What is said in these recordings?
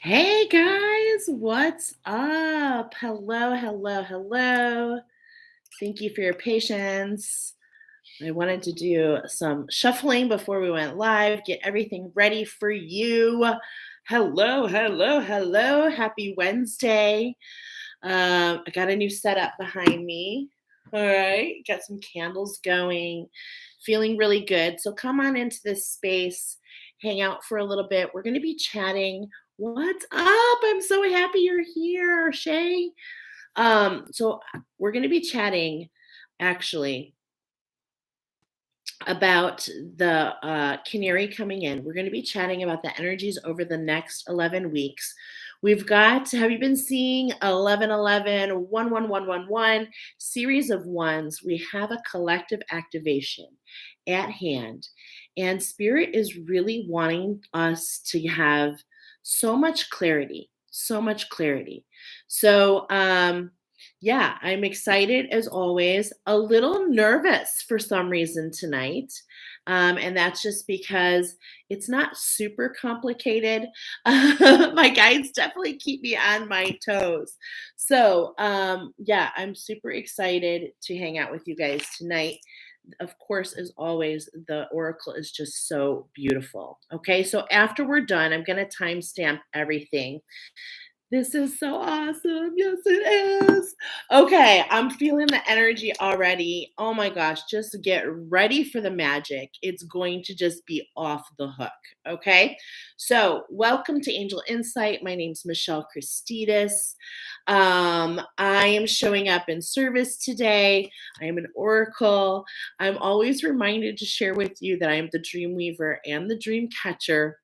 Hey guys, what's up? Hello, hello, hello. Thank you for your patience. I wanted to do some shuffling before we went live, get everything ready for you. Hello, hello, hello. Happy Wednesday. I got a new setup behind me. All right, got some candles going, feeling really good. So come on into this space, hang out for a little bit. We're going to be chatting. What's up? I'm so happy you're here, Shay. So we're going to be chatting actually about the canary coming in. We're going to be chatting about the energies over the next 11 weeks. We've got, have you been seeing 1111, 11111 series of ones? We have a collective activation at hand, and Spirit is really wanting us to have so much clarity, so much clarity. So, yeah, I'm excited as always, a little nervous for some reason tonight. And that's just because it's not super complicated. My guides definitely keep me on my toes. So, yeah, I'm super excited to hang out with you guys tonight. Of course, as always, the oracle is just so beautiful. Okay, so after we're done, I'm going to timestamp everything. This is so awesome. Yes, it is. Okay, I'm feeling the energy already. Oh my gosh, just get ready for the magic. It's going to just be off the hook. Okay, so welcome to Angel Insight. My name's Michelle Christidis. I am showing up in service today. I am an oracle. I'm always reminded to share with you that I am the dream weaver and the dream catcher.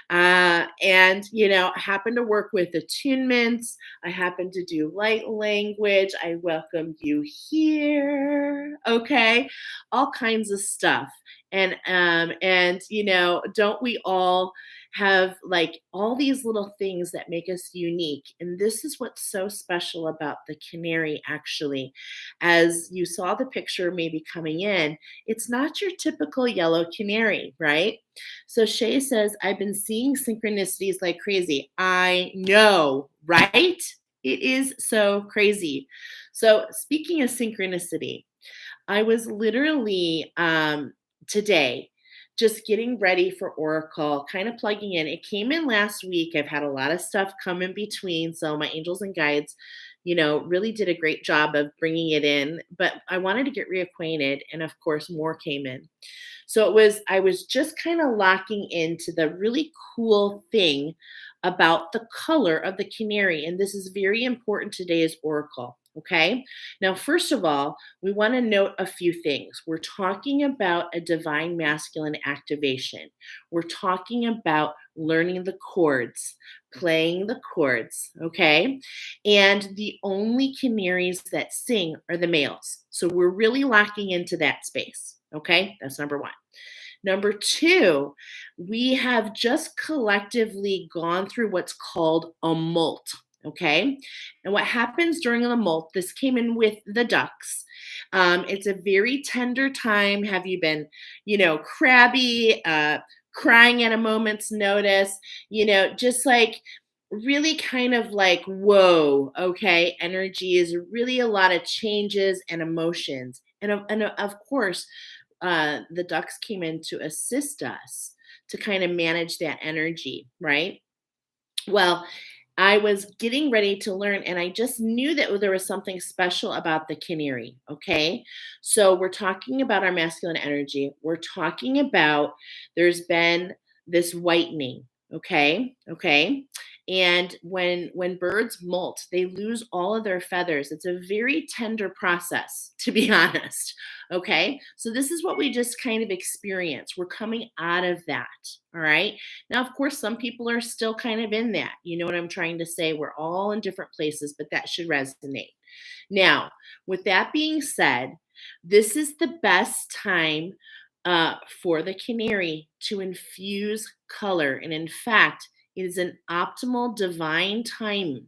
I happen to work with attunements. I happen to do light language. I welcome you here. Okay. All kinds of stuff. Don't we all have like all these little things that make us unique? And this is what's so special about the canary, actually. As you saw the picture maybe coming in, it's not your typical yellow canary, right? So Shay says, I've been seeing synchronicities like crazy. I know, right? It is so crazy. So, speaking of synchronicity, I was literally today just getting ready for Oracle, kind of plugging in. It came in last week. I've had a lot of stuff come in between. So, my angels and guides, really did a great job of bringing it in. But I wanted to get reacquainted. And of course, more came in. So I was just kind of locking into the really cool thing about the color of the canary. And this is very important today's oracle. Okay. Now, first of all, we want to note a few things. We're talking about a divine masculine activation. We're talking about learning the chords, playing the chords. Okay. And the only canaries that sing are the males. So we're really locking into that space. Okay. That's number one. Number two, we have just collectively gone through what's called a molt. Okay. And what happens during the molt, this came in with the ducks. It's a very tender time. Have you been, crabby, crying at a moment's notice, just like really kind of like, whoa, okay. Energy is really a lot of changes and emotions. And of course, the ducks came in to assist us to kind of manage that energy, right? Well, I was getting ready to learn, and I just knew that there was something special about the canary. Okay. So, we're talking about our masculine energy. We're talking about there's been this whitening. Okay. Okay. And when birds molt, they lose all of their feathers. It's a very tender process, to be honest. Okay. So, this is what we just kind of experience. We're coming out of that. All right. Now, of course, some people are still kind of in that. You know what I'm trying to say? We're all in different places, but that should resonate. Now, with that being said, this is the best time for the canary to infuse color. And in fact, it is an optimal divine time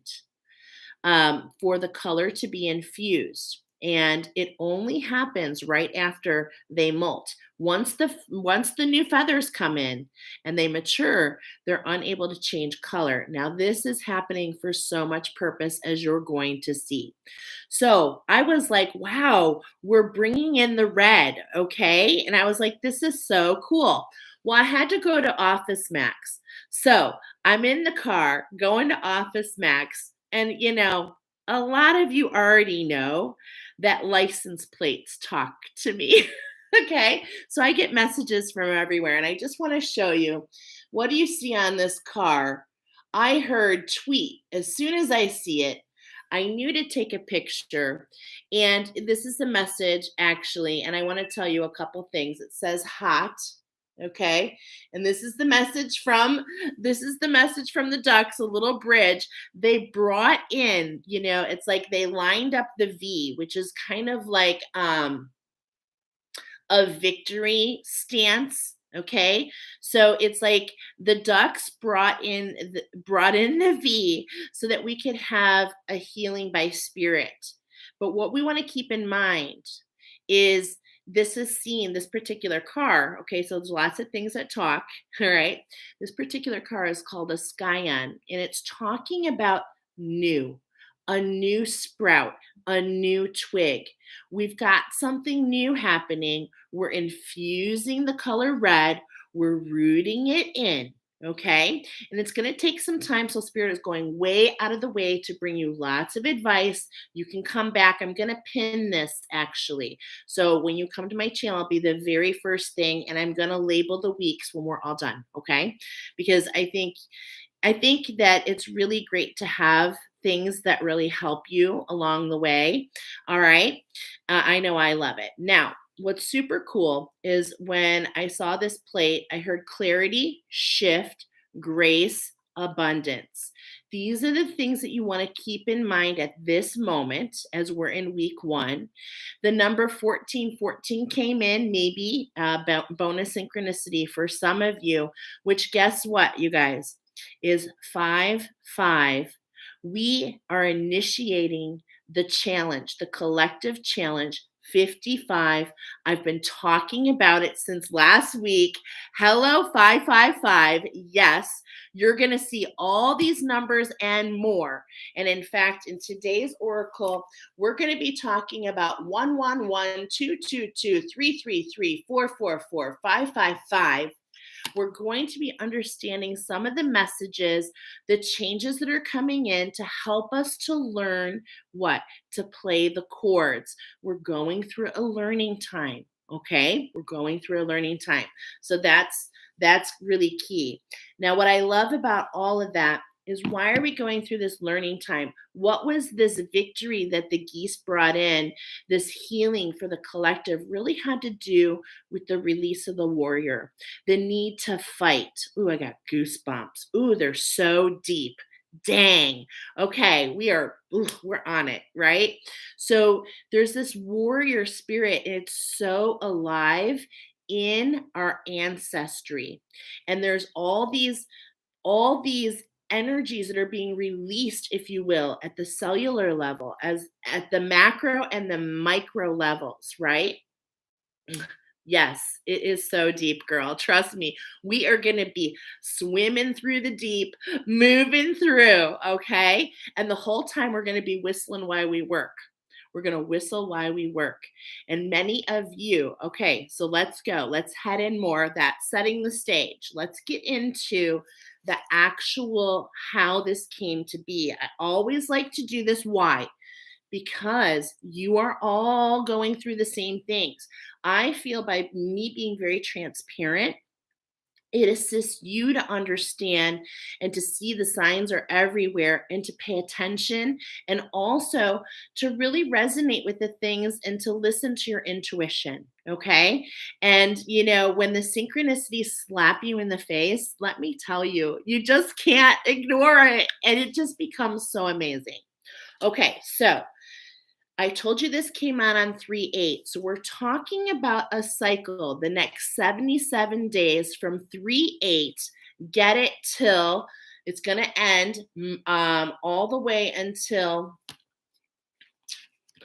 for the color to be infused. and it only happens right after they molt. Once the new feathers come in and they mature, they're unable to change color. Now this is happening for so much purpose, as you're going to see. So I was like, wow, we're bringing in the red, okay? And I was like, this is so cool. Well, I had to go to Office Max. So I'm in the car going to Office Max, and a lot of you already know that license plates talk to me. Okay, so I get messages from everywhere, and I just want to show you, what do you see on this car? I heard tweet. As soon as I see it, I knew to take a picture. And this is the message, actually, and I want to tell you a couple things. It says hot. Okay, and this is the message from the ducks, a little bridge. They brought in, it's like they lined up the V, which is kind of like a victory stance. Okay, so it's like the ducks brought in the V so that we could have a healing by spirit. But what we want to keep in mind is, this particular car. Okay, so there's lots of things that talk. All right, this particular car is called a Scion, and it's talking about new, a new sprout, a new twig. We've got something new happening. We're infusing the color red. We're rooting it in. Okay. And it's going to take some time. So Spirit is going way out of the way to bring you lots of advice. You can come back. I'm going to pin this, actually. So when you come to my channel, it'll be the very first thing. And I'm going to label the weeks when we're all done. Okay. Because I think that it's really great to have things that really help you along the way. All right. I know I love it. Now, what's super cool is when I saw this plate, I heard clarity, shift, grace, abundance. These are the things that you want to keep in mind at this moment as we're in week 1. The number 1414 came in, maybe bonus synchronicity for some of you, which, guess what, you guys, is 5-5. We are initiating the challenge, the collective challenge, 55. I've been talking about it since last week. Hello, 555. Yes, you're going to see all these numbers and more. And in fact, in today's oracle, we're going to be talking about 111, 222, 333, 444, 555. We're going to be understanding some of the messages, the changes that are coming in to help us to learn what? To play the chords. We're going through a learning time. Okay? We're going through a learning time. So that's really key. Now, what I love about all of that is, why are we going through this learning time? What was this victory that the geese brought in, this healing for the collective, really had to do with the release of the warrior, the need to fight. Ooh, I got goosebumps. Ooh, they're so deep. Dang. Okay, we're on it, right? So there's this warrior spirit, and it's so alive in our ancestry. And there's all these energies that are being released, if you will, at the cellular level, as at the macro and the micro levels, right? Yes, it is so deep, girl. Trust me. We are going to be swimming through the deep, moving through, okay? And the whole time we're going to be whistling while we work. We're going to whistle while we work. And many of you, okay, so let's go. Let's head in more. That's setting the stage. Let's get into the actual how this came to be. I always like to do this. Why? Because you are all going through the same things. I feel by me being very transparent, it assists you to understand and to see the signs are everywhere and to pay attention, and also to really resonate with the things and to listen to your intuition. Okay. And, when the synchronicities slap you in the face, let me tell you, you just can't ignore it. And it just becomes so amazing. Okay. So I told you this came out on 3/8. So we're talking about a cycle, the next 77 days from 3/8. Get it till it's going to end all the way until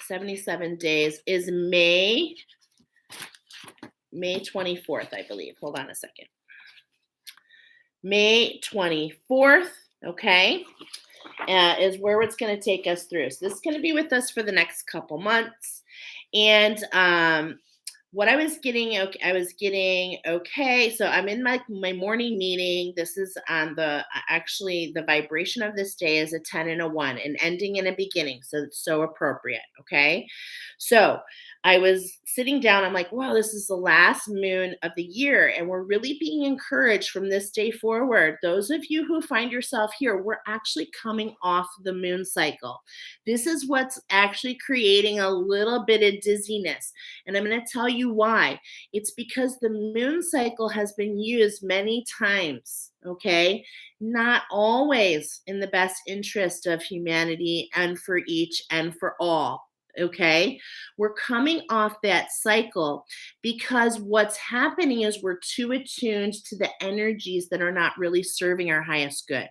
77 days is May 24th, I believe. Hold on a second. May 24th, okay, is where it's going to take us through. So this is going to be with us for the next couple months. And what I was getting, okay. So I'm in my morning meeting. This is on actually the vibration of this day is a 10 and a 1, an ending and a beginning. So it's so appropriate. Okay. So I was sitting down. I'm like, wow, this is the last moon of the year. And we're really being encouraged from this day forward. Those of you who find yourself here, we're actually coming off the moon cycle. This is what's actually creating a little bit of dizziness. And I'm going to tell you why. It's because the moon cycle has been used many times, okay? Not always in the best interest of humanity and for each and for all, okay? We're coming off that cycle because what's happening is we're too attuned to the energies that are not really serving our highest good.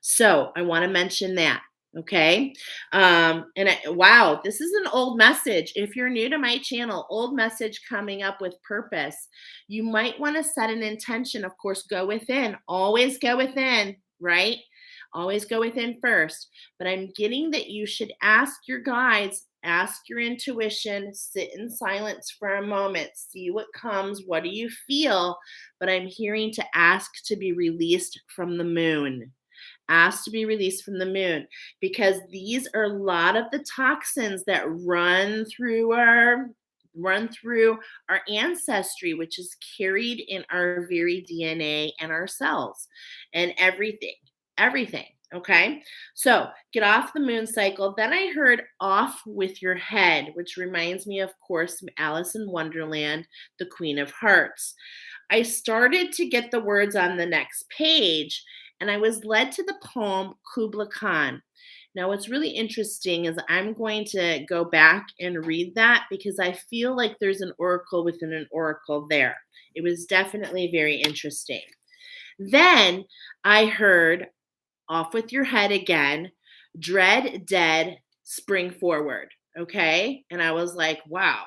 So I want to mention that. Okay. Wow, this is an old message. If you're new to my channel, old message coming up with purpose. You might want to set an intention. Of course, go within. Always go within, right? Always go within first. But I'm getting that you should ask your guides, ask your intuition, sit in silence for a moment, see what comes. What do you feel? But I'm hearing to ask to be released from the moon. Asked to be released from the moon, because these are a lot of the toxins that run through our ancestry, which is carried in our very DNA and our cells and everything. Okay, so get off the moon cycle. Then I heard off with your head, which reminds me, of course, Alice in Wonderland, the Queen of Hearts. I started to get the words on the next page, and I was led to the poem Kubla Khan. Now, what's really interesting is I'm going to go back and read that because I feel like there's an oracle within an oracle there. It was definitely very interesting. Then I heard off with your head again, dread, dead, spring forward. Okay. And I was like, wow.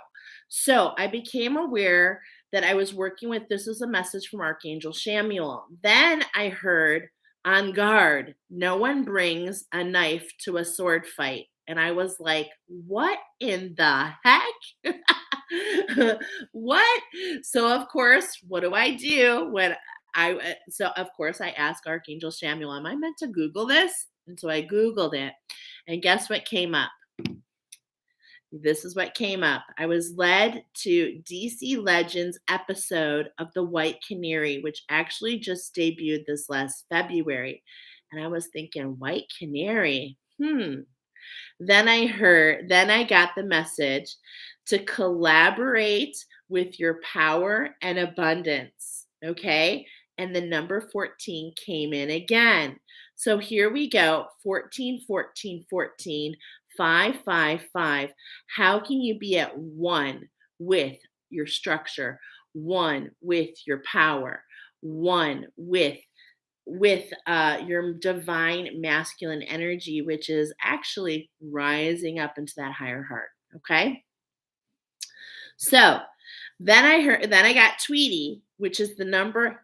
So I became aware that I was working with, this is a message from Archangel Samuel. Then I heard, on guard, no one brings a knife to a sword fight. And I was like, what in the heck? What? So of course, what do I do when so of course I asked Archangel Samuel, am I meant to Google this? And so I Googled it. And guess what came up? This is what came up. I was led to DC Legends episode of The White Canary, which actually just debuted this last February. And I was thinking, White Canary? Then I got the message to collaborate with your power and abundance. Okay. And the number 14 came in again. So here we go. 14, 14, 14. 555. How can you be at one with your structure, one with your power, one with your divine masculine energy, which is actually rising up into that higher heart? Okay. So then I got Tweety, which is the number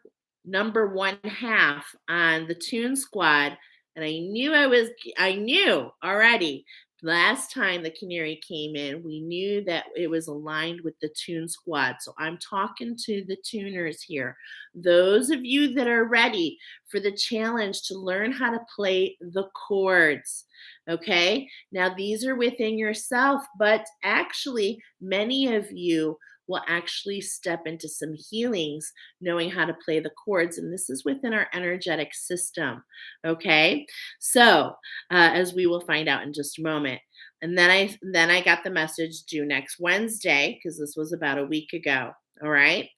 1/2 on the Tune Squad. And I knew already last time the Canary came in, we knew that it was aligned with the Tune Squad. So I'm talking to the tuners here. Those of you that are ready for the challenge to learn how to play the chords. Okay. Now these are within yourself, but actually many of you will actually step into some healings knowing how to play the chords. And this is within our energetic system. Okay. So as we will find out in just a moment. And then I got the message due next Wednesday, because this was about a week ago. All right.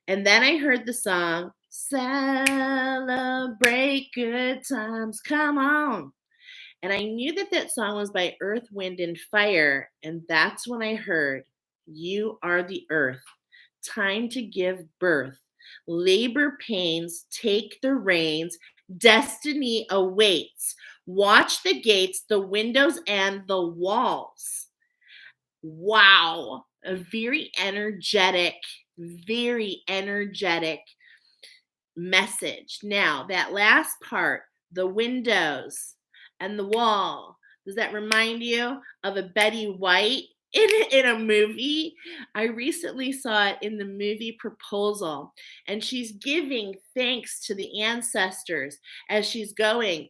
And then I heard the song, Celebrate Good Times, Come On. And I knew that song was by Earth, Wind, and Fire. And that's when I heard, you are the earth. Time to give birth. Labor pains, take the reins. Destiny awaits. Watch the gates, the windows, and the walls. Wow. A very energetic message. Now, that last part, the windows and the wall, does that remind you of a Betty White in a movie? I recently saw it in the movie Proposal, and she's giving thanks to the ancestors as she's going,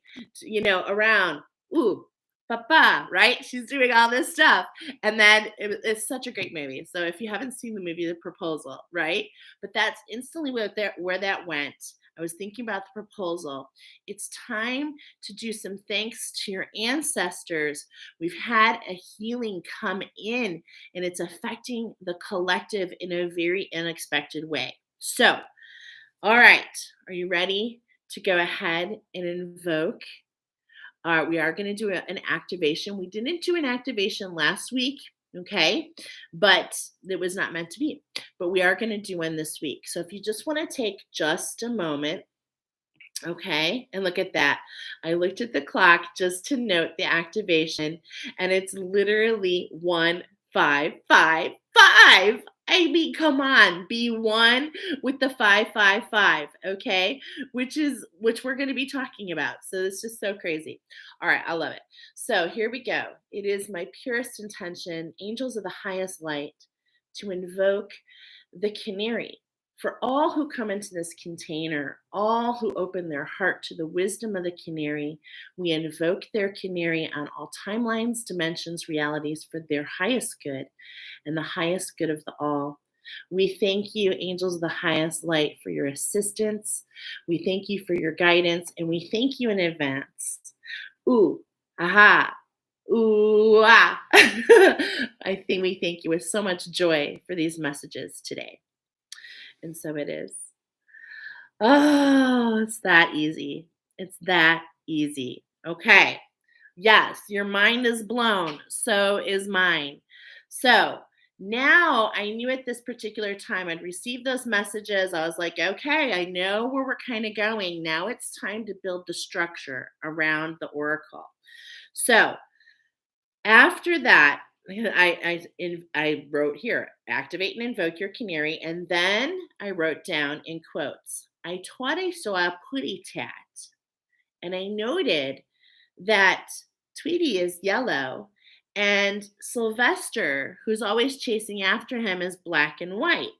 around. Ooh, papa, right? She's doing all this stuff. And then it's such a great movie. So if you haven't seen the movie The Proposal, right? But that's instantly where that went. I was thinking about the proposal. It's time to do some thanks to your ancestors. We've had a healing come in, and it's affecting the collective in a very unexpected way. So, all right, are you ready to go ahead and invoke? We are going to do an activation. We didn't do an activation last week, okay? But it was not meant to be. But we are going to do one this week. So if you just want to take just a moment, okay, and look at that. I looked at the clock just to note the activation, and it's literally 1555. I mean, come on, be one with the 555, okay? Which we're going to be talking about. So it's just so crazy. All right, I love it. So here we go. It is my purest intention, angels of the highest light, to invoke the canary. For all who come into this container, all who open their heart to the wisdom of the canary, we invoke their canary on all timelines, dimensions, realities for their highest good and the highest good of the all. We thank you, angels of the highest light, for your assistance. We thank you for your guidance, and we thank you in advance. Ooh, aha, ooh, ah. I think we thank you with so much joy for these messages today. And so it is. Oh, it's that easy. It's that easy. Okay. Yes, your mind is blown. So is mine. So now I knew at this particular time I'd received those messages. I was like, okay, I know where we're kind of going. Now it's time to build the structure around the oracle. So after that, I wrote here, activate and invoke your canary. And then I wrote down in quotes, I thought I saw a putty tat. And I noted that Tweety is yellow and Sylvester, who's always chasing after him, is black and white.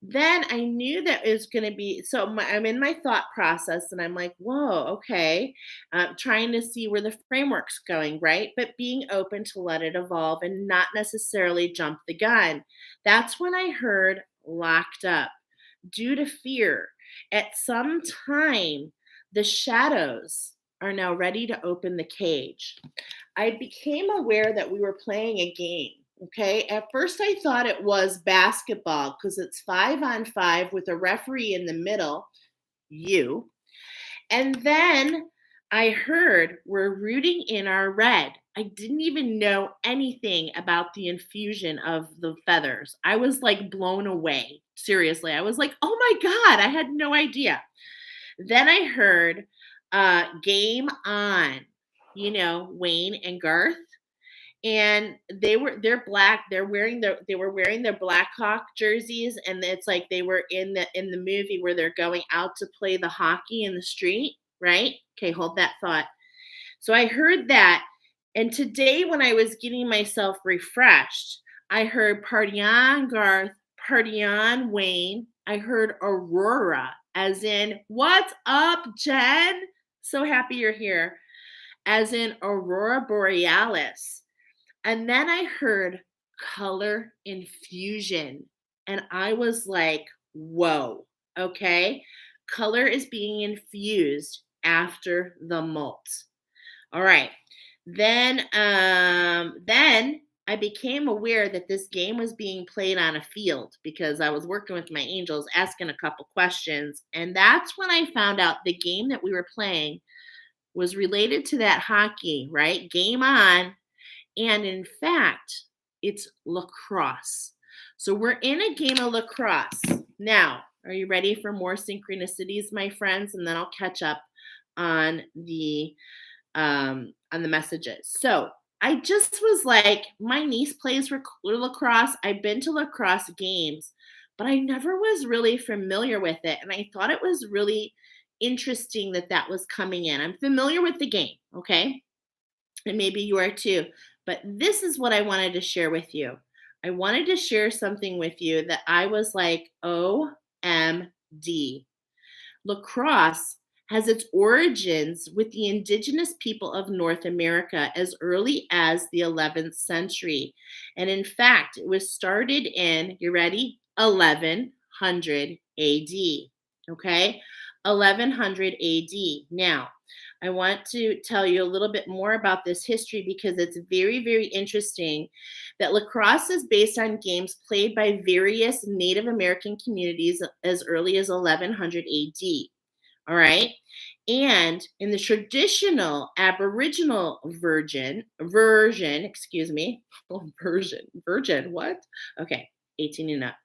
Then I knew that it was going to be, so I'm in my thought process and I'm like, whoa, okay. Trying to see where the framework's going, right? But being open to let it evolve and not necessarily jump the gun. That's when I heard locked up due to fear. At some time, the shadows are now ready to open the cage. I became aware that we were playing a game. Okay. At first, I thought it was basketball because it's 5-on-5 with a referee in the middle, you. And then I heard we're rooting in our red. I didn't even know anything about the infusion of the feathers. I was like blown away. Seriously. I was like, oh my God, I had no idea. Then I heard game on, Wayne and Garth. And they're black. They were wearing their Blackhawk jerseys, and it's like they were in the movie where they're going out to play the hockey in the street, right? Okay, hold that thought. So I heard that, and today when I was getting myself refreshed, I heard party on Garth, party on Wayne. I heard Aurora, as in what's up, Jen? So happy you're here, as in Aurora Borealis. And then I heard color infusion. And I was like, whoa, okay. Color is being infused after the molt. All right. Then I became aware that this game was being played on a field because I was working with my angels, asking a couple questions. And that's when I found out the game that we were playing was related to that hockey, right? Game on. And in fact, it's lacrosse. So we're in a game of lacrosse. Now, are you ready for more synchronicities, my friends? And then I'll catch up on the messages. So I just was like, my niece plays lacrosse. I've been to lacrosse games, but I never was really familiar with it. And I thought it was really interesting that that was coming in. I'm familiar with the game, okay? And maybe you are too. But this is what I wanted to share with you. I wanted to share something with you that I was like, OMD. Lacrosse has its origins with the indigenous people of North America as early as the 11th century. And in fact, it was started in, you ready? 1100 AD. Okay? 1100 AD. Now, I want to tell you a little bit more about this history because it's very, very interesting that lacrosse is based on games played by various Native American communities as early as 1100 AD. All right. And in the traditional Aboriginal version, excuse me, virgin, what? Okay, 18 and up.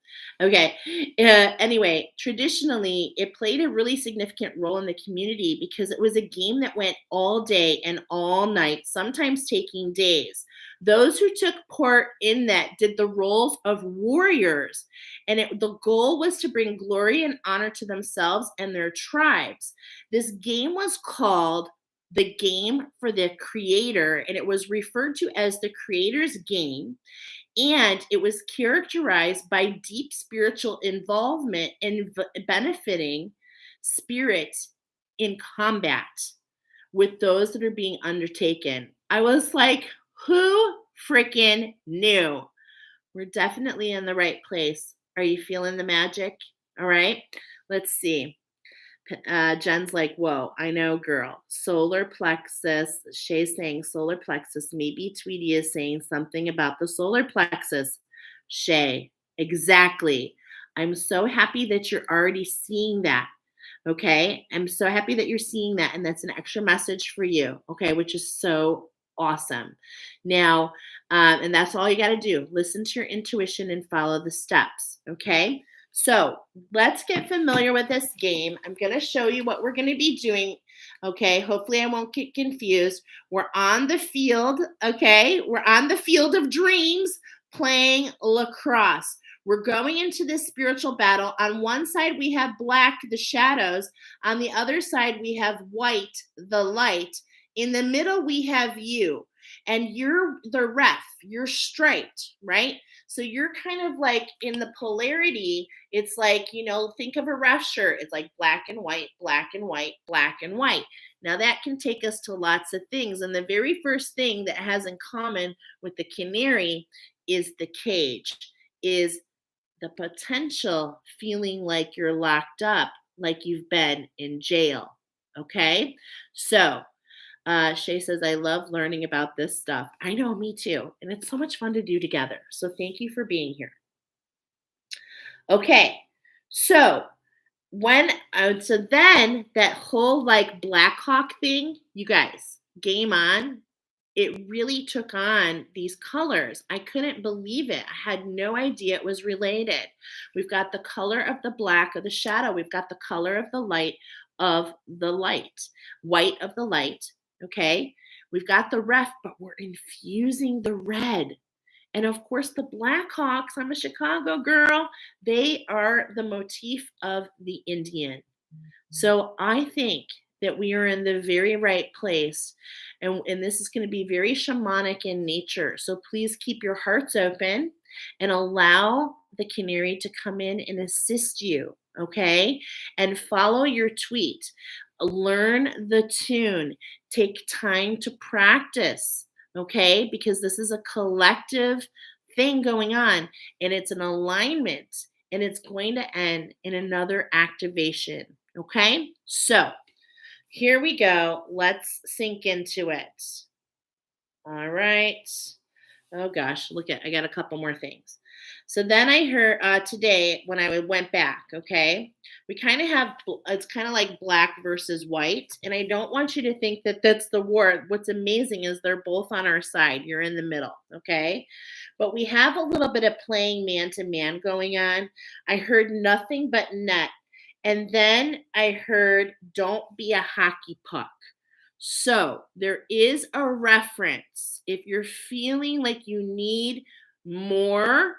Okay. Anyway, traditionally, it played a really significant role in the community because it was a game that went all day and all night, sometimes taking days. Those who took part in that did the roles of warriors, and the goal was to bring glory and honor to themselves and their tribes. This game was called the game for the creator, and it was referred to as the creator's game. And it was characterized by deep spiritual involvement and benefiting spirit in combat with those that are being undertaken. I was like, who freaking knew? We're definitely in the right place. Are you feeling the magic? All right, let's see. Jen's like, whoa, I know, girl. Solar plexus. Shay's saying solar plexus. Maybe Tweety is saying something about the solar plexus. Shay, exactly. I'm so happy that you're already seeing that. Okay. I'm so happy that you're seeing that. And that's an extra message for you. Okay. Which is so awesome. Now, and that's all you got to do. Listen to your intuition and follow the steps. Okay. So let's get familiar with this game. I'm going to show you what we're going to be doing. Okay. Hopefully I won't get confused. We're on the field. Okay. We're on the field of dreams playing lacrosse. We're going into this spiritual battle. On one side, we have black, the shadows. On the other side, we have white, the light. In the middle, we have you. And you're the ref. You're striped, right? So you're kind of like in the polarity. It's like, think of a ref shirt. It's like black and white, black and white, black and white. Now that can take us to lots of things. And the very first thing that has in common with the canary is the cage, is the potential feeling like you're locked up, like you've been in jail. Okay. So Shay says, I love learning about this stuff. I know, me too. And it's so much fun to do together. So thank you for being here. Okay. So so then that whole like Black Hawk thing, you guys, game on. It really took on these colors. I couldn't believe it. I had no idea it was related. We've got the color of the black of the shadow. We've got the color of the light of the light, white of the light. Okay. We've got the ref, but we're infusing the red. And of course, the Blackhawks, I'm a Chicago girl, they are the motif of the Indian. So I think that we are in the very right place. And this is going to be very shamanic in nature. So please keep your hearts open and allow the canary to come in and assist you. Okay. And follow your tweet. Learn the tune. Take time to practice. Okay. Because this is a collective thing going on and it's an alignment and it's going to end in another activation. Okay. So here we go. Let's sink into it. All right. Oh gosh, I got a couple more things. So then I heard today when I went back, okay, we kind of have, it's kind of like black versus white. And I don't want you to think that that's the war. What's amazing is they're both on our side. You're in the middle, okay? But we have a little bit of playing man to man going on. I heard nothing but net. And then I heard, don't be a hockey puck. So there is a reference. If you're feeling like you need more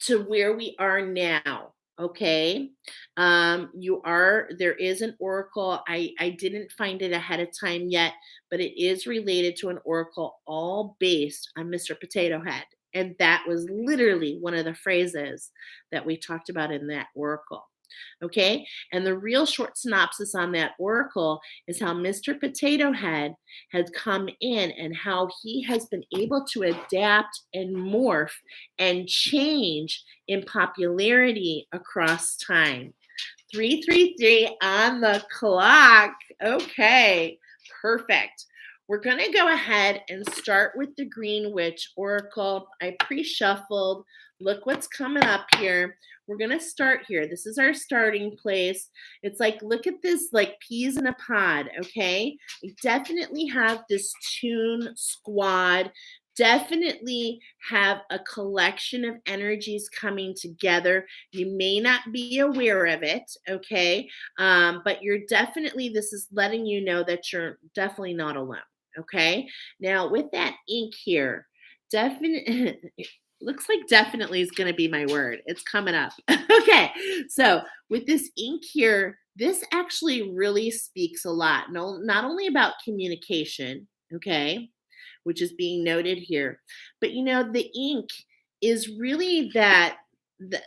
to where we are now, okay? There is an oracle. I didn't find it ahead of time yet, but it is related to an oracle all based on Mr. Potato Head. And that was literally one of the phrases that we talked about in that oracle. Okay. And the real short synopsis on that oracle is how Mr. Potato Head has come in and how he has been able to adapt and morph and change in popularity across time. 333 on the clock. Okay, perfect. We're going to go ahead and start with the Green Witch Oracle. I pre-shuffled. Look what's coming up here. We're going to start here. This is our starting place. It's like, look at this, like peas in a pod, okay? We definitely have this tune squad. Definitely have a collection of energies coming together. You may not be aware of it, okay? But this is letting you know that you're definitely not alone, okay? Now, with that ink here, definitely, looks like definitely is going to be my word. It's coming up. Okay, so with this ink here, this actually really speaks a lot. No, not only about communication, okay, which is being noted here, but the ink is really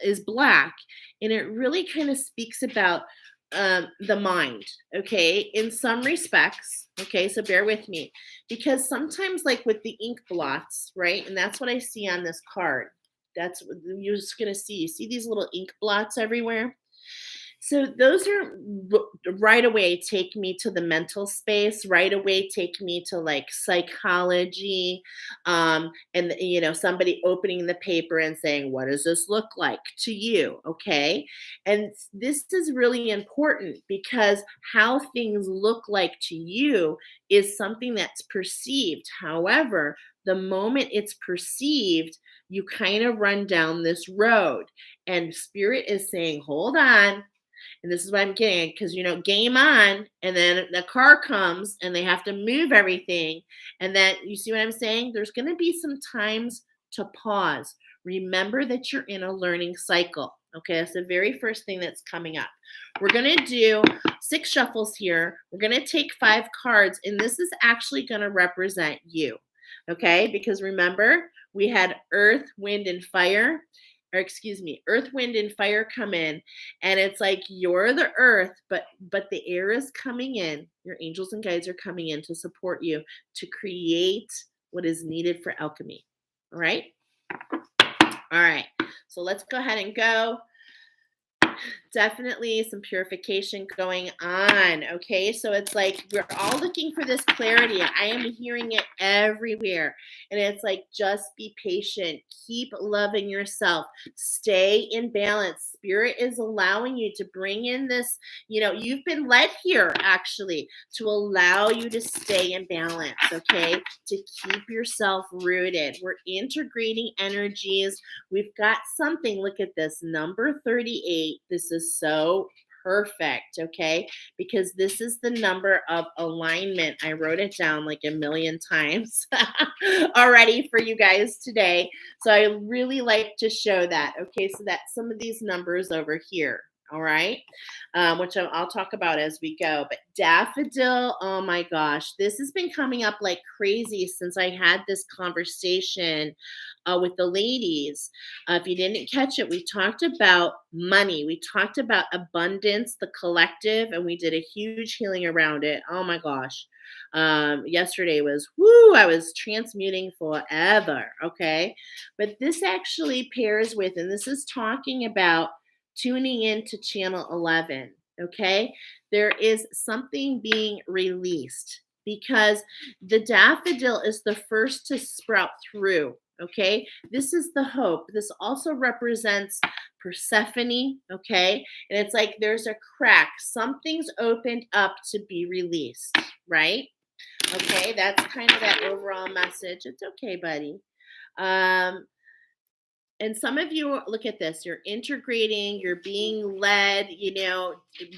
is black, and it really kind of speaks about the mind, okay, in some respects. Okay, so bear with me, because sometimes, like with the ink blots, right, and that's what I see on this card. That's what you're just going to see. You see these little ink blots everywhere. So those are right away take me to the mental space, right away take me to like psychology, and somebody opening the paper and saying, what does this look like to you? Okay. And this is really important, because how things look like to you is something that's perceived. However, the moment it's perceived, you kind of run down this road, and spirit is saying, hold on. And this is what I'm getting, because game on, and then the car comes and they have to move everything. And then you see what I'm saying? There's going to be some times to pause. Remember that you're in a learning cycle. Okay, that's the very first thing that's coming up. We're going to do 6 shuffles here. We're going to take 5 cards, and this is actually going to represent you. Okay, because remember, we had earth, wind, and fire. Or excuse me, earth, wind, and fire come in, and it's like you're the earth, but the air is coming in. Your angels and guides are coming in to support you to create what is needed for alchemy. All right. All right. So let's go ahead and go. Definitely some purification going on. Okay, so it's like we're all looking for this clarity. I am hearing it everywhere, and it's like, just be patient, keep loving yourself, stay in balance. Spirit is allowing you to bring in this, you've been led here actually to allow you to stay in balance, okay, to keep yourself rooted. We're integrating energies. We've got something, look at this, number 38. This is so perfect, okay? Because this is the number of alignment. I wrote it down like a million times already for you guys today. So I really like to show that, okay? So that's some of these numbers over here. All right, which I'll talk about as we go. But daffodil, oh my gosh, this has been coming up like crazy since I had this conversation with the ladies. If you didn't catch it, we talked about money. We talked about abundance, the collective, and we did a huge healing around it. Oh my gosh. Yesterday was, I was transmuting forever. Okay. But this actually pairs with, and this is talking about tuning into channel 11. Okay. There is something being released, because the daffodil is the first to sprout through. Okay, this is the hope. This also represents Persephone. Okay, and it's like there's a crack. Something's opened up to be released, right? Okay, that's kind of that overall message. It's okay, buddy. And some of you, look at this, you're integrating, you're being led,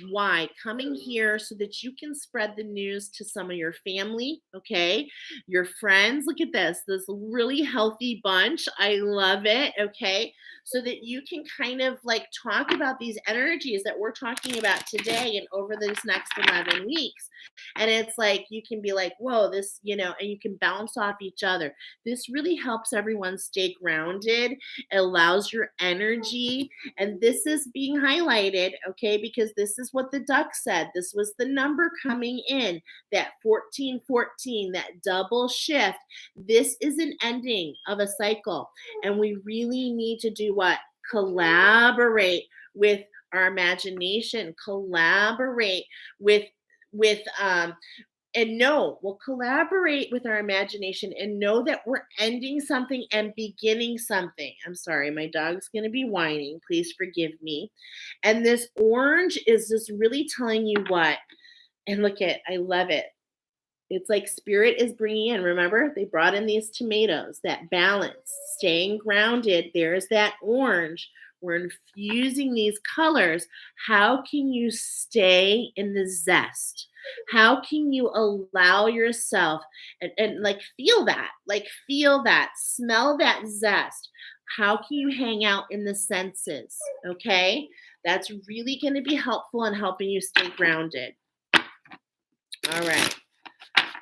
why? Coming here so that you can spread the news to some of your family, okay? Your friends, look at this really healthy bunch. I love it, okay? So that you can kind of like talk about these energies that we're talking about today and over these next 11 weeks. And it's like, you can be like, whoa, this, and you can bounce off each other. This really helps everyone stay grounded. It allows your energy. And this is being highlighted, okay, because this is what the duck said. This was the number coming in, that 1414, that double shift. This is an ending of a cycle. And we really need to do what? Collaborate with our imagination, collaborate with and know we'll collaborate with our imagination and know that we're ending something and beginning something. I'm sorry, my dog's going to be whining, please forgive me. And this orange is just really telling you what. And look at, I love it. It's like spirit is bringing in, remember they brought in these tomatoes, that balance, staying grounded. There's that orange. We're infusing these colors. How can you stay in the zest? How can you allow yourself and feel that, smell that zest? How can you hang out in the senses? Okay, that's really going to be helpful in helping you stay grounded. All right.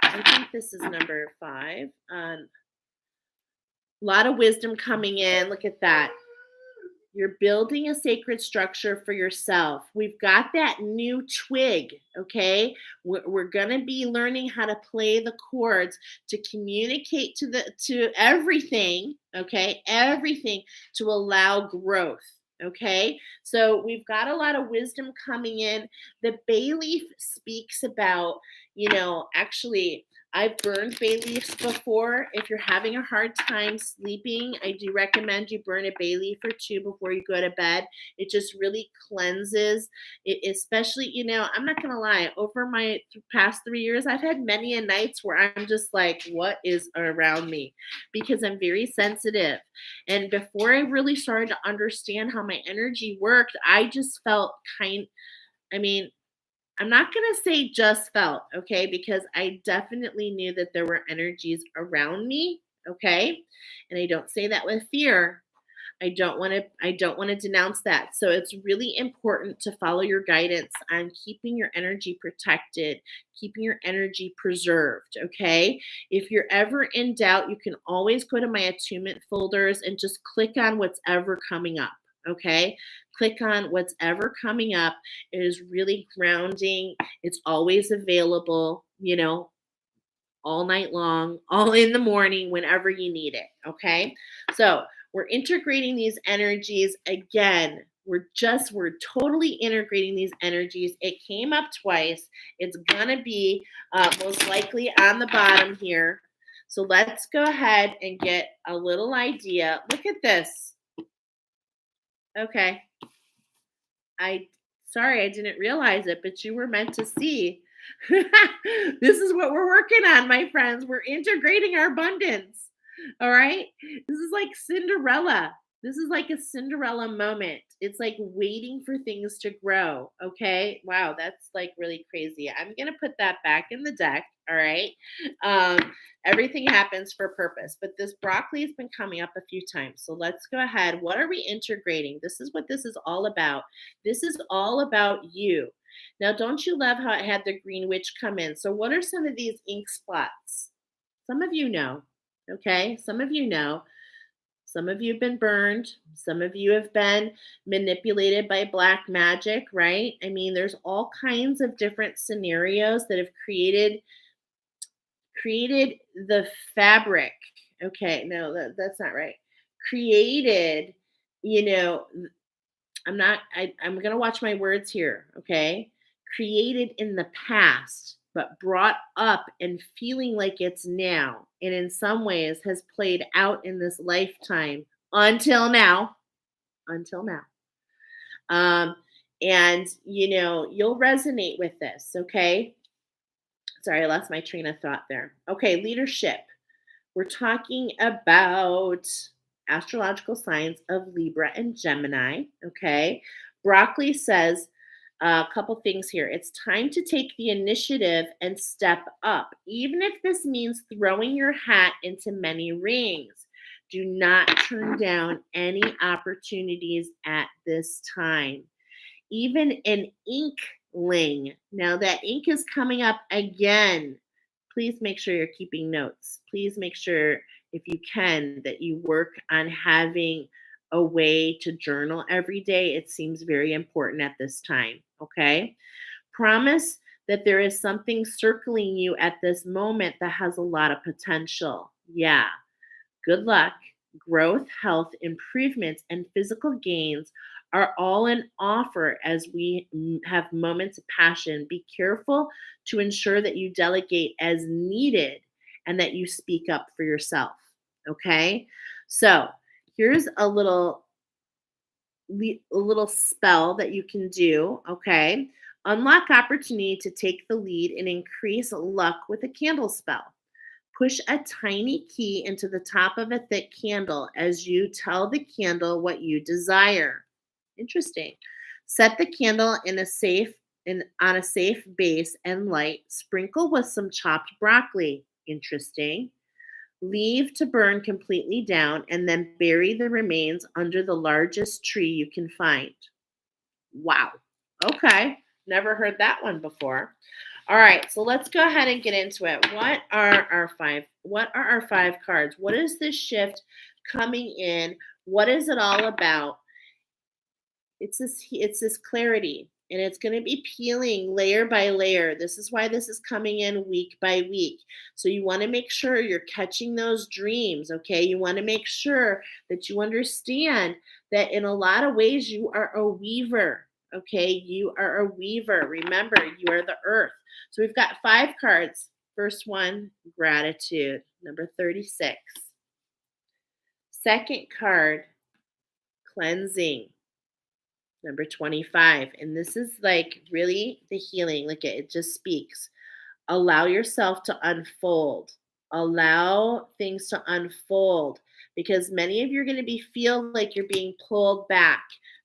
I think this is number 5. A lot of wisdom coming in. Look at that. You're building a sacred structure for yourself. We've got that new twig, okay? We're going to be learning how to play the chords to communicate to everything, okay? Everything to allow growth. Okay, so we've got a lot of wisdom coming in. The bay leaf speaks about, actually, I've burned bay leaves before. If you're having a hard time sleeping, I do recommend you burn a bay leaf or 2 before you go to bed. It just really cleanses it, especially, I'm not going to lie, over my past 3 years, I've had many a nights where I'm just like, what is around me? Because I'm very sensitive. And before I really started to understand how my energy worked, I just felt I mean, I'm not going to say just felt, okay, because I definitely knew that there were energies around me, okay? And I don't say that with fear. I don't want to denounce that. So it's really important to follow your guidance on keeping your energy protected, keeping your energy preserved, okay? If you're ever in doubt, you can always go to my attunement folders and just click on what's ever coming up, okay? Click on what's ever coming up. It is really grounding. It's always available, all night long, all in the morning, whenever you need it, okay? So we're integrating these energies again. We're totally integrating these energies. It came up twice. It's gonna be most likely on the bottom here. So let's go ahead and get a little idea. Look at this. Okay. Sorry, I didn't realize it, but you were meant to see. This is what we're working on, my friends. We're integrating our abundance. All right. This is like Cinderella. This is like a Cinderella moment. It's like waiting for things to grow. Okay. Wow. That's like really crazy. I'm going to put that back in the deck. All right. Everything happens for purpose, but this broccoli has been coming up a few times. So let's go ahead. What are we integrating? This is what this is all about. This is all about you. Now, don't you love how I had the green witch come in? So what are some of these ink spots? Some of you know, okay? Some of you know. Some of you have been burned. Some of you have been manipulated by black magic, right? I mean, there's all kinds of different scenarios that have created the fabric. Okay, no, that's not right. Created, you know, I'm going to watch my words here, okay? Created in the past, but brought up and feeling like it's now. And in some ways has played out in this lifetime until now. Until now. And, you'll resonate with this, okay? Sorry, I lost my train of thought there. Okay, leadership. We're talking about astrological signs of Libra and Gemini. Okay. Broccoli says a couple things here. It's time to take the initiative and step up, even if this means throwing your hat into many rings. Do not turn down any opportunities at this time. Even an inkling. Now, that ink is coming up again. Please make sure you're keeping notes. Please make sure, if you can, that you work on having a way to journal every day. It seems very important at this time. Okay. Promise that there is something circling you at this moment that has a lot of potential. Yeah. Good luck, growth, health, improvements, and physical gains are all an offer as we have moments of passion. Be careful to ensure that you delegate as needed and that you speak up for yourself. Okay? So, here's a little spell that you can do, okay? Unlock opportunity to take the lead and increase luck with a candle spell. Push a tiny key into the top of a thick candle as you tell the candle what you desire. Interesting. Set the candle on a safe base and light. Sprinkle with some chopped broccoli. Interesting. Leave to burn completely down and then bury the remains under the largest tree you can find. Wow. Okay. Never heard that one before. All right, so let's go ahead and get into it. What are our five cards? What is this shift coming in? What is it all about? It's this clarity, and it's going to be peeling layer by layer. This is why this is coming in week by week. So you want to make sure you're catching those dreams, okay? You want to make sure that you understand that in a lot of ways you are a weaver. Okay, you are a weaver. Remember, you are the earth. So we've got 5 cards. First one, gratitude, number 36. Second card, cleansing, number 25. And this is like really the healing. Like it just speaks. Allow yourself to unfold. Allow things to unfold because many of you are going to feel like you're being pulled back,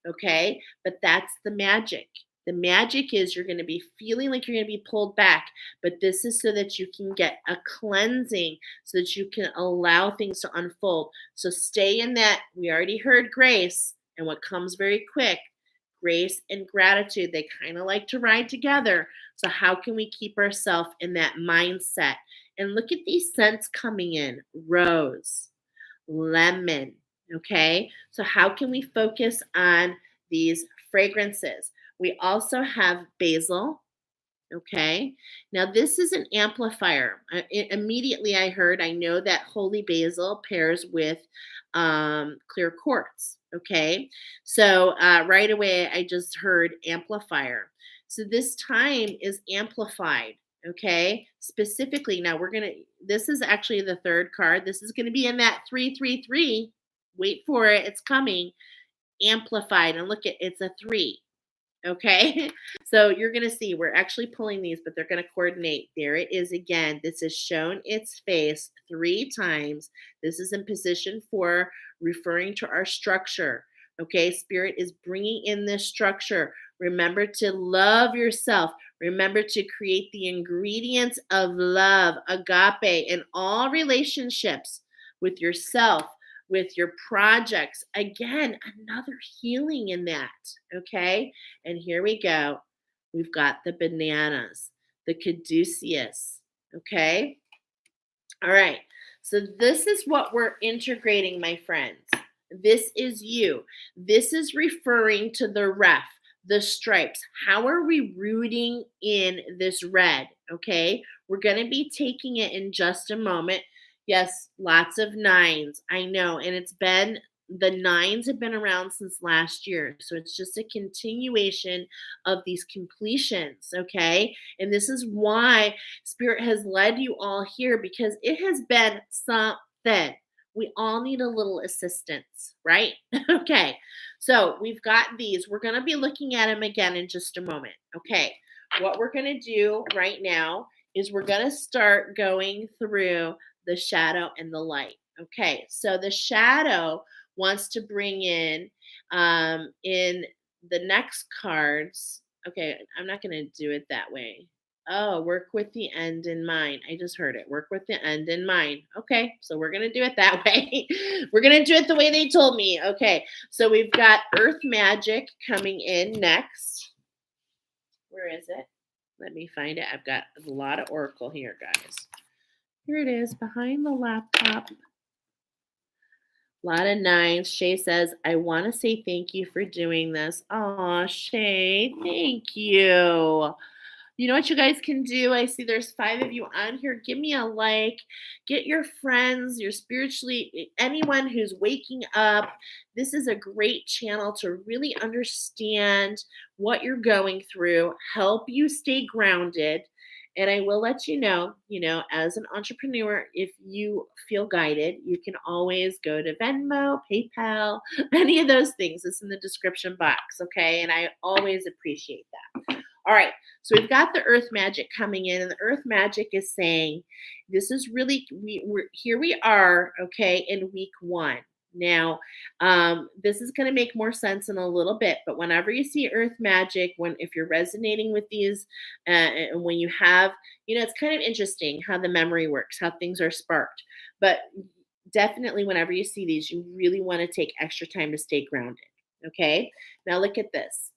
okay? But that's the magic. The magic is you're going to be feeling like you're going to be pulled back, but this is so that you can get a cleansing so that you can allow things to unfold. So stay in that. We already heard grace and what comes very quick. Grace and gratitude, they kind of like to ride together. So, how can we keep ourselves in that mindset? And look at these scents coming in: rose, lemon. Okay. So, how can we focus on these fragrances? We also have basil. Okay. Now, this is an amplifier. Immediately, I know that holy basil pairs with clear quartz. Okay. So, right away, I just heard amplifier. So, this time is amplified. Okay. Specifically, now this is actually the third card. This is going to be in that 333. Wait for it. It's coming. Amplified. And look, it's a 3. Okay. So you're going to see we're actually pulling these, but they're going to coordinate. There it is again. This has shown its face 3 times. This is in position 4, referring to our structure. Okay. Spirit is bringing in this structure. Remember to love yourself. Remember to create the ingredients of love, agape, in all relationships with yourself, with your projects. Again, another healing in that. Okay. And here we go. We've got the bananas, the caduceus. Okay. All right. So this is what we're integrating, my friends. This is you. This is referring to the ref, the stripes. How are we rooting in this red? Okay. We're going to be taking it in just a moment. Yes, lots of 9s. I know. And the 9s have been around since last year. So it's just a continuation of these completions. Okay. And this is why Spirit has led you all here, because it has been something. We all need a little assistance, right? Okay. So we've got these. We're going to be looking at them again in just a moment. Okay. What we're going to do right now is we're going to start going through the shadow and the light. Okay, so the shadow wants to bring in the next cards. Okay, I'm not going to do it that way. Oh, work with the end in mind. I just heard it. Work with the end in mind. Okay, so we're going to do it that way. We're going to do it the way they told me. Okay, so we've got Earth Magic coming in next. Where is it? Let me find it. I've got a lot of Oracle here, guys. Here it is behind the laptop. A lot of nines. Shay says, I want to say thank you for doing this. Aw, Shay, thank you. You know what you guys can do? I see there's 5 of you on here. Give me a like. Get your friends, your spiritually, anyone who's waking up. This is a great channel to really understand what you're going through, help you stay grounded. And I will let you know, as an entrepreneur, if you feel guided, you can always go to Venmo, PayPal, any of those things. It's in the description box, okay? And I always appreciate that. All right, so we've got the Earth Magic coming in, and the Earth Magic is saying, this is really, here we are, okay, in week 1. Now, this is going to make more sense in a little bit, but whenever you see Earth Magic, if you're resonating with these, and when you have, it's kind of interesting how the memory works, how things are sparked. But definitely, whenever you see these, you really want to take extra time to stay grounded. Okay, now look at this.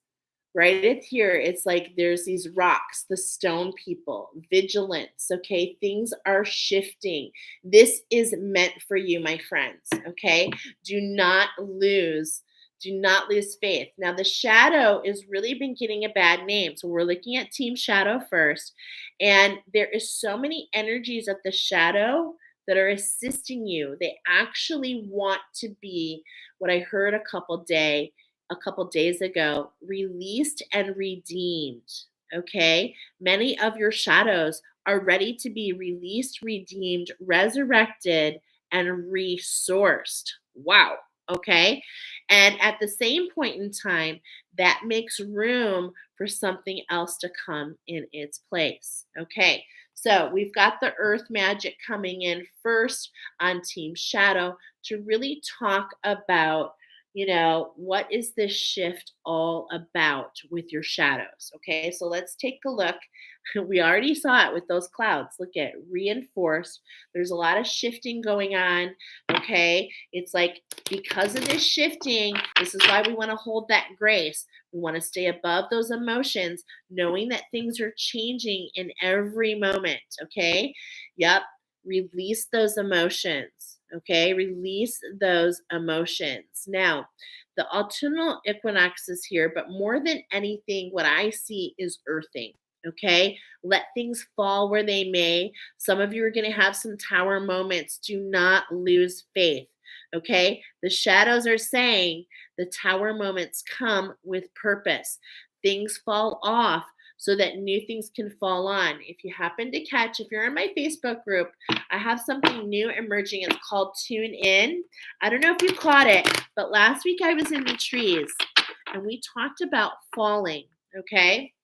Right here, it's like there's these rocks, the stone people, vigilance, okay? Things are shifting. This is meant for you, my friends, okay? Do not lose faith. Now, the shadow has really been getting a bad name. So we're looking at Team Shadow first. And there is so many energies of the shadow that are assisting you. They actually want to be what I heard a couple days ago, released and redeemed. Okay, many of your shadows are ready to be released, redeemed, resurrected, and resourced. Wow. Okay, and at the same point in time, that makes room for something else to come in its place. Okay, so we've got the Earth Magic coming in first on Team Shadow to really talk about, what is this shift all about with your shadows? Okay, so let's take a look. We already saw it with those clouds. Look at reinforced. There's a lot of shifting going on. Okay, it's like because of this shifting, this is why we want to hold that grace. We want to stay above those emotions, knowing that things are changing in every moment. Okay, yep, release those emotions. Okay, release those emotions. Now, the autumnal equinox is here, but more than anything, what I see is earthing. Okay, let things fall where they may. Some of you are going to have some tower moments. Do not lose faith. Okay, the shadows are saying the tower moments come with purpose. Things fall off so that new things can fall on. If you happen to catch, if you're in my Facebook group, I have something new emerging. It's called Tune In. I don't know if you caught it, but last week I was in the trees and we talked about falling, okay?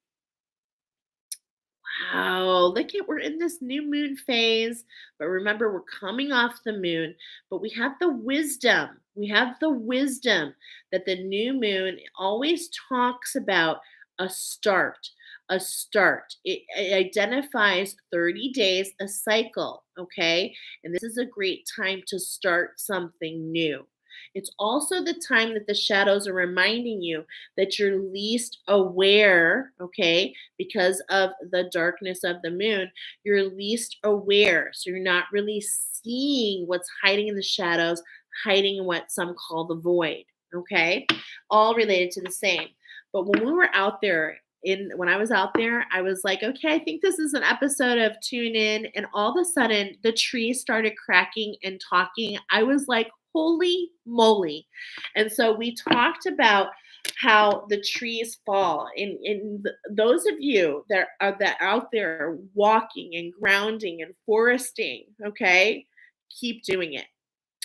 Wow, we're in this new moon phase, but remember, we're coming off the moon, but we have the wisdom. We have the wisdom that the new moon always talks about a start. A start. It identifies 30 days, a cycle, okay? And this is a great time to start something new. It's also the time that the shadows are reminding you that you're least aware, okay, because of the darkness of the moon. You're least aware. So you're not really seeing what's hiding in the shadows, hiding in what some call the void, okay? All related to the same. But when we were out there, when I was out there, I was like, okay, I think this is an episode of Tune In. And all of a sudden, the trees started cracking and talking. I was like, holy moly. And so we talked about how the trees fall. Those of you that are out there walking and grounding and foresting, okay, keep doing it.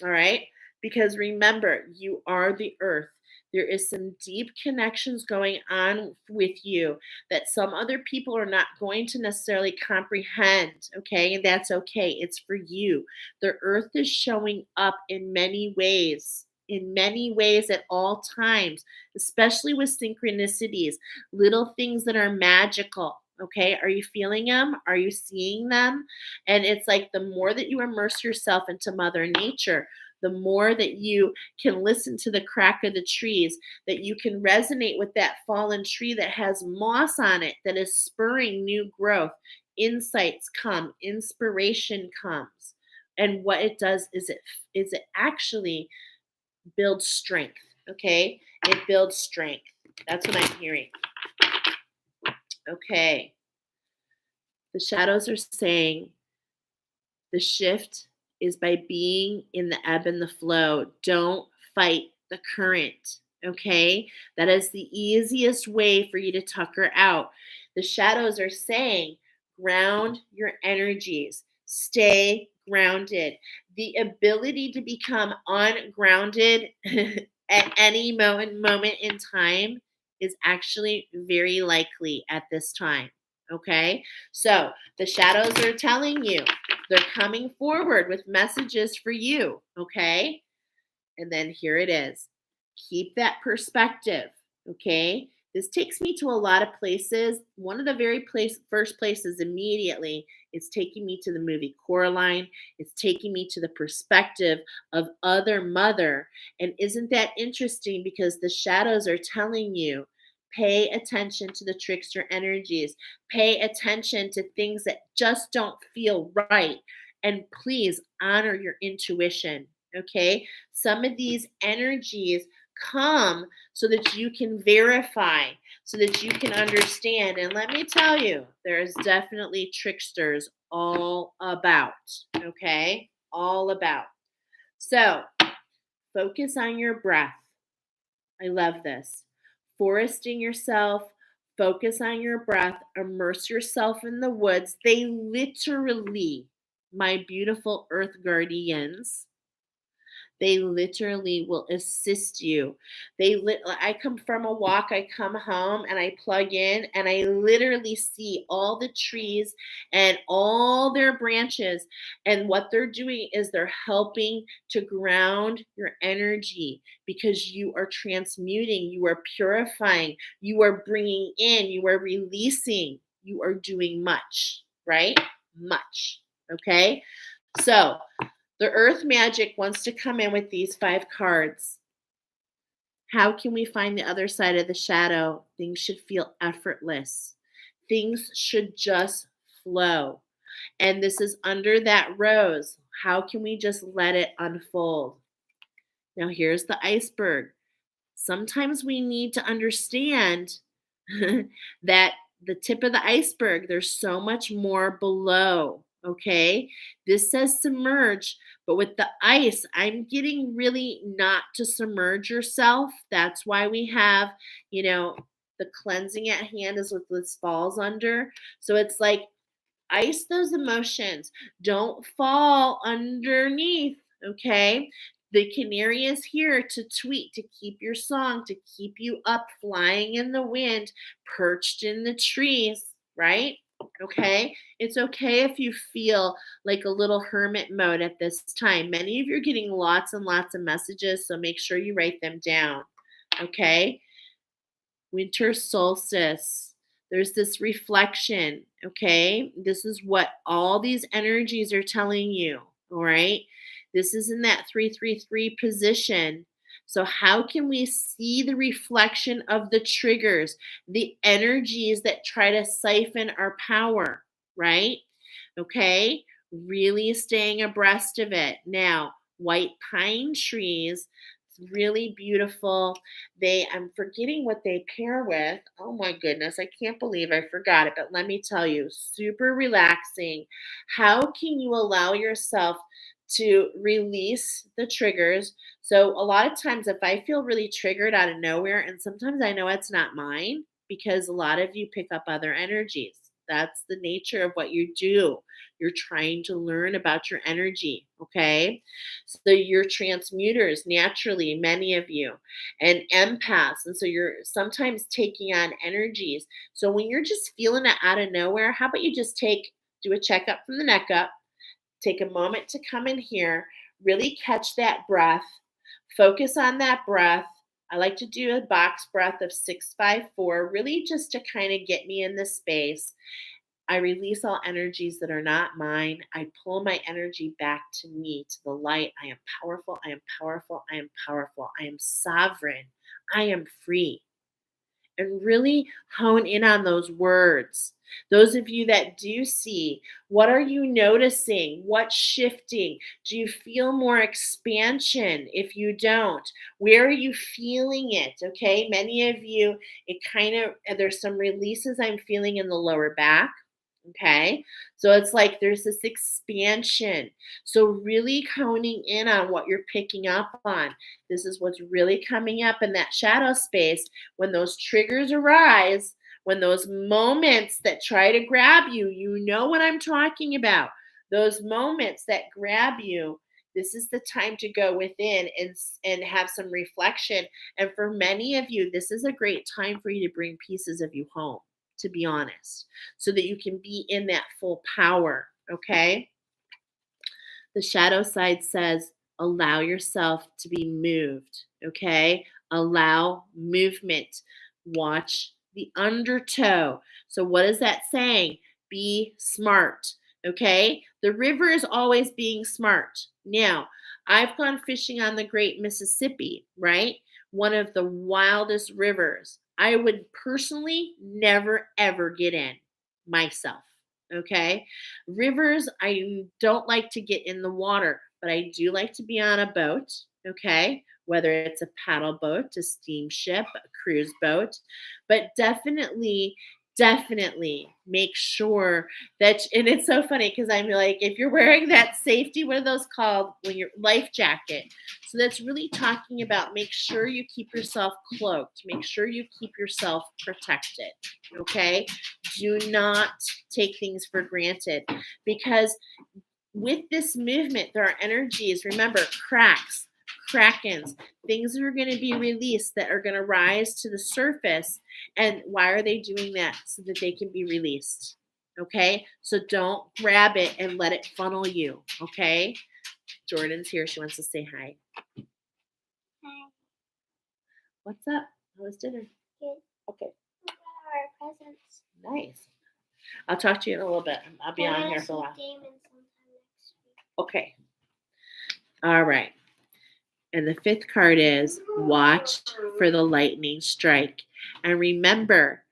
All right. Because remember, you are the earth. There is some deep connections going on with you that some other people are not going to necessarily comprehend, okay? And that's okay. It's for you. The earth is showing up in many ways at all times, especially with synchronicities, little things that are magical. Okay, are you feeling them? Are you seeing them? And it's like the more that you immerse yourself into Mother Nature, the more that you can listen to the crack of the trees, that you can resonate with that fallen tree that has moss on it that is spurring new growth. Insights come, inspiration comes. And what it does is it actually builds strength, okay? It builds strength. That's what I'm hearing. Okay. The shadows are saying the shift is by being in the ebb and the flow. Don't fight the current, okay? That is the easiest way for you to tucker out. The shadows are saying ground your energies, stay grounded. The ability to become ungrounded at any moment in time is actually very likely at this time, okay? So the shadows are telling you they're coming forward with messages for you, okay? And then here it is. Keep that perspective, okay? This takes me to a lot of places. One of the first places immediately is taking me to the movie Coraline. It's taking me to the perspective of Other Mother. And isn't that interesting? Because the shadows are telling you, pay attention to the trickster energies. Pay attention to things that just don't feel right. And please honor your intuition, okay? Some of these energies come so that you can verify, so that you can understand. And let me tell you, there's definitely tricksters all about, okay? All about. So focus on your breath. I love this. Foresting yourself, focus on your breath, immerse yourself in the woods. They literally, my beautiful earth guardians, they literally will assist you. I come from a walk, I come home and I plug in and I literally see all the trees and all their branches. And what they're doing is they're helping to ground your energy because you are transmuting, you are purifying, you are bringing in, you are releasing, you are doing much, right? Much. Okay. So, the earth magic wants to come in with these 5 cards. How can we find the other side of the shadow? Things should feel effortless. Things should just flow. And this is under that rose. How can we just let it unfold? Now, here's the iceberg. Sometimes we need to understand that the tip of the iceberg, there's so much more below. Okay, this says submerge, but with the ice, I'm getting really not to submerge yourself. That's why we have, the cleansing at hand is what this falls under. So it's like ice those emotions. Don't fall underneath, okay? The canary is here to tweet, to keep your song, to keep you up, flying in the wind, perched in the trees, right? Okay? It's okay if you feel like a little hermit mode at this time. Many of you are getting lots and lots of messages, so make sure you write them down, okay? Winter solstice. There's this reflection, okay? This is what all these energies are telling you, all right? This is in that 333 position. So how can we see the reflection of the triggers, the energies that try to siphon our power, right? Okay? Really staying abreast of it. Now, white pine trees, it's really beautiful. I'm forgetting what they pair with. Oh my goodness, I can't believe I forgot it, but let me tell you, super relaxing. How can you allow yourself to release the triggers? So a lot of times if I feel really triggered out of nowhere, and sometimes I know it's not mine because a lot of you pick up other energies. That's the nature of what you do. You're trying to learn about your energy, okay? So you're transmuters naturally, many of you, and empaths. And so you're sometimes taking on energies. So when you're just feeling it out of nowhere, how about you just do a checkup from the neck up, take a moment to come in here, really catch that breath, focus on that breath. I like to do a box breath of 654, really just to kind of get me in this space. I release all energies that are not mine. I pull my energy back to me, to the light. I am powerful. I am powerful. I am powerful. I am sovereign. I am free. And really hone in on those words. Those of you that do see, what are you noticing? What's shifting? Do you feel more expansion? If you don't, where are you feeling it? Okay, many of you, there's some releases I'm feeling in the lower back. Okay, so it's like there's this expansion. So, really honing in on what you're picking up on. This is what's really coming up in that shadow space when those triggers arise, when those moments that try to grab you, you know what I'm talking about. Those moments that grab you, this is the time to go within and have some reflection. And for many of you, this is a great time for you to bring pieces of you home, to be honest, so that you can be in that full power, okay? The shadow side says, allow yourself to be moved, okay? Allow movement. Watch the undertow. So, what is that saying? Be smart, okay? The river is always being smart. Now, I've gone fishing on the Great Mississippi, right? One of the wildest rivers. I would personally never, ever get in myself, okay? Rivers, I don't like to get in the water, but I do like to be on a boat, okay? Whether it's a paddle boat, a steamship, a cruise boat, but definitely make sure that, and it's so funny because I'm like, if you're wearing that safety, what are those called when you're life jacket? So that's really talking about make sure you keep yourself cloaked, make sure you keep yourself protected, okay? Do not take things for granted because with this movement, there are energies, remember, cracks, krakens, things that are going to be released that are going to rise to the surface. And why are they doing that? So that they can be released. Okay? So don't grab it and let it funnel you. Okay? Jordan's here. She wants to say hi. Hi. What's up? How was dinner? Good. Okay. Our presents. Nice. I'll talk to you in a little bit. I'll be on here for a while. Okay. All right. And the fifth card is watch for the lightning strike. And remember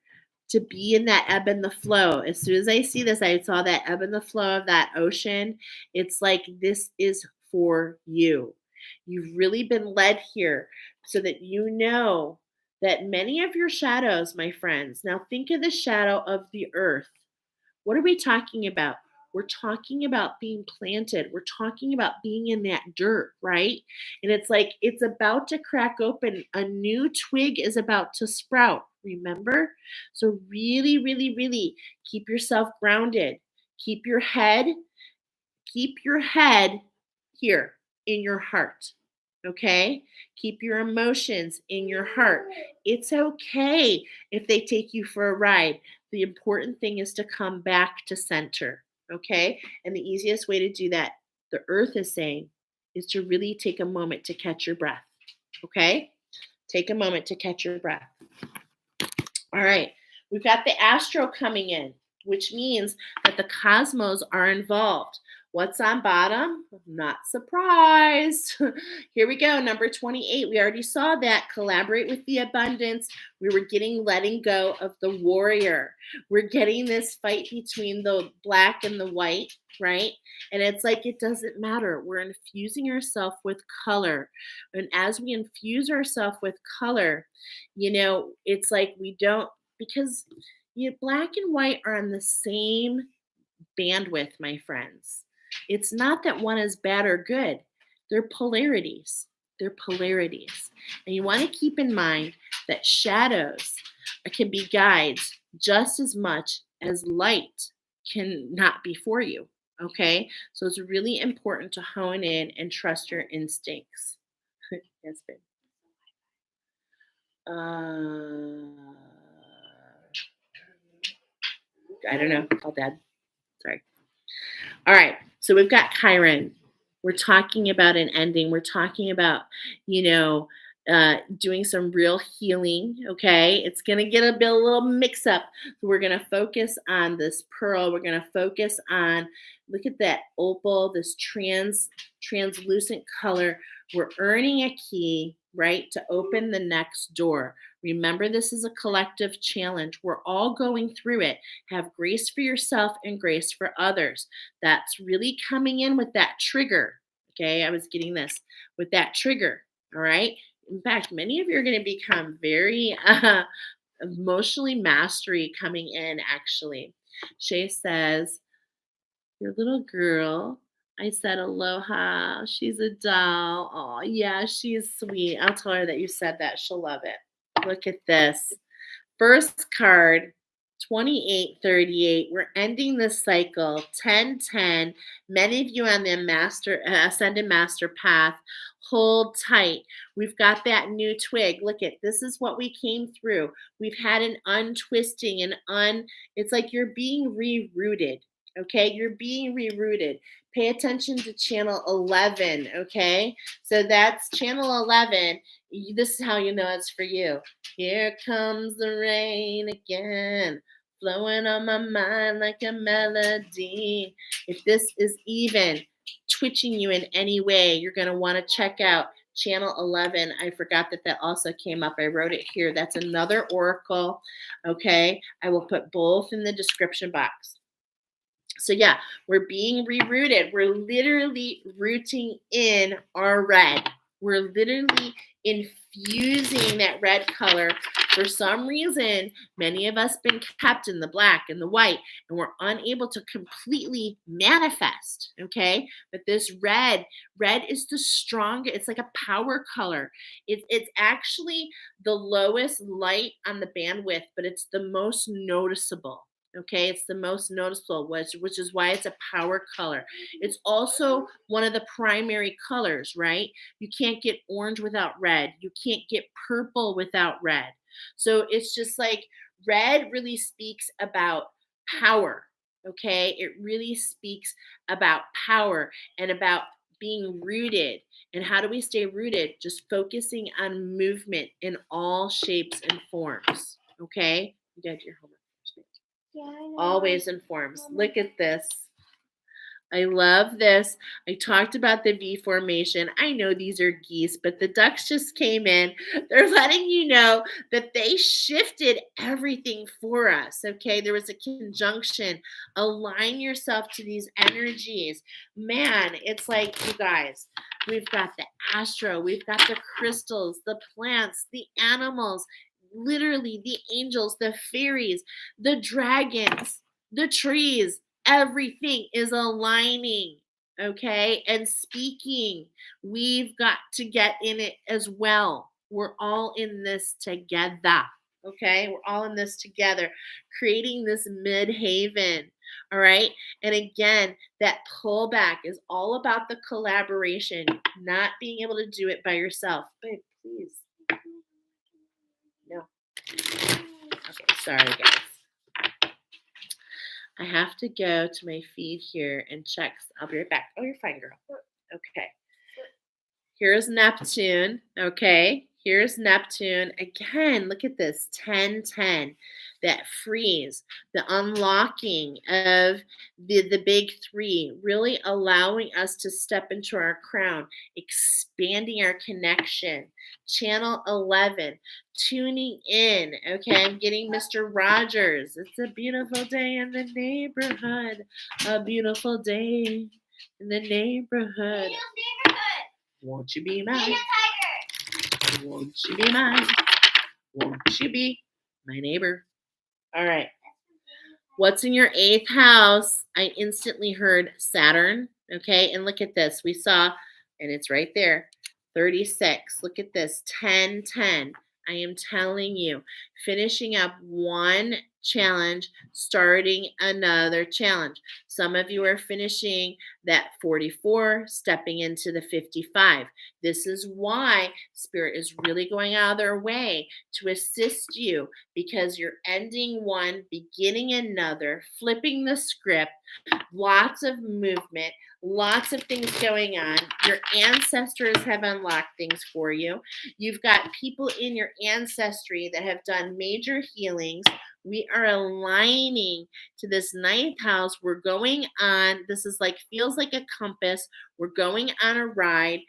to be in that ebb and the flow. As soon as I see this, I saw that ebb and the flow of that ocean. It's like this is for you. You've really been led here so that you know that many of your shadows, my friends, now think of the shadow of the earth. What are we talking about? We're talking about being planted. We're talking about being in that dirt, right? And it's like it's about to crack open. A new twig is about to sprout, remember? So, really keep yourself grounded. Keep your head here in your heart. Okay? Keep your emotions in your heart. It's okay if they take you for a ride. The important thing is to come back to center. Okay? And the easiest way to do that, the earth is saying, is to really take a moment to catch your breath. Okay? Take a moment to catch your breath. All right. We've got the astro coming in, which means that the cosmos are involved. What's on bottom? Not surprised. Here we go. Number 28. We already saw that. Collaborate with the abundance. We were letting go of the warrior. We're getting this fight between the black and the white, right? And it's like it doesn't matter. We're infusing ourselves with color. And as we infuse ourselves with color, it's like we don't, because black and white are on the same bandwidth, my friends. It's not that one is bad or good. They're polarities. They're polarities. And you want to keep in mind that shadows can be guides just as much as light can not be for you. Okay, so it's really important to hone in and trust your instincts. Yes, babe. Uh, I don't know. Call dad. Sorry. All right. So we've got Chiron. We're talking about an ending. We're talking about, you know, doing some real healing. Okay. It's going to get a little mix up. So we're going to focus on this pearl. We're going to focus on, look at that opal, this translucent color. We're earning a key, right, to open the next door. Remember, this is a collective challenge. We're all going through it. Have grace for yourself and grace for others. That's really coming in with that trigger. Okay, I was getting this with that trigger. All right. In fact, many of you are going to become very emotionally mastery coming in, actually. Shay says, your little girl. I said aloha. She's a doll. Oh, yeah, she's sweet. I'll tell her that you said that. She'll love it. Look at this. First card, 2838. We're ending this cycle. 1010. Many of you on the ascended master path, hold tight. We've got that new twig. Look at this is what we came through. We've had an untwisting and it's like you're being rerouted. Okay, you're being rerouted. Pay attention to channel 11. Okay, so that's channel 11. This is how you know it's for you. Here comes the rain again, flowing on my mind like a melody. If this is even twitching you in any way, you're going to want to check out channel 11. I forgot that also came up. I wrote it here. That's another oracle. Okay, I will put both in the description box. So yeah, we're being rerouted. We're literally rooting in our red. We're literally infusing that red color. For some reason, many of us been kept in the black and the white, and we're unable to completely manifest, okay? But this red is the strongest. It's like a power color. It's actually the lowest light on the bandwidth, but it's the most noticeable. Okay, it's the most noticeable, which is why it's a power color. It's also one of the primary colors, right? You can't get orange without red. You can't get purple without red. So it's just like red really speaks about power. Okay, it really speaks about power and about being rooted. And how do we stay rooted? Just focusing on movement in all shapes and forms. Okay, you got your homework. Yeah, I know. Always in forms. Look at this. I love this. I talked about the V formation. I know these are geese, but the ducks just came in. They're letting you know that they shifted everything for us. Okay, there was a conjunction. Align yourself to these energies. Man, it's like, you guys, we've got the astro, we've got the crystals, the plants, the animals, literally the angels, the fairies, the dragons, the trees. Everything is aligning, okay, and speaking. We've got to get in it as well. We're all in this together, okay? We're all in this together, creating this mid-haven, all right? And again, that pullback is all about the collaboration, not being able to do it by yourself. Babe, please. No. Okay, sorry, guys. I have to go to my feed here and check. I'll be right back. Oh, you're fine, girl. Okay. Here's Neptune. Okay. Here's Neptune. Again, look at this. 1010. That freeze, the unlocking of the big three, really allowing us to step into our crown, expanding our connection. Channel 11, tuning in. Okay, I'm getting Mr. Rogers. It's a beautiful day in the neighborhood. A beautiful day in the neighborhood. Won't you be mine? Won't you be mine? Won't you be my neighbor? All right. What's in your 8th house? I instantly heard Saturn. Okay. And look at this. We saw, and it's right there, 36. Look at this, 1010. I am telling you, finishing up one challenge, starting another challenge. Some of you are finishing that 44, stepping into the 55. This is why Spirit is really going out of their way to assist you, because you're ending one, beginning another, flipping the script, lots of movement, lots of things going on. Your ancestors have unlocked things for you. You've got people in your ancestry that have done major healings. We are aligning to this ninth house. We're going on, this is like, feels like a compass. We're going on a ride.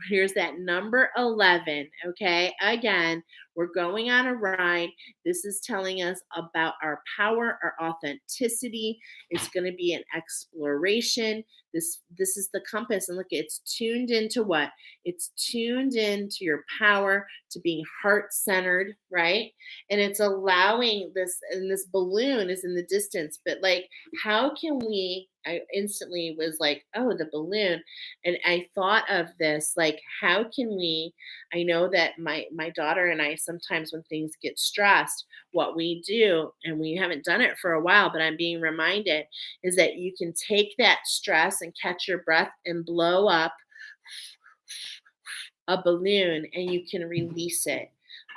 Here's that number 11. Okay. Again, we're going on a ride. This is telling us about our power, our authenticity. It's going to be an exploration. This is the compass, and look, it's tuned into what? It's tuned into your power, to being heart-centered, right? And it's allowing this, and this balloon is in the distance, but like, how can we, I instantly was like, oh, the balloon. And I thought of this, like, how can we, I know that my daughter and I, sometimes when things get stressed, what we do, and we haven't done it for a while, but I'm being reminded, is that you can take that stress and catch your breath and blow up a balloon, and you can release it.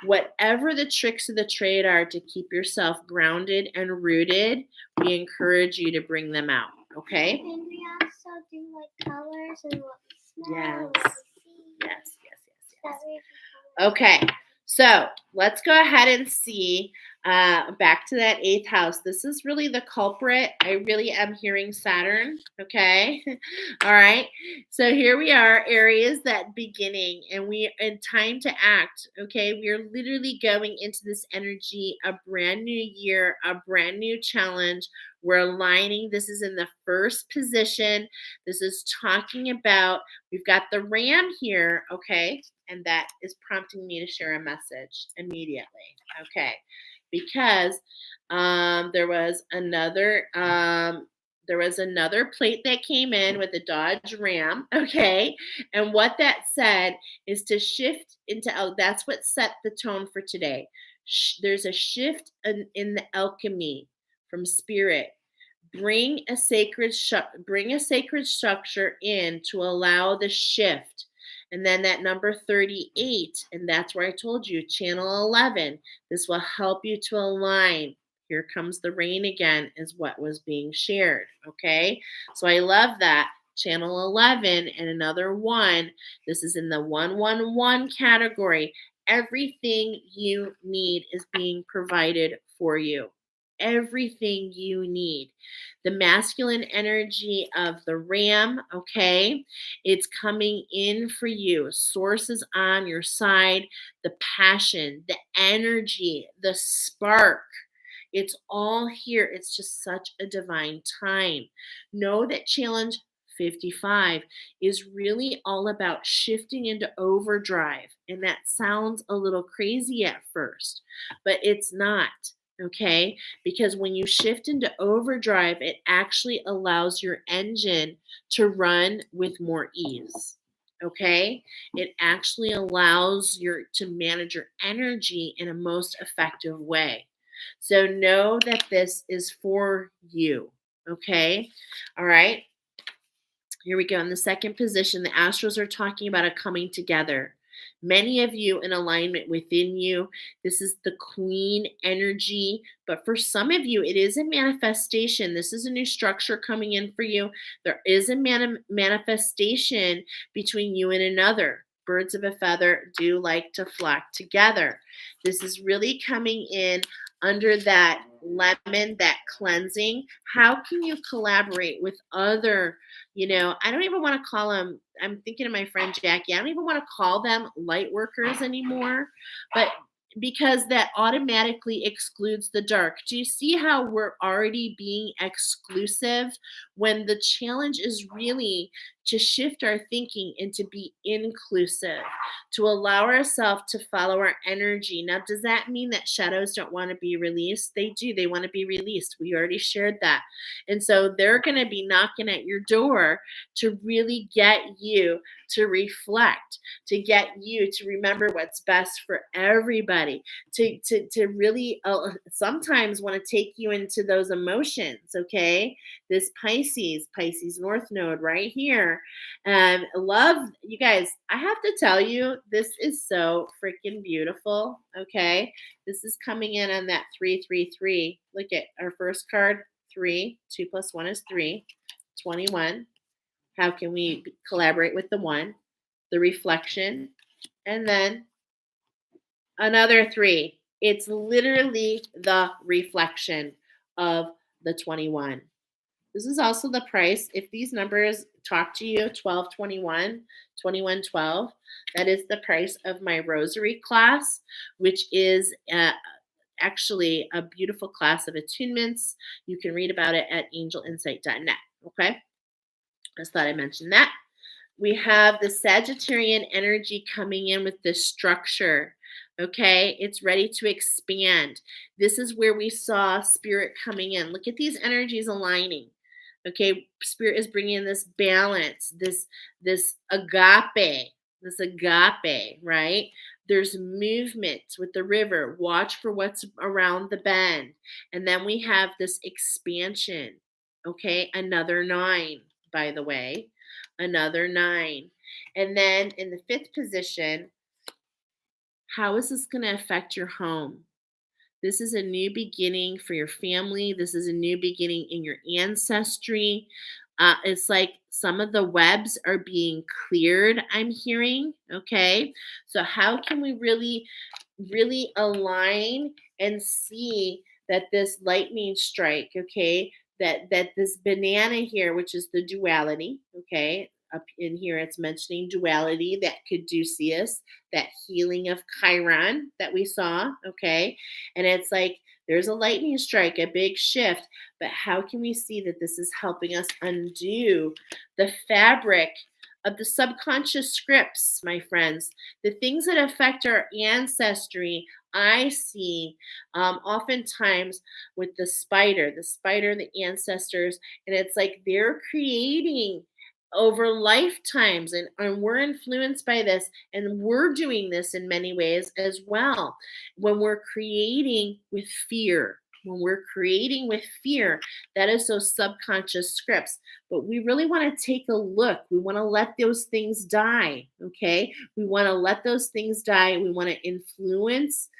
Whatever the tricks of the trade are to keep yourself grounded and rooted, we encourage you to bring them out. Okay? And we also do like colors and what we smell. Yes. What we see. Yes. That way we can Okay, so let's go ahead and see, back to that eighth house. This is really the culprit. I really am hearing Saturn. Okay. All right. So here we are, Aries, that beginning, and we in time to act. Okay. We are literally going into this energy, a brand new year, a brand new challenge. We're aligning. This is in the first position. This is talking about, we've got the ram here. Okay. And that is prompting me to share a message immediately. Okay. Because there was another plate that came in with a Dodge Ram. Okay. And what that said is to shift into, that's what set the tone for today. There's a shift in the alchemy from Spirit. Bring a sacred structure in to allow the shift. And then that number 38, and that's where I told you, channel 11. This will help you to align. Here comes the rain again, is what was being shared. Okay. So I love that. Channel 11 and another one. This is in the 111 category. Everything you need is being provided for you. Everything you need. The masculine energy of the ram, okay? It's coming in for you. Source is on your side. The passion, the energy, the spark. It's all here. It's just such a divine time. Know that challenge 55 is really all about shifting into overdrive. And that sounds a little crazy at first, but it's not. Okay, because when you shift into overdrive, it actually allows your engine to run with more ease. Okay, it actually allows you to manage your energy in a most effective way. So know that this is for you. Okay, all right. Here we go. In the second position, the Astros are talking about a coming together. Many of you in alignment within you. This is the queen energy. But for some of you, it is a manifestation. This is a new structure coming in for you. There is a manifestation between you and another. Birds of a feather do like to flock together. This is really coming in under that lemon, that cleansing. How can you collaborate with other, I don't even want to call them, I'm thinking of my friend Jackie, I don't even want to call them light workers anymore, but because that automatically excludes the dark. Do you see how we're already being exclusive when the challenge is really to shift our thinking and to be inclusive, to allow ourselves to follow our energy. Now, does that mean that shadows don't want to be released? They do. They want to be released. We already shared that. And so they're going to be knocking at your door to really get you to reflect, to get you to remember what's best for everybody, to really sometimes want to take you into those emotions, okay? This Pisces North Node right here. Love, you guys, I have to tell you, this is so freaking beautiful, okay? This is coming in on that 333. Look at our first card, 3. 2 plus 1 is 3. 21. How can we collaborate with the 1? The reflection. And then another 3. It's literally the reflection of the 21. This is also the price. If these numbers talk to you, 1221, 2112, that is the price of my rosary class, which is actually a beautiful class of attunements. You can read about it at angelNsight.net. Okay. Just thought I'd mention that. We have the Sagittarian energy coming in with this structure. Okay, it's ready to expand. This is where we saw spirit coming in. Look at these energies aligning. Okay, spirit is bringing in this balance, this agape, right? There's movement with the river. Watch for what's around the bend. And then we have this expansion. Okay, another 9, by the way. Another 9. And then in the 5th position, how is this going to affect your home? This is a new beginning for your family. This is a new beginning in your ancestry. It's like some of the webs are being cleared, I'm hearing. Okay. So, how can we really, really align and see that this lightning strike, okay, that this banana here, which is the duality, okay, up in here it's mentioning duality, that caduceus, that healing of Chiron that we saw, okay, and it's like there's a lightning strike, a big shift, but how can we see that this is helping us undo the fabric of the subconscious scripts, my friends, the things that affect our ancestry? I see oftentimes with the spider, the ancestors, and it's like they're creating over lifetimes, and we're influenced by this, and we're doing this in many ways as well. When we're creating with fear, that is those subconscious scripts. But we really want to take a look. We want to let those things die. Okay. We want to let those things die. We want to influence.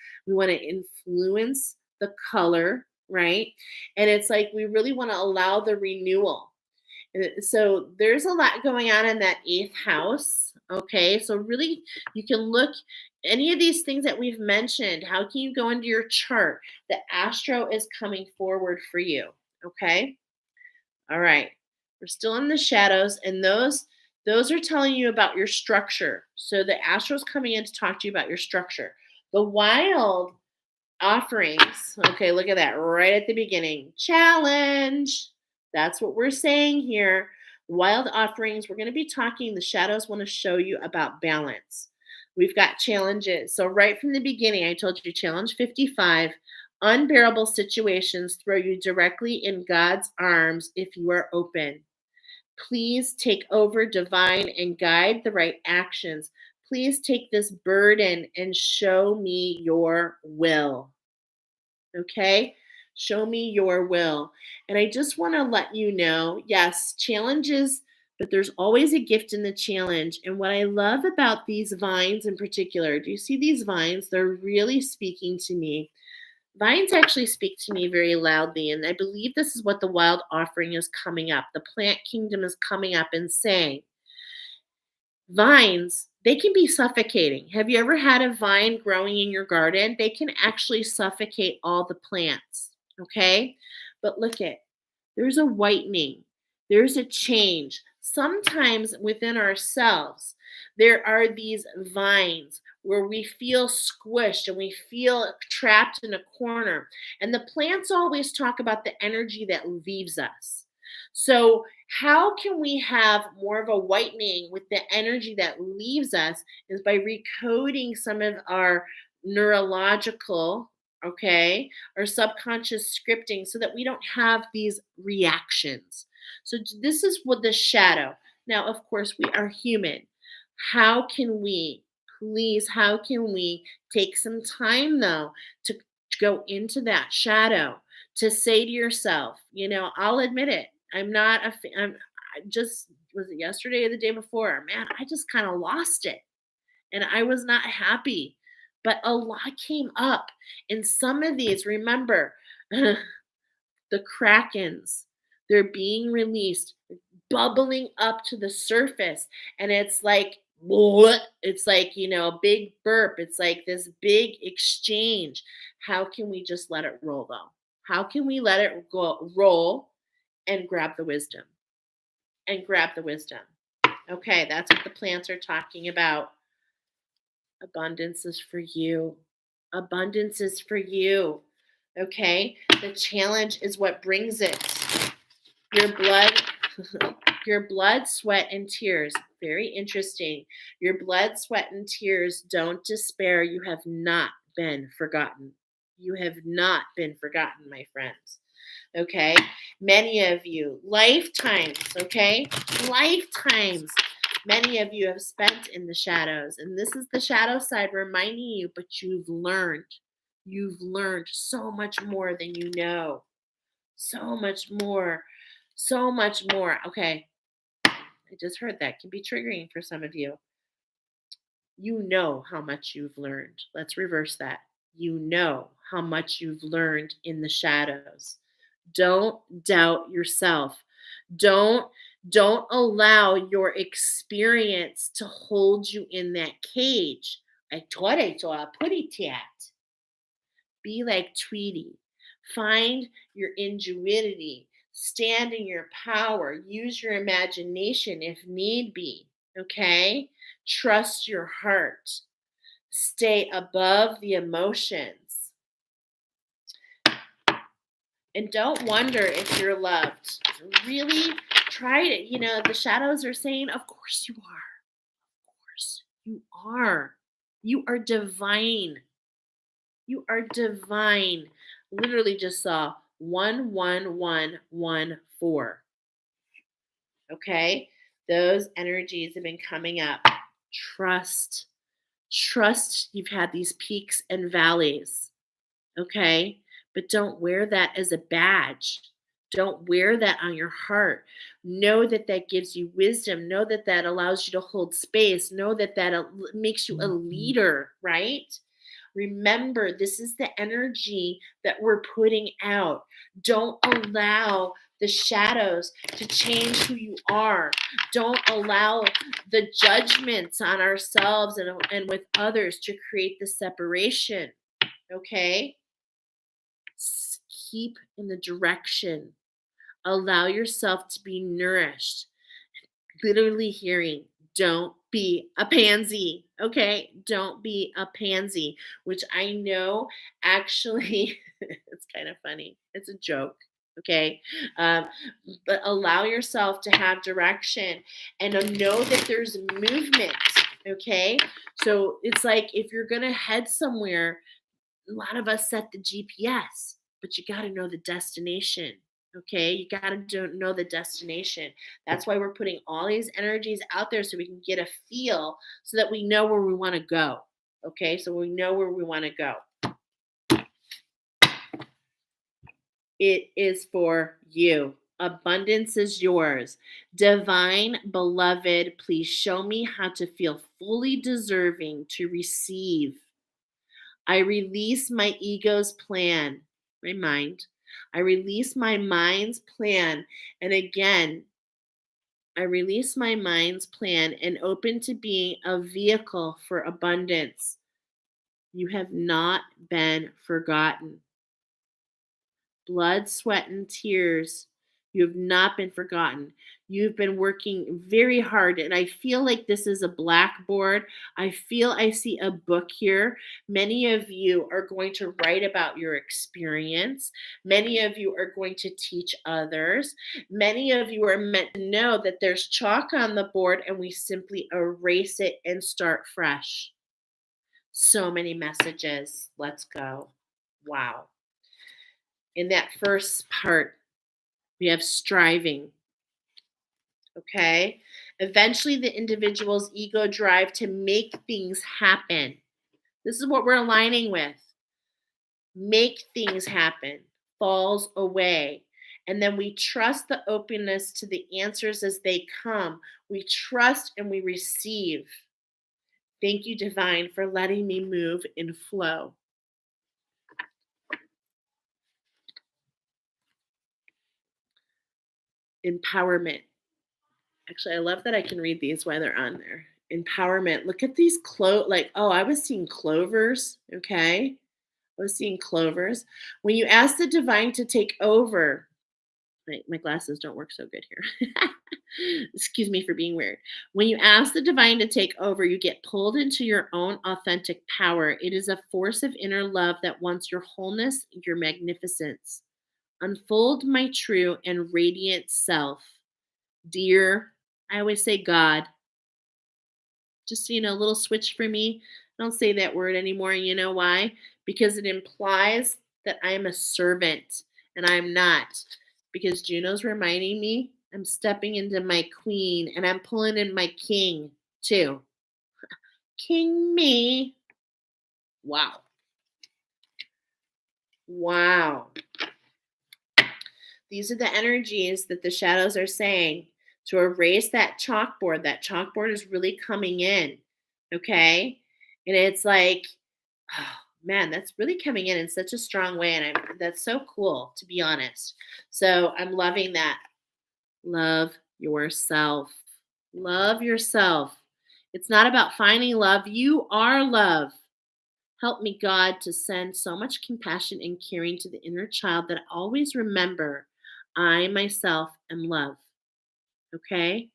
The color, right? And it's like we really want to allow the renewal. So there's a lot going on in that 8th house. Okay. So really, you can look any of these things that we've mentioned. How can you go into your chart? The astro is coming forward for you. Okay. All right. We're still in the shadows, and those are telling you about your structure. So the astro is coming in to talk to you about your structure. The wild offerings. Okay, look at that right at the beginning. Challenge. That's what we're saying here. Wild offerings. We're going to be talking, the shadows want to show you about balance. We've got challenges. So right from the beginning, I told you challenge 55, unbearable situations throw you directly in God's arms if you are open. Please take over, divine, and guide the right actions. Please take this burden and show me your will. Okay? Show me your will. And I just want to let you know, yes, challenges, but there's always a gift in the challenge. And what I love about these vines in particular, do you see these vines? They're really speaking to me. Vines actually speak to me very loudly, and I believe this is what the wild offering is coming up. The plant kingdom is coming up and saying, vines, they can be suffocating. Have you ever had a vine growing in your garden? They can actually suffocate all the plants, okay? But look at, there's a whitening. There's a change. Sometimes within ourselves, there are these vines where we feel squished and we feel trapped in a corner. And the plants always talk about the energy that leaves us. So How can we have more of a whitening with the energy that leaves us is by recoding some of our neurological, okay, or subconscious scripting so that we don't have these reactions. So this is what the shadow. Now, of course, we are human. How can we, please, how can we take some time though to go into that shadow, to say to yourself, I'll admit it. I'm not a I just was it yesterday or the day before? Man, I just kind of lost it and I was not happy. But a lot came up. And some of these, remember, the krakens, they're being released, bubbling up to the surface. And it's like, what? It's like, a big burp. It's like this big exchange. How can we just let it roll though? How can we let it go roll and grab the wisdom? And grab the wisdom. Okay, that's what the plants are talking about. Abundance is for you. Abundance is for you. Okay? The challenge is what brings it. Your blood, your blood, sweat, and tears. Very interesting. Your blood, sweat, and tears. Don't despair. You have not been forgotten. You have not been forgotten, my friends. Okay? Many of you, lifetimes, okay? Lifetimes. Many of you have spent in the shadows. And this is the shadow side reminding you, but you've learned. You've learned so much more than you know. So much more. So much more. Okay. I just heard that can be triggering for some of you. You know how much you've learned. Let's reverse that. You know how much you've learned in the shadows. Don't doubt yourself. Don't allow your experience to hold you in that cage. I thought I saw a putty tat. Be like Tweety. Find your ingenuity. Stand in your power. Use your imagination if need be. Okay? Trust your heart. Stay above the emotions. And don't wonder if you're loved. Really try it. The shadows are saying, of course you are. Of course you are. You are divine. You are divine. Literally just saw 11114. Okay? Those energies have been coming up. Trust. Trust you've had these peaks and valleys. Okay? But don't wear that as a badge. Don't wear that on your heart. Know that that gives you wisdom. Know that that allows you to hold space. Know that that makes you a leader, right? Remember, this is the energy that we're putting out. Don't allow the shadows to change who you are. Don't allow the judgments on ourselves and with others to create the separation. Okay? Keep in the direction. Allow yourself to be nourished. Literally hearing, don't be a pansy. Okay? Don't be a pansy, which I know actually, it's kind of funny. It's a joke. Okay? But allow yourself to have direction and know that there's movement. Okay? So it's like if you're going to head somewhere, a lot of us set the GPS, but you got to know the destination. Okay, you got to know the destination. That's why we're putting all these energies out there so we can get a feel so that we know where we want to go. Okay, so we know where we want to go. It is for you. Abundance is yours. Divine beloved, please show me how to feel fully deserving to receive. I release my ego's plan, my mind. I release my mind's plan. And again, I release my mind's plan and open to being a vehicle for abundance. You have not been forgotten. Blood, sweat, and tears. You have not been forgotten. You've been working very hard, and I feel like this is a blackboard. I feel I see a book here. Many of you are going to write about your experience. Many of you are going to teach others. Many of you are meant to know that there's chalk on the board and we simply erase it and start fresh. So many messages. Let's go. Wow. In that first part, we have striving. Okay. Eventually, the individual's ego drive to make things happen. This is what we're aligning with. Make things happen, falls away. And then we trust the openness to the answers as they come. We trust and we receive. Thank you, Divine, for letting me move in flow. Empowerment. Actually, I love that I can read these while they're on there. Empowerment. Look at these I was seeing clovers, okay? I was seeing clovers. When you ask the divine to take over, my glasses don't work so good here. Excuse me for being weird. When you ask the divine to take over, you get pulled into your own authentic power. It is a force of inner love that wants your wholeness, your magnificence. Unfold my true and radiant self. Dear, I always say God. Just, a little switch for me. I don't say that word anymore. And you know why? Because it implies that I'm a servant and I'm not. Because Juno's reminding me I'm stepping into my queen and I'm pulling in my king too. King me. Wow. Wow. These are the energies that the shadows are saying to erase that chalkboard. That chalkboard is really coming in. Okay. And it's like, oh, man, that's really coming in such a strong way. And that's so cool, to be honest. So I'm loving that. Love yourself. Love yourself. It's not about finding love. You are love. Help me, God, to send so much compassion and caring to the inner child that I always remember I myself am love. Okay?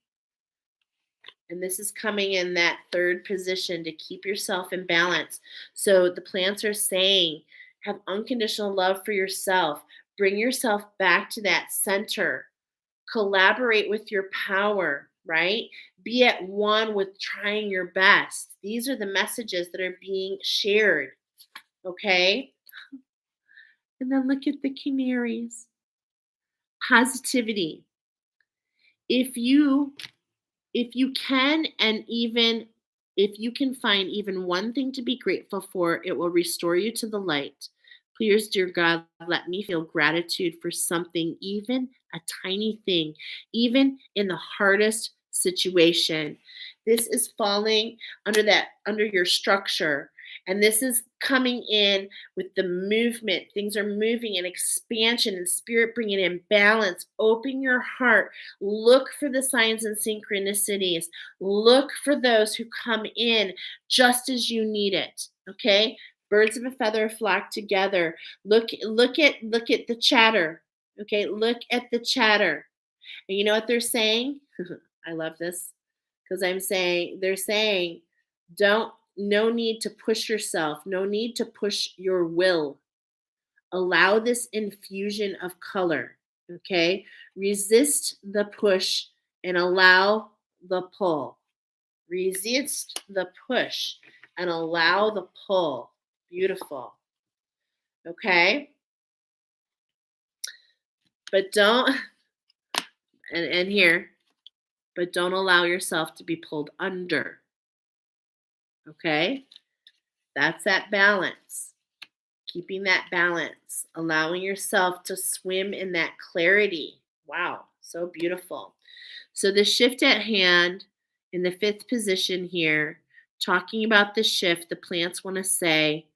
And this is coming in that third position to keep yourself in balance. So the plants are saying, have unconditional love for yourself. Bring yourself back to that center. Collaborate with your power, right? Be at one with trying your best. These are the messages that are being shared. Okay? And then look at the canaries. Positivity. If you can, and even if you can find even one thing to be grateful for, it will restore you to the light. Please, dear God, let me feel gratitude for something, even a tiny thing, even in the hardest situation. This is falling under your structure. And this is coming in with the movement. Things are moving in expansion and spirit bringing in balance. Open your heart. Look for the signs and synchronicities. Look for those who come in just as you need it. Okay? Birds of a feather flock together. Look at the chatter. Okay? Look at the chatter. And you know what they're saying? I love this because they're saying, no need to push yourself, no need to push your will. Allow this infusion of color, okay? Resist the push and allow the pull. Resist the push and allow the pull. Beautiful. Okay? But don't, and here, but don't allow yourself to be pulled under. Okay? That's that balance. Keeping that balance, allowing yourself to swim in that clarity. Wow, so beautiful. So the shift at hand in the fifth position here, talking about the shift, the plants want to say,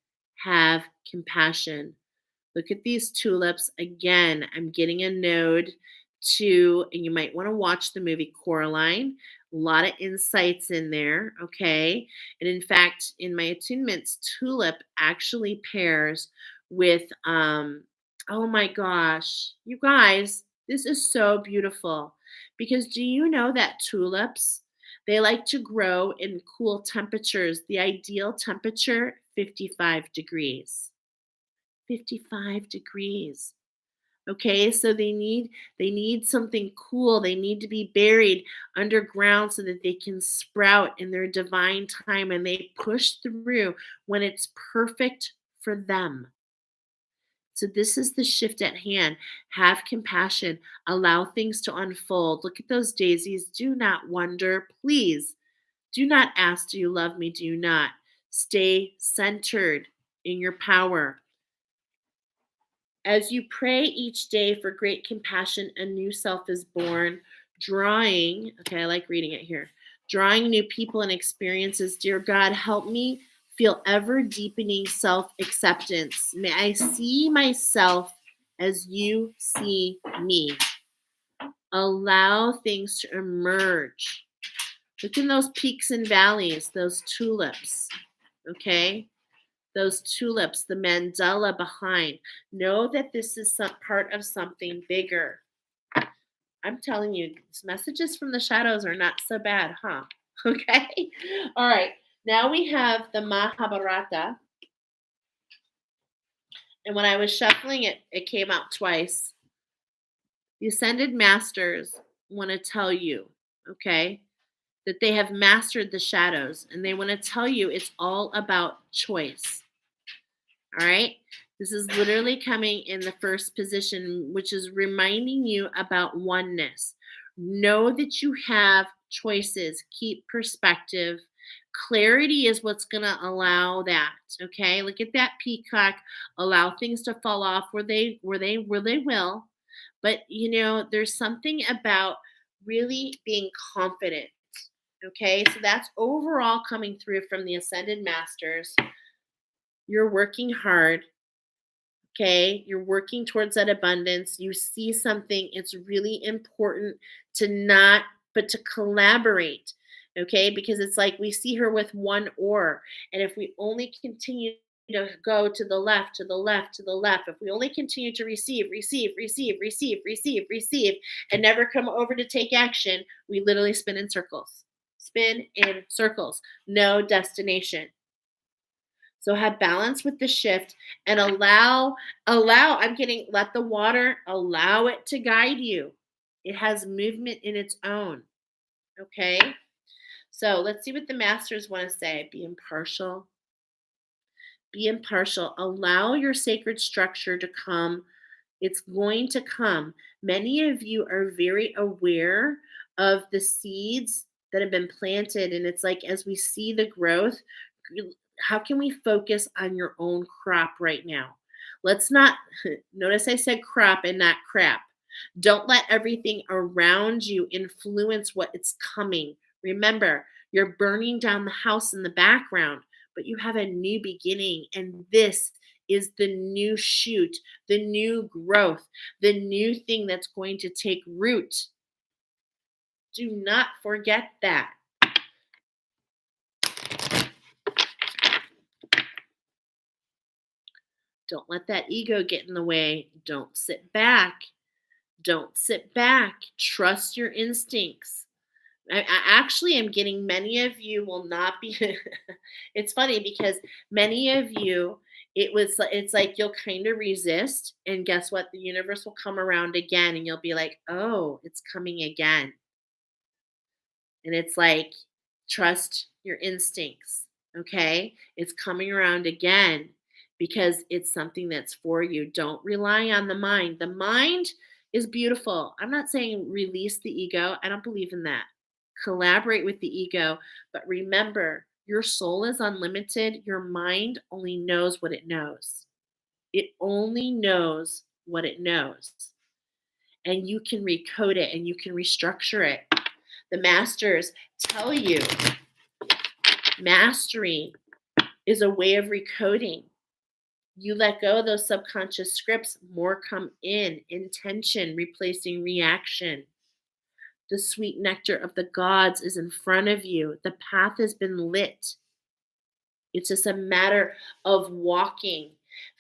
have compassion. Look at these tulips. Again, I'm getting a node to, and you might want to watch the movie Coraline. A lot of insights in there, okay? And in fact, in my attunements, tulip actually pairs with, oh my gosh, you guys, This is so beautiful because do you know that tulips, they like to grow in cool temperatures. The ideal temperature, 55 degrees. 55 degrees. Okay, so they need something cool. They need to be buried underground so that they can sprout in their divine time and they push through when it's perfect for them. So this is the shift at hand. Have compassion. Allow things to unfold. Look at those daisies. Do not wonder. Please do not ask, do you love me? Do you not? Stay centered in your power. As you pray each day for great compassion, a new self is born, drawing, okay, I like reading it here, drawing new people and experiences. Dear God, help me feel ever deepening self acceptance. May I see myself as you see me. Allow things to emerge. Look in those peaks and valleys, those tulips, okay? Those tulips, the mandala behind. Know that this is some part of something bigger. I'm telling you, these messages from the shadows are not so bad, huh? Okay. All right. Now we have the Mahabharata. And when I was shuffling it, it came out twice. The ascended masters want to tell you, okay, that they have mastered the shadows and they want to tell you it's all about choice. All right. This is literally coming in the first position, which is reminding you about oneness. Know that you have choices. Keep perspective. Clarity is what's going to allow that. Okay. Look at that peacock. Allow things to fall off where they will. But there's something about really being confident. Okay. So that's overall coming through from the ascended masters. You're working hard. Okay. You're working towards that abundance. You see something. It's really important but to collaborate. Okay. Because it's like we see her with one oar. And if we only continue to go to the left, to the left, to the left, if we only continue to receive, receive, receive, receive, receive, receive, and never come over to take action, we literally spin in circles. Spin in circles. No destination. So have balance with the shift and let the water, allow it to guide you. It has movement in its own. Okay. So let's see what the masters want to say. Be impartial. Be impartial. Allow your sacred structure to come. It's going to come. Many of you are very aware of the seeds that have been planted. And it's like, as we see the growth, how can we focus on your own crop right now? Let's not, notice I said crop and not crap. Don't let everything around you influence what is coming. Remember, you're burning down the house in the background, but you have a new beginning. And this is the new shoot, the new growth, the new thing that's going to take root. Do not forget that. Don't let that ego get in the way. Don't sit back. Don't sit back. Trust your instincts. I actually am getting many of you will not be. It's funny because many of you, it's like you'll kind of resist, and guess what? The universe will come around again, and you'll be like, oh, it's coming again. And it's like, trust your instincts. Okay, it's coming around again because it's something that's for you. Don't rely on the mind. The mind is beautiful. I'm not saying release the ego. I don't believe in that. Collaborate with the ego, but remember, your soul is unlimited. Your mind only knows what it knows. It only knows what it knows. And you can recode it and you can restructure it. The masters tell you mastery is a way of recoding. You let go of those subconscious scripts, more come in. Intention replacing reaction. The sweet nectar of the gods is in front of you. The path has been lit. It's just a matter of walking.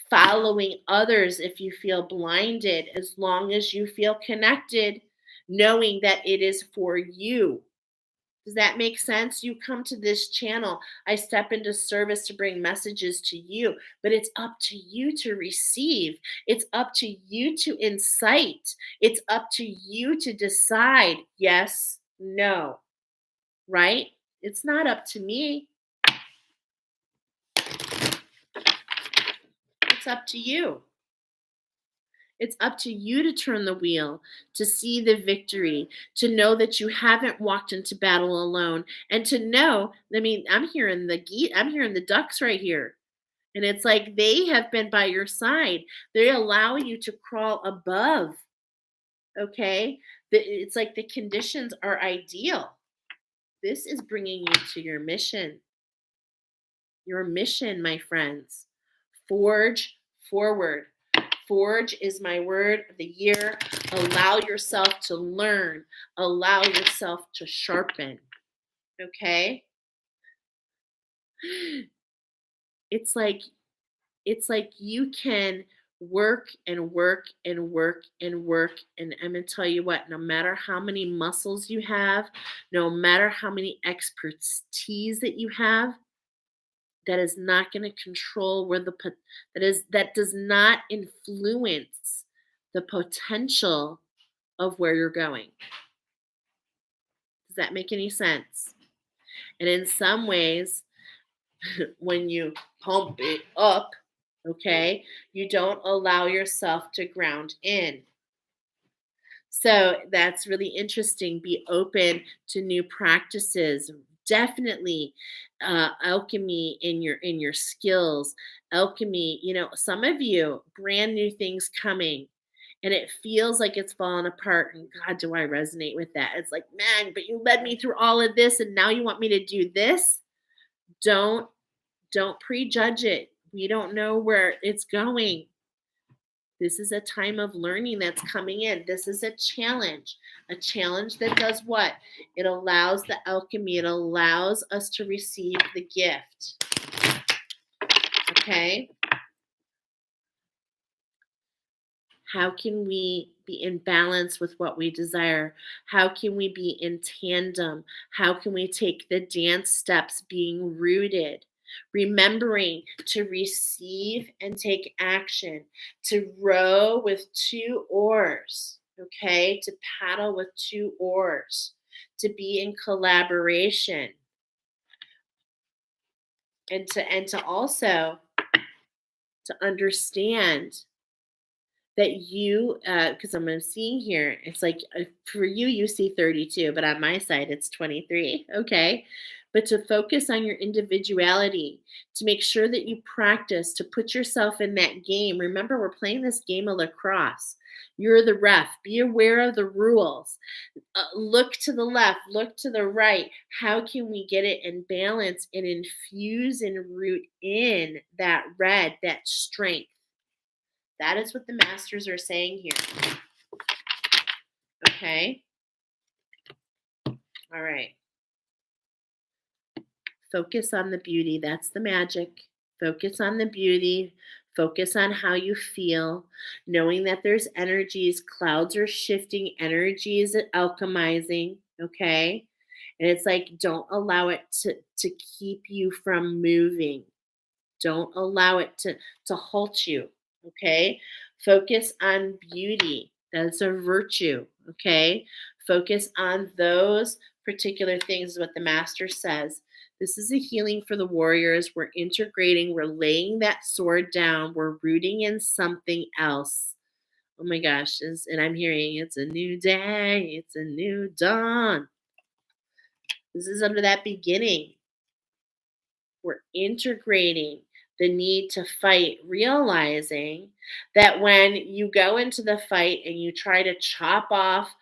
following others if you feel blinded, as long as you feel connected, knowing that it is for you. Does that make sense? You come to this channel, I step into service to bring messages to you, but it's up to you to receive. It's up to you to incite. It's up to you to decide yes, no, right? It's not up to me. It's up to you. It's up to you to turn the wheel, to see the victory, to know that you haven't walked into battle alone, and to know, I mean, I'm hearing the ducks right here. And it's like they have been by your side. They allow you to crawl above, okay? It's like the conditions are ideal. This is bringing you to your mission. Your mission, my friends. Forge forward. Forge is my word of the year. Allow yourself to learn. Allow yourself to sharpen. Okay? It's like you can work and work and work and work. And I'm going to tell you what, no matter how many muscles you have, no matter how many expertise that you have, that is not going to control that does not influence the potential of where you're going. Does that make any sense? And in some ways, when you pump it up, okay, you don't allow yourself to ground in. So that's really interesting. Be open to new practices. Definitely alchemy in your skills. Alchemy, some of you, brand new things coming. And it feels like it's falling apart. And God, do I resonate with that? It's like, man, but you led me through all of this and now you want me to do this? Don't prejudge it. We don't know where it's going. This is a time of learning that's coming in. This is a challenge that does what? It allows the alchemy. It allows us to receive the gift. Okay? How can we be in balance with what we desire? How can we be in tandem? How can we take the dance steps being rooted? Remembering to receive and take action, to row with two oars, okay? To paddle with two oars, to be in collaboration, and to also to understand that you, because I'm seeing here, it's like for you, you see 32, but on my side, it's 23. Okay. But to focus on your individuality, to make sure that you practice, to put yourself in that game. Remember, we're playing this game of lacrosse. You're the ref. Be aware of the rules. Look to the left, look to the right. How can we get it in balance and infuse and root in that red, that strength? That is what the masters are saying here. Okay. All right. Focus on the beauty. That's the magic. Focus on the beauty. Focus on how you feel, knowing that there's energies, clouds are shifting, energy is alchemizing. Okay. And it's like, don't allow it to keep you from moving. Don't allow it to halt you. Okay. Focus on beauty. That's a virtue. Okay. Focus on those particular things, is what the master says. This is a healing for the warriors. We're integrating, we're laying that sword down, we're rooting in something else. Oh my gosh. And I'm hearing it's a new day, it's a new dawn. This is under that beginning. We're integrating the need to fight, realizing that when you go into the fight and you try to chop off,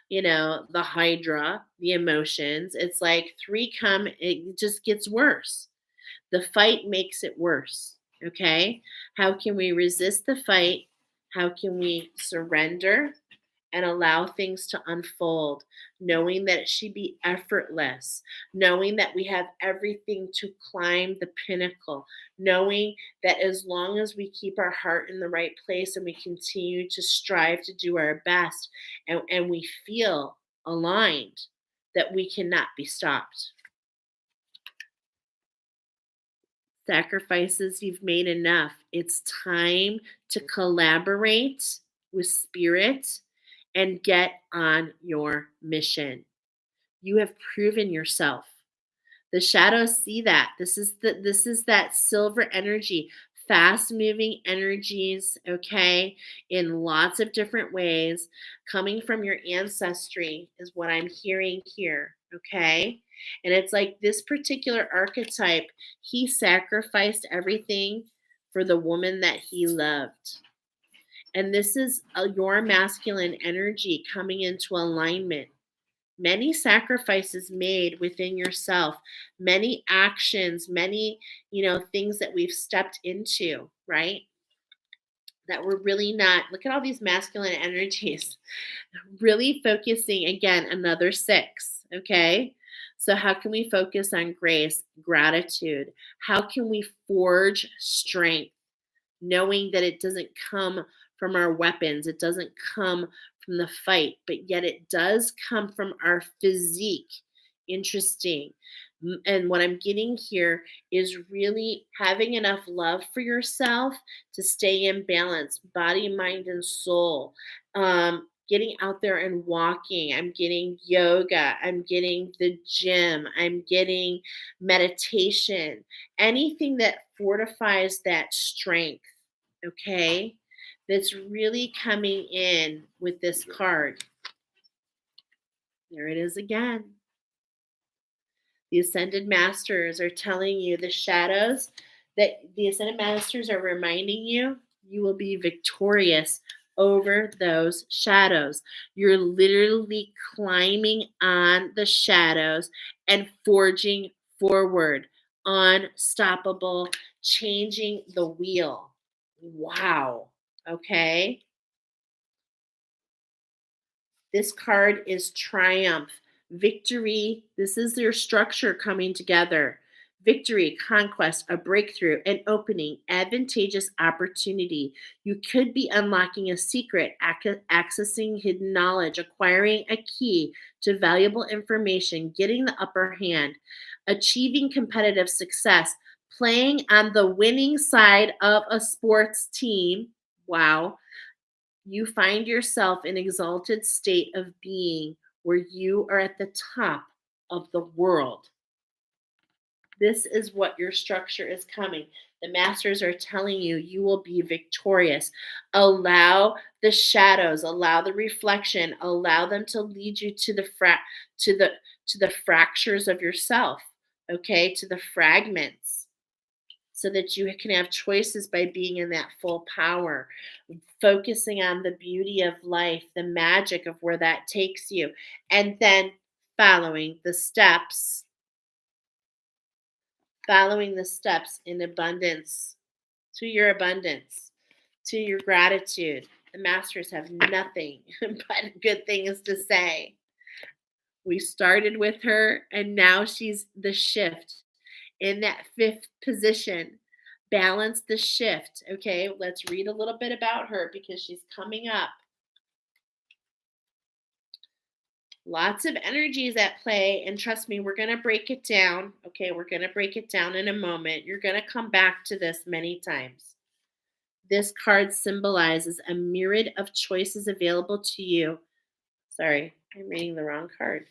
the hydra, the emotions, it's like three come, it just gets worse. The fight makes it worse. Okay. How can we resist the fight? How can we surrender and allow things to unfold, knowing that it should be effortless, knowing that we have everything to climb the pinnacle, knowing that as long as we keep our heart in the right place and we continue to strive to do our best and we feel aligned, that we cannot be stopped. Sacrifices, you've made enough. It's time to collaborate with spirit and get on your mission. You have proven yourself. The shadows see that. This is that silver energy, fast moving energies, okay, in lots of different ways, coming from your ancestry is what I'm hearing here, okay? And it's like this particular archetype, he sacrificed everything for the woman that he loved. And this is your masculine energy coming into alignment, many sacrifices made within yourself, many actions, many, things that we've stepped into, right? That we're really not, look at all these masculine energies, really focusing again, another six, okay? So, how can we focus on grace, gratitude? How can we forge strength? Knowing that it doesn't come from our weapons, it doesn't come from the fight, but yet it does come from our physique. Interesting. And what I'm getting here is really having enough love for yourself to stay in balance, body, mind, and soul. Getting out there and walking. I'm getting yoga. I'm getting the gym. I'm getting meditation. Anything that fortifies that strength, okay? That's really coming in with this card. There it is again. The Ascended Masters are telling you the shadows that the Ascended Masters are reminding you, you will be victorious over those shadows. You're literally climbing on the shadows and forging forward, unstoppable, changing the wheel. Wow. Okay. This card is triumph, victory. This is your structure coming together. Victory, conquest, a breakthrough, an opening, advantageous opportunity. You could be unlocking a secret, accessing hidden knowledge, acquiring a key to valuable information, getting the upper hand, achieving competitive success, playing on the winning side of a sports team. Wow. You find yourself in exalted state of being where you are at the top of the world. This is what your structure is coming. The masters are telling you you will be victorious. Allow the shadows, allow the reflection, allow them to lead you to the fractures of yourself, okay, to the fragments, so that you can have choices by being in that full power, focusing on the beauty of life, the magic of where that takes you, and then following the steps in abundance, to your gratitude. The masters have nothing but good things to say. We started with her, and now she's the shift in that fifth position. Balance the shift. Okay, let's read a little bit about her because she's coming up. Lots of energies at play, and trust me, we're going to break it down. Okay, we're going to break it down in a moment. You're going to come back to this many times. This card symbolizes a myriad of choices available to you. Sorry, I'm reading the wrong card.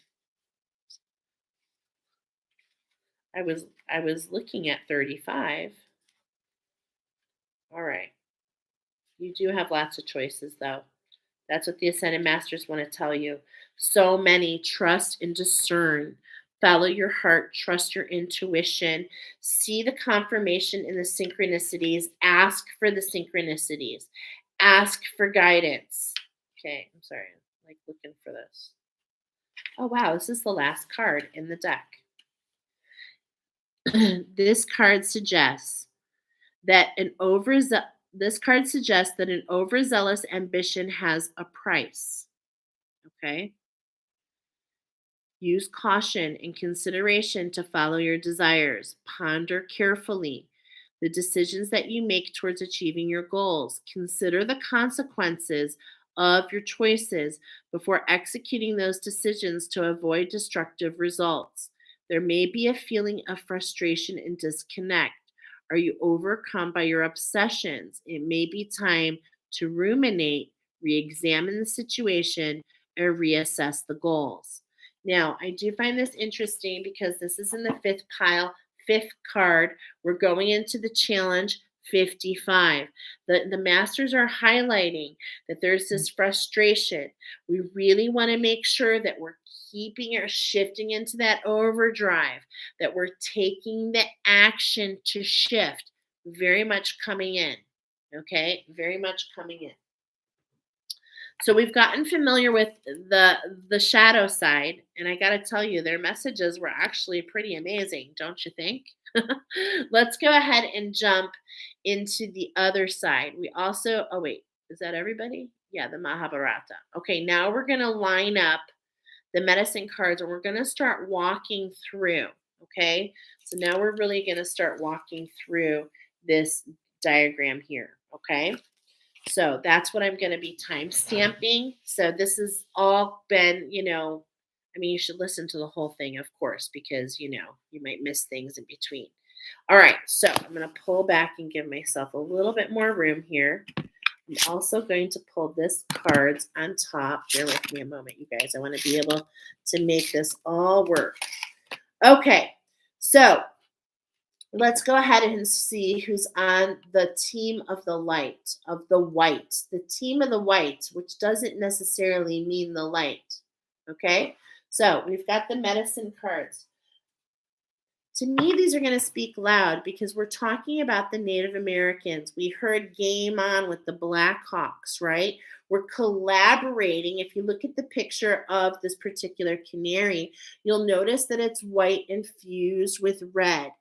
I was looking at 35. All right. You do have lots of choices, though. That's what the Ascended Masters want to tell you. So many. Trust and discern. Follow your heart. Trust your intuition. See the confirmation in the synchronicities. Ask for the synchronicities. Ask for guidance. Okay, I'm sorry. I'm like looking for this. Oh, wow. This is the last card in the deck. This card suggests that an overzealous ambition has a price. Okay. Use caution and consideration to follow your desires. Ponder carefully the decisions that you make towards achieving your goals. Consider the consequences of your choices before executing those decisions to avoid destructive results. There may be a feeling of frustration and disconnect. Are you overcome by your obsessions? It may be time to ruminate, re examine the situation, and reassess the goals. Now, I do find this interesting because this is in the fifth pile, fifth card. We're going into the challenge 55. The masters are highlighting that there's this frustration. We really want to make sure that we're keeping or shifting into that overdrive, that we're taking the action to shift. Very much coming in. Okay, very much coming in. So we've gotten familiar with the shadow side, and I got to tell you, their messages were actually pretty amazing, don't you think? Let's go ahead and jump into the other side. We also, oh wait, is that everybody? Yeah, the Mahabharata. Okay, now we're going to line up the medicine cards and we're going to start walking through. Okay, so now we're really going to start walking through this diagram here. Okay. So that's what I'm going to be time stamping. So this has all been, I mean, you should listen to the whole thing, of course, because, you might miss things in between. All right. So I'm going to pull back and give myself a little bit more room here. I'm also going to pull this cards on top. Bear with me a moment, you guys. I want to be able to make this all work. Okay. So let's go ahead and see who's on the team of the light, of the white. The team of the white, which doesn't necessarily mean the light. Okay? So we've got the medicine cards. To me, these are going to speak loud because we're talking about the Native Americans. We heard Game On with the Blackhawks, right? We're collaborating. If you look at the picture of this particular canary, you'll notice that it's white infused with red.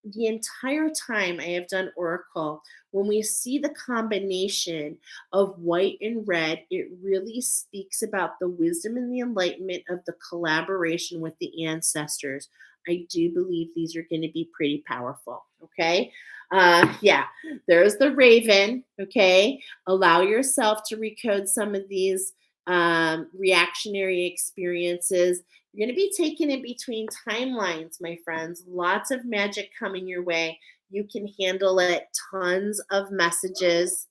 The entire time I have done Oracle, when we see the combination of white and red, it really speaks about the wisdom and the enlightenment of the collaboration with the ancestors. I do believe these are going to be pretty powerful. Okay. Yeah, there's the raven. Okay. Allow yourself to recode some of these reactionary experiences. You're going to be taken in between timelines, my friends. Lots of magic coming your way. You can handle it. Tons of messages.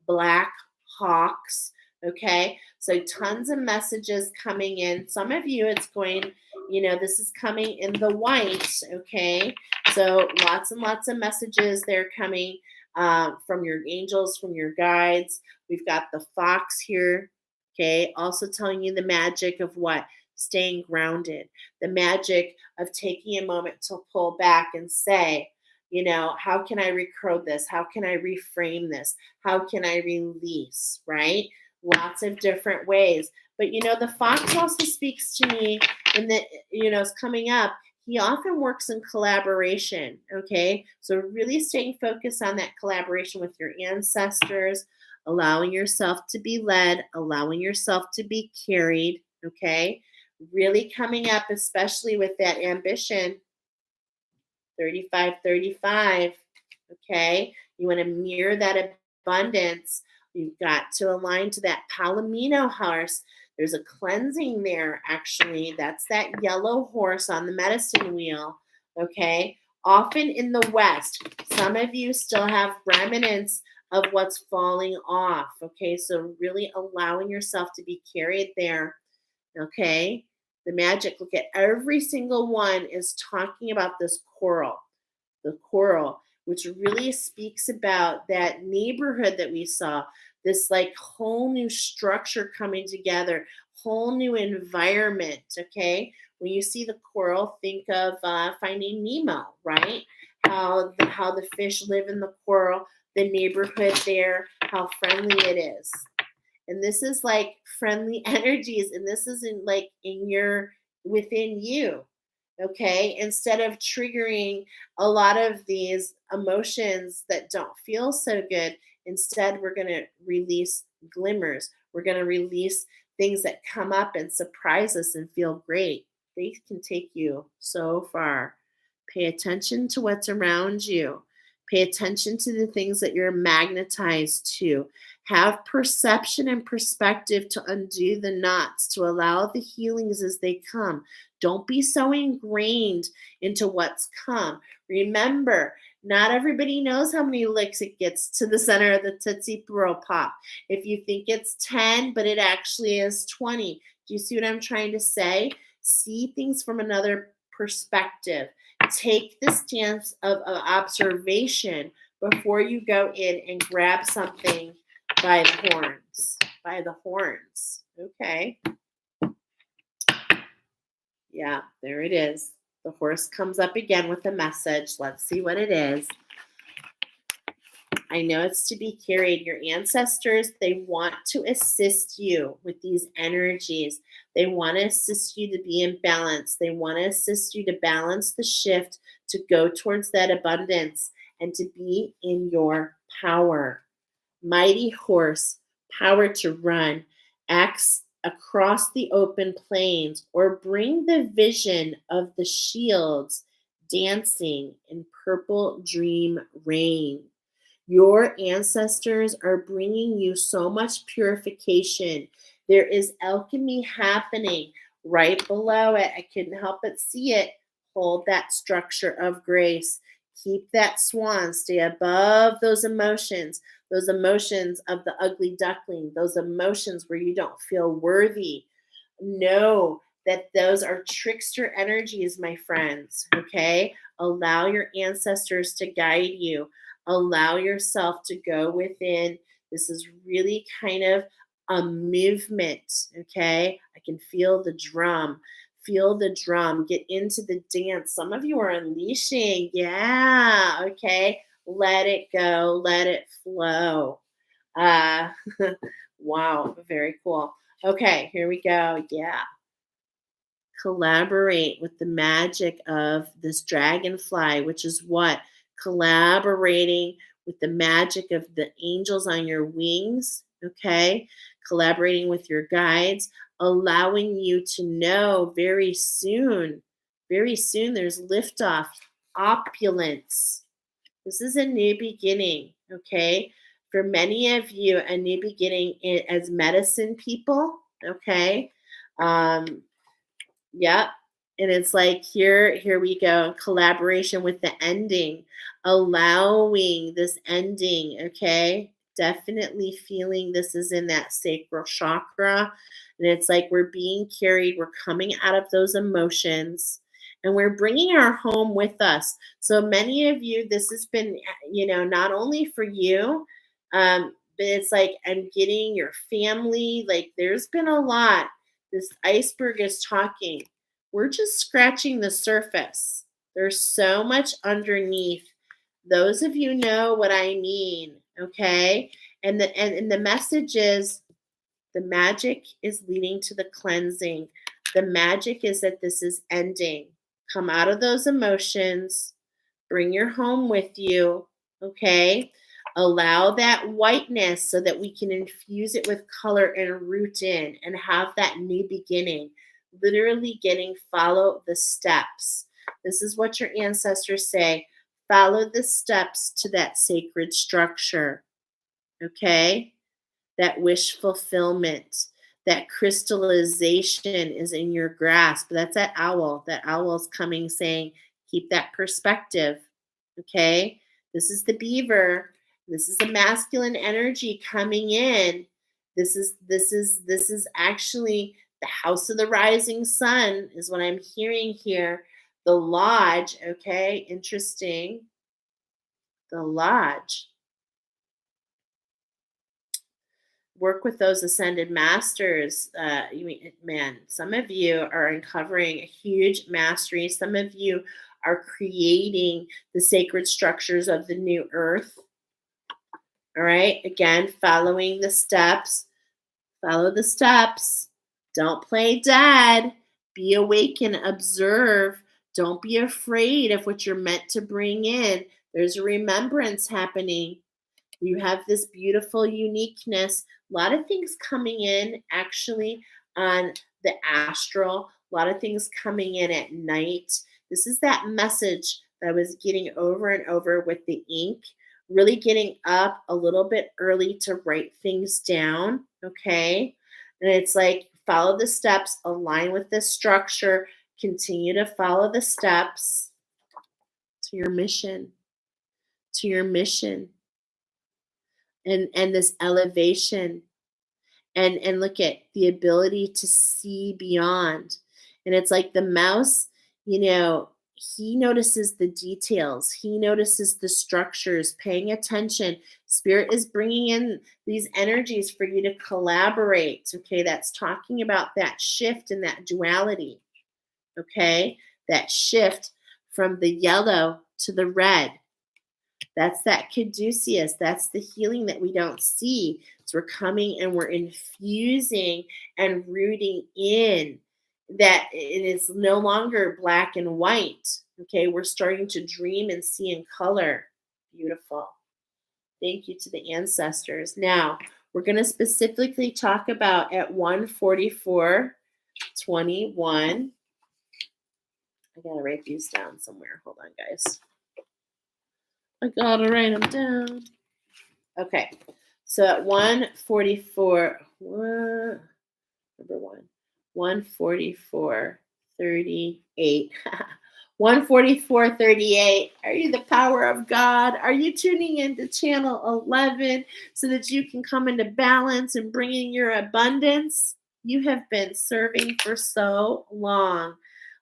Black hawks. Okay. So tons of messages coming in. Some of you, it's going, this is coming in the white. Okay. So lots and lots of messages they're coming from your angels, from your guides. We've got the fox here. Okay. Also telling you the magic of what? Staying grounded, the magic of taking a moment to pull back and say, how can I recode this? How can I reframe this? How can I release, right? Lots of different ways. But, the fox also speaks to me in that, it's coming up. He often works in collaboration, okay? So really staying focused on that collaboration with your ancestors, allowing yourself to be led, allowing yourself to be carried, okay? Really coming up, especially with that ambition, 35. Okay. You want to mirror that abundance. You've got to align to that Palomino horse. There's a cleansing there, actually. That's that yellow horse on the medicine wheel. Okay. Often in the West, some of you still have remnants of what's falling off. Okay. So really allowing yourself to be carried there. Okay. The magic, look at every single one is talking about this coral, the coral, which really speaks about that neighborhood that we saw, this like whole new structure coming together, whole new environment. Okay. When you see the coral, think of Finding Nemo, right? How the fish live in the coral, the neighborhood there, how friendly it is. And this is like friendly energies, and this is within you. Okay. Instead of triggering a lot of these emotions that don't feel so good, instead we're going to release glimmers. We're going to release things that come up and surprise us and feel great, they can take you so far. Pay attention to what's around you. Pay attention to the things that you're magnetized to. Have perception and perspective to undo the knots, to allow the healings as they come. Don't be so ingrained into what's come. Remember, not everybody knows how many licks it gets to the center of the Tootsie Roll Pop. If you think it's 10, but it actually is 20. Do you see what I'm trying to say? See things from another perspective. Take the stance of observation before you go in and grab something by the horns. By the horns. Okay. Yeah, there it is. The horse comes up again with a message. Let's see what it is. I know it's to be carried. Your ancestors, they want to assist you with these energies. They want to assist you to be in balance. They want to assist you to balance the shift, to go towards that abundance, and to be in your power. Mighty horse, power to run, axe across the open plains, or bring the vision of the shields dancing in purple dream rain. Your ancestors are bringing you so much purification. There is alchemy happening right below it. I couldn't help but see it. Hold that structure of grace. Keep that swan. Stay above those emotions of the ugly duckling, those emotions where you don't feel worthy. Know that those are trickster energies, my friends, okay? Allow your ancestors to guide you. Allow yourself to go within. This is really kind of a movement, okay? I can feel the drum. Feel the drum. Get into the dance. Some of you are unleashing. Yeah, okay? Let it go. Let it flow. Wow, very cool. Okay, here we go. Yeah. Collaborate with the magic of this dragonfly, which is what? Collaborating with the magic of the angels on your wings, okay? Collaborating with your guides, allowing you to know very soon, there's liftoff, opulence. This is a new beginning, okay? For many of you, a new beginning as medicine people, okay? Yep. And it's like here we go. Collaboration with the ending, allowing this ending. Okay. Definitely feeling this is in that sacral chakra. And it's like we're being carried. We're coming out of those emotions and we're bringing our home with us. So many of you, this has been, not only for you, but it's like I'm getting your family. Like there's been a lot. This iceberg is talking. We're just scratching the surface. There's so much underneath. Those of you know what I mean, okay? And the message is the magic is leading to the cleansing. The magic is that this is ending. Come out of those emotions. Bring your home with you, okay? Allow that whiteness so that we can infuse it with color and root in and have that new beginning. Literally follow the steps. This is what your ancestors say. Follow the steps to that sacred structure, okay? That wish fulfillment, that crystallization is in your grasp. That's that owl. That owl's coming saying, keep that perspective, okay? This is the beaver. This is the masculine energy coming in. This is actually the house of the rising sun is what I'm hearing here. The lodge, okay? Interesting. The lodge. Work with those ascended masters. Some of you are uncovering a huge mastery. Some of you are creating the sacred structures of the new earth. All right. Again, following the steps. Follow the steps. Don't play dead. Be awake and observe. Don't be afraid of what you're meant to bring in. There's a remembrance happening. You have this beautiful uniqueness. A lot of things coming in actually on the astral, a lot of things coming in at night. This is that message that I was getting over and over with the ink, really getting up a little bit early to write things down. Okay. And it's like follow the steps, align with the structure, continue to follow the steps to your mission, to your mission, and this elevation, and look at the ability to see beyond. And it's like the mouse, he notices the details, he notices the structures, paying attention. Spirit is bringing in these energies for you to collaborate. Okay, that's talking about that shift and that duality. Okay, that shift from the yellow to the red. That's that caduceus. That's the healing that we don't see. So we're coming and we're infusing and rooting in that it is no longer black and white. Okay, we're starting to dream and see in color. Beautiful. Thank you to the ancestors. Now, we're going to specifically talk about at 1:44:21. I got to write these down somewhere. Hold on, guys. I gotta write them down. Okay, so at 1:44, number 1:44:38. 1:44:38. Are you the power of God? Are you tuning into channel 11 so that you can come into balance and bring in your abundance? You have been serving for so long.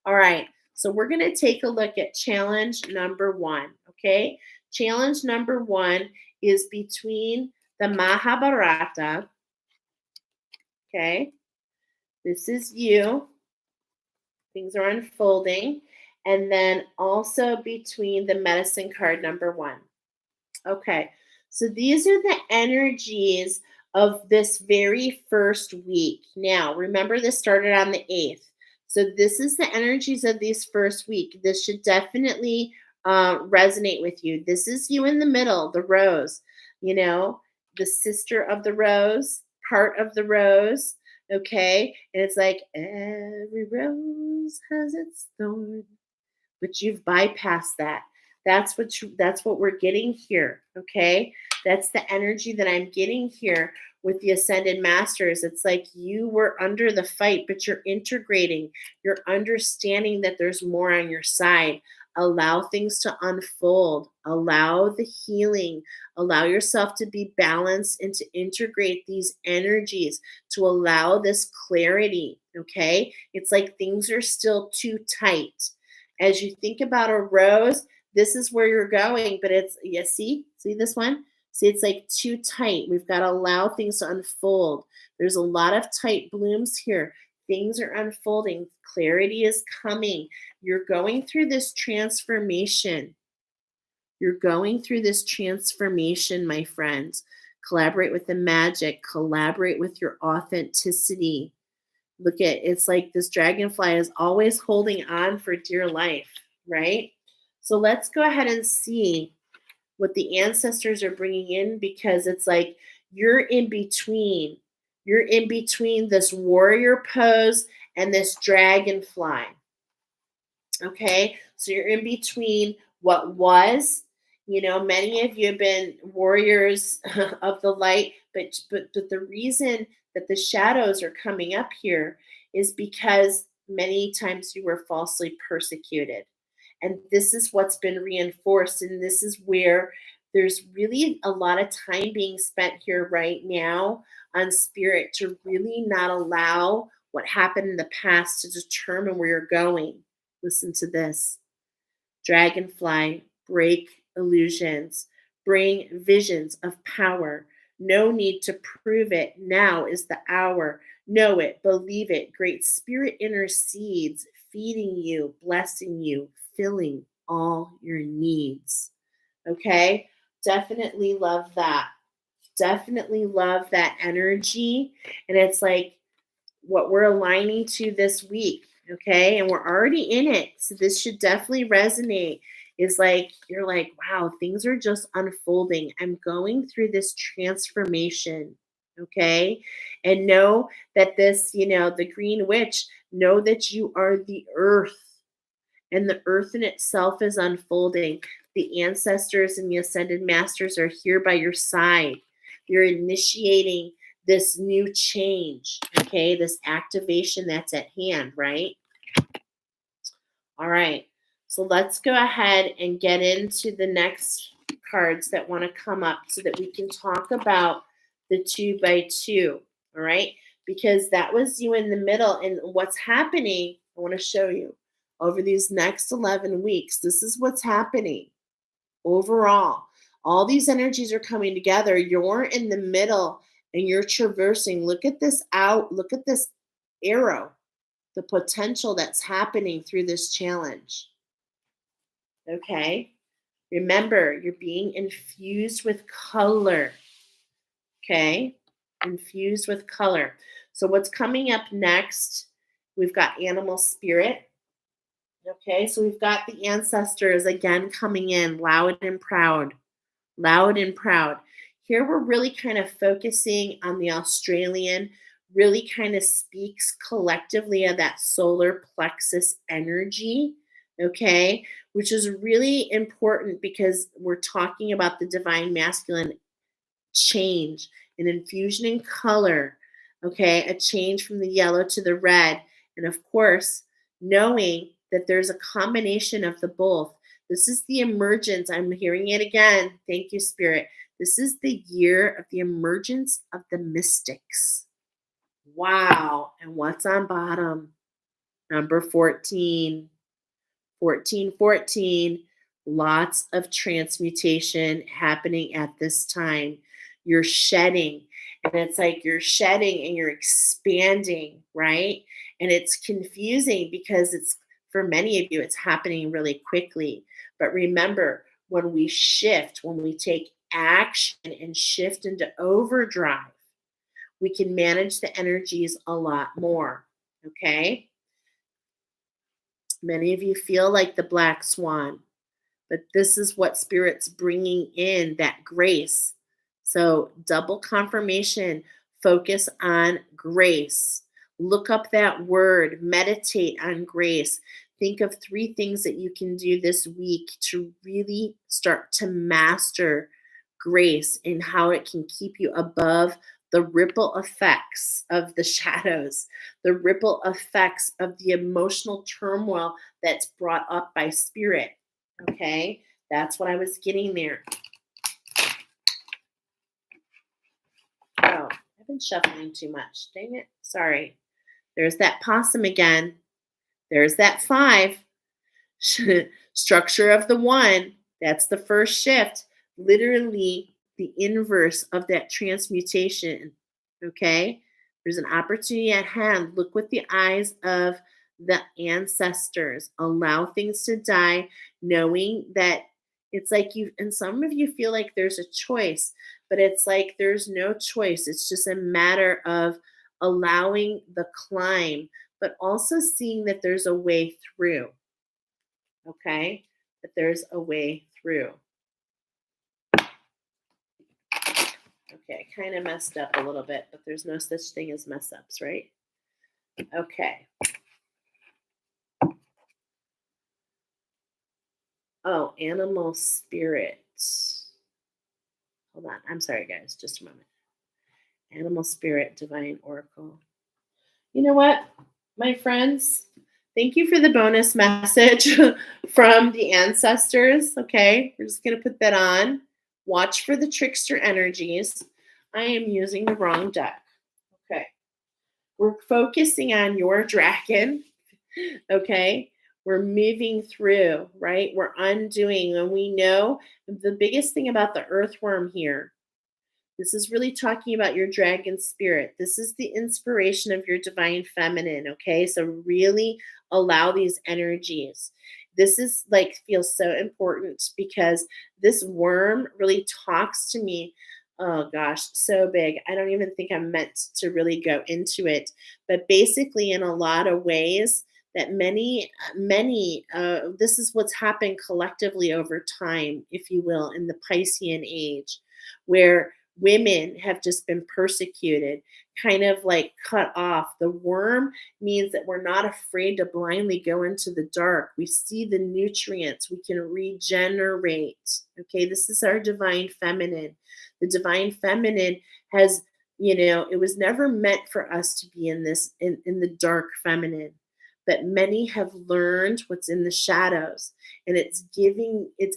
All right, so we're going to take a look at challenge number 1. Okay, challenge number 1 is between the Mahabharata. Okay, this is you. Things are unfolding. And then also between the medicine card number 1. Okay, so these are the energies of this very first week. Now, remember this started on the 8th. So this is the energies of this first week. This should definitely resonate with you. This is you in the middle, the rose, the sister of the rose, part of the rose. Okay, and it's like every rose has its thorn, but you've bypassed that. That's what we're getting here. Okay, that's the energy that I'm getting here with the ascended masters. It's like you were under the fight, but you're integrating. You're understanding that there's more on your side. Allow things to unfold. Allow the healing. Allow yourself to be balanced and to integrate these energies, to allow this clarity. Okay, it's like things are still too tight. As you think about a rose, this is where you're going, but it's, see this one? See, it's like too tight. We've got to allow things to unfold. There's a lot of tight blooms here. Things are unfolding. Clarity is coming. You're going through this transformation. You're going through this transformation, my friends. Collaborate with the magic. Collaborate with your authenticity. Look at, it's like this dragonfly is always holding on for dear life, right? So let's go ahead and see what the ancestors are bringing in, because it's like you're in between. You're in between this warrior pose and this dragonfly. Okay, so you're in between what was. Many of you have been warriors of the light, but the reason that the shadows are coming up here is because many times you were falsely persecuted. And this is what's been reinforced. And this is where there's really a lot of time being spent here right now on spirit to really not allow what happened in the past to determine where you're going. Listen to this. Dragonfly, break illusions, bring visions of power. No need to prove it. Now is the hour. Know it, believe it. Great Spirit intercedes, feeding you, blessing you, filling all your needs. Okay? Definitely love that. Definitely love that energy. And it's like what we're aligning to this week. Okay? And we're already in it. So this should definitely resonate. is like, you're like, wow, things are just unfolding. I'm going through this transformation. Okay. And know that this, the green witch, know that you are the earth, and the earth in itself is unfolding. The ancestors and the ascended masters are here by your side. You're initiating this new change, okay? This activation that's at hand, right? All right. So let's go ahead and get into the next cards that want to come up so that we can talk about the 2x2. All right. Because that was you in the middle. And what's happening, I want to show you over these next 11 weeks. This is what's happening overall. All these energies are coming together. You're in the middle and you're traversing. Look at this out. Look at this arrow, the potential that's happening through this challenge. Okay? Remember, you're being infused with color. Okay? Infused with color. So what's coming up next? We've got animal spirit. Okay, so we've got the ancestors again coming in loud and proud. Loud and proud. Here we're really kind of focusing on the Australian, really kind of speaks collectively of that solar plexus energy, okay, which is really important because we're talking about the divine masculine change, an infusion in color, okay, a change from the yellow to the red. And of course, knowing that there's a combination of the both. This is the emergence. I'm hearing it again. Thank you, Spirit. This is the year of the emergence of the mystics. Wow. And what's on bottom? Number 14. 14, 14. Lots of transmutation happening at this time. You're shedding. And it's like you're shedding and you're expanding, right? And it's confusing because it's, for many of you, it's happening really quickly. But remember, when we shift, when we take action and shift into overdrive, we can manage the energies a lot more. Okay? Many of you feel like the black swan, but this is what Spirit's bringing in, that grace. So double confirmation, focus on grace. Look up that word, meditate on grace. Think of 3 things that you can do this week to really start to master grace and how it can keep you above the ripple effects of the shadows, the ripple effects of the emotional turmoil that's brought up by Spirit. Okay, that's what I was getting there. Oh, I've been shuffling too much. Dang it. Sorry. There's that possum again. There's that 5. Structure of the 1. That's the first shift. Literally the inverse of that transmutation. Okay? There's an opportunity at hand. Look with the eyes of the ancestors. Allow things to die, knowing that it's like you, and some of you feel like there's a choice, but it's like there's no choice. It's just a matter of allowing the climb, but also seeing that there's a way through. Okay? That there's a way through. Okay, kind of messed up a little bit, but there's no such thing as mess ups, right? Okay. Oh, animal spirit. Hold on. I'm sorry, guys. Just a moment. Animal spirit, divine oracle. You know what, my friends? Thank you for the bonus message from the ancestors. Okay, we're just going to put that on. Watch for the trickster energies. I am using the wrong deck. Okay. We're focusing on your dragon. Okay. We're moving through, right? We're undoing. And we know the biggest thing about the earthworm here, this is really talking about your dragon spirit. This is the inspiration of your divine feminine. Okay. So really allow these energies. This is like, feels so important because this worm really talks to me. Oh gosh, so big. I don't even think I'm meant to really go into it. But basically, in a lot of ways, that this is what's happened collectively over time, if you will, in the Piscean age, where women have just been persecuted, kind of like cut off. The worm means that we're not afraid to blindly go into the dark. We see the nutrients, we can regenerate. Okay, this is our divine feminine. The divine feminine has, it was never meant for us to be in in the dark feminine, but many have learned what's in the shadows, and it's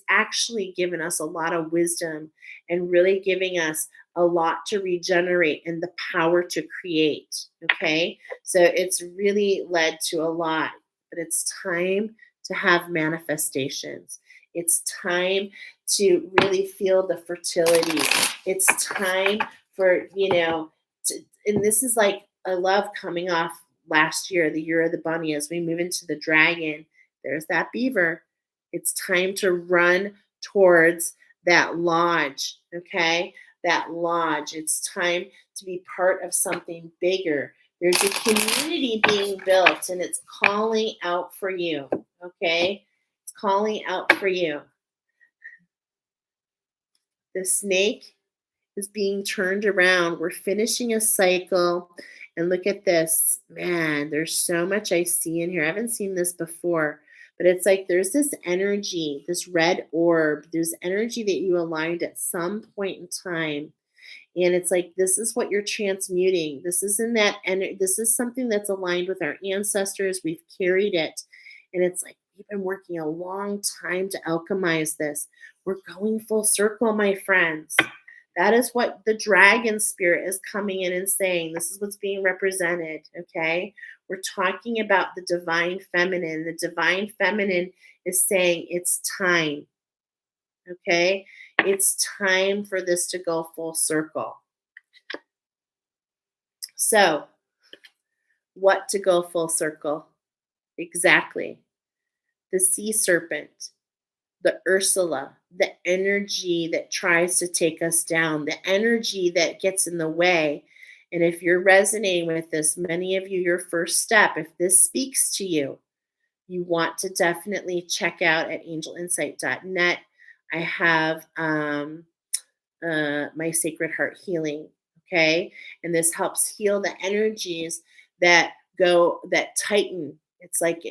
actually given us a lot of wisdom and really giving us a lot to regenerate and the power to create. Okay, so it's really led to a lot, but it's time to have manifestations. It's time to really feel the fertility. It's time for, and this is like, I love coming off last year, the year of the bunny, as we move into the dragon. There's that beaver. It's time to run towards that lodge, okay? That lodge. It's time to be part of something bigger. There's a community being built, and it's calling out for you, okay? It's calling out for you. The snake is being turned around. We're finishing a cycle. And look at this. Man, there's so much I see in here. I haven't seen this before, but it's like there's this energy, this red orb. There's energy that you aligned at some point in time. And it's like, this is what you're transmuting. This isn't that energy. This is something that's aligned with our ancestors. We've carried it. And it's like, we've been working a long time to alchemize this. We're going full circle, my friends. That is what the dragon spirit is coming in and saying. This is what's being represented, okay? We're talking about the divine feminine. The divine feminine is saying it's time, okay? It's time for this to go full circle. So, what to go full circle? Exactly. The sea serpent, the Ursula, the energy that tries to take us down, the energy that gets in the way. And if you're resonating with this, many of you, your first step, if this speaks to you, you want to definitely check out at angelNsight.net. I have my Sacred Heart Healing, okay? And this helps heal the energies that tighten. It's like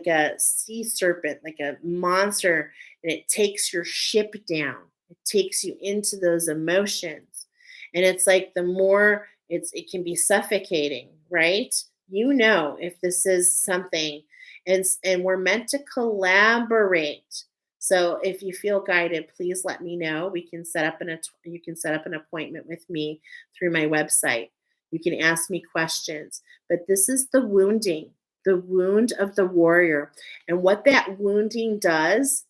a sea serpent, like a monster, and it takes your ship down. It takes you into those emotions. And it's like the more it can be suffocating, right? If this is something, and we're meant to collaborate. So if you feel guided, please let me know. You can set up an appointment with me through my website. You can ask me questions. But this is the wound of the warrior. And what that wounding does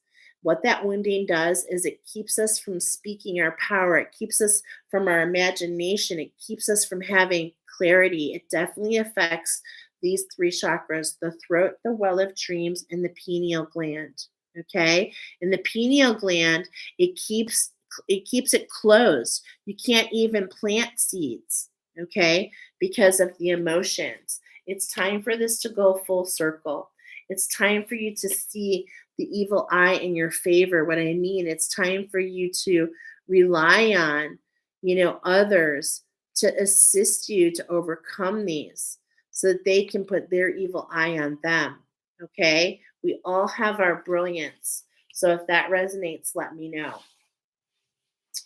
is it keeps us from speaking our power. It keeps us from our imagination. It keeps us from having clarity. It definitely affects these three chakras: the throat, the well of dreams, and the pineal gland. Okay? And the pineal gland, it keeps it closed. You can't even plant seeds, okay? Because of the emotions. It's time for this to go full circle. It's time for you to see the evil eye in your favor. What I mean, it's time for you to rely on, others to assist you to overcome these so that they can put their evil eye on them. Okay? We all have our brilliance. So if that resonates, let me know.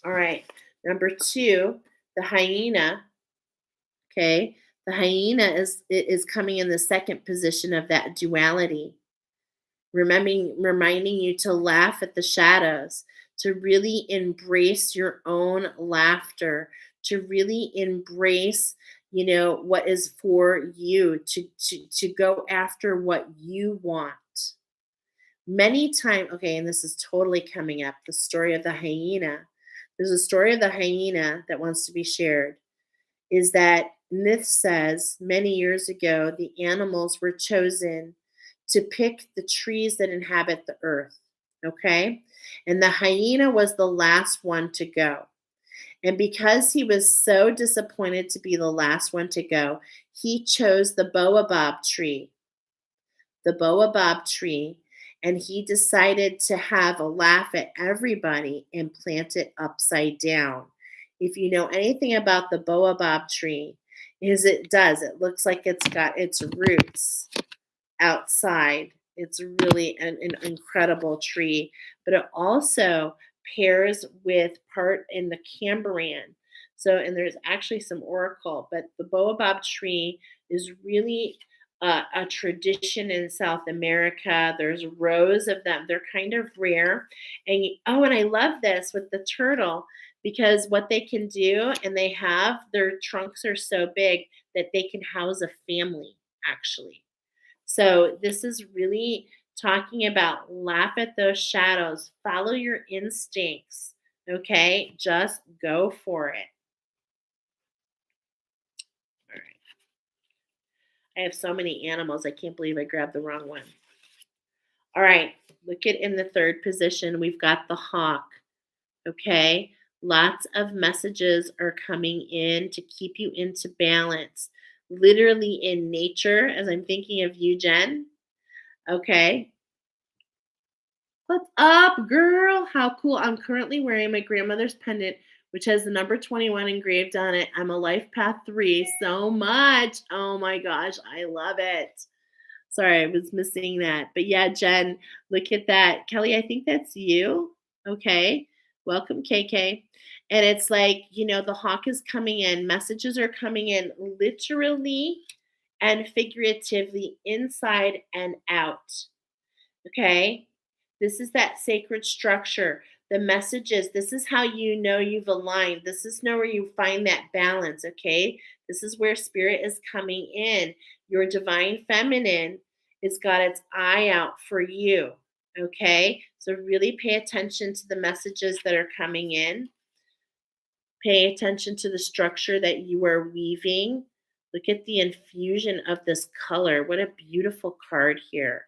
All right. Number 2, the hyena. Okay? The hyena is coming in the second position of that duality. Reminding you to laugh at the shadows, to really embrace your own laughter, to really embrace, what is for you, to go after what you want. Many times, okay, and this is totally coming up, the story of the hyena. There's a story of the hyena that wants to be shared. Is that myth says many years ago, the animals were chosen to pick the trees that inhabit the earth, okay? And the hyena was the last one to go. And because he was so disappointed to be the last one to go, he chose the baobab tree. the baobab tree, and he decided to have a laugh at everybody and plant it upside down. If you know anything about the baobab tree, is it looks like it's got its roots outside. It's really an incredible tree, but it also pairs with part in the Cambrian. So, and there's actually some oracle, but the baobab tree is really a tradition in South America. There's rows of them. They're kind of rare. Oh, and I love this with the turtle because what they can do, and they have their trunks are so big that they can house a family actually. So this is really talking about laugh at those shadows, follow your instincts, okay? Just go for it. All right. I have so many animals. I can't believe I grabbed the wrong one. All right. Look at in the third position, we've got the hawk, okay? Lots of messages are coming in to keep you into balance. Literally in nature, as I'm thinking of you, Jen, okay? What's up, girl? How cool. I'm currently wearing my grandmother's pendant, which has the number 21 engraved on it. I'm a life path 3 so much. Oh my gosh, I love it. Sorry, I was missing that. But yeah, Jen, look at that. Kelly, I think that's you. Okay. Welcome, KK. And it's like, the hawk is coming in, messages are coming in literally and figuratively, inside and out. Okay. This is that sacred structure. The messages, this is how you know you've aligned. This is know where you find that balance, okay? This is where spirit is coming in. Your divine feminine has got its eye out for you, okay? So really pay attention to the messages that are coming in. Pay attention to the structure that you are weaving. Look at the infusion of this color. What a beautiful card here.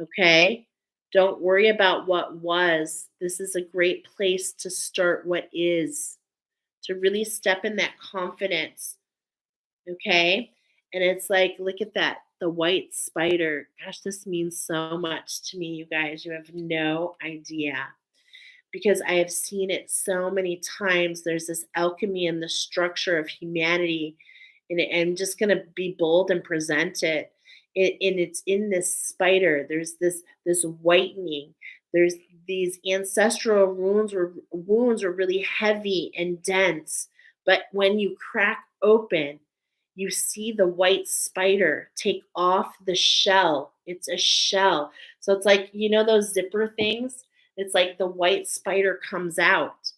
Okay? Don't worry about what was. This is a great place to start what is, to really step in that confidence. Okay? And it's like, look at that. The white spider. Gosh, this means so much to me, you guys. You have no idea. Because I have seen it so many times. There's this alchemy in the structure of humanity. And I'm just going to be bold and present it. And it's in this spider. There's this whitening. There's these ancestral wounds are really heavy and dense. But when you crack open, you see the white spider take off the shell. It's a shell. So it's like, those zipper things? It's like the white spider comes out.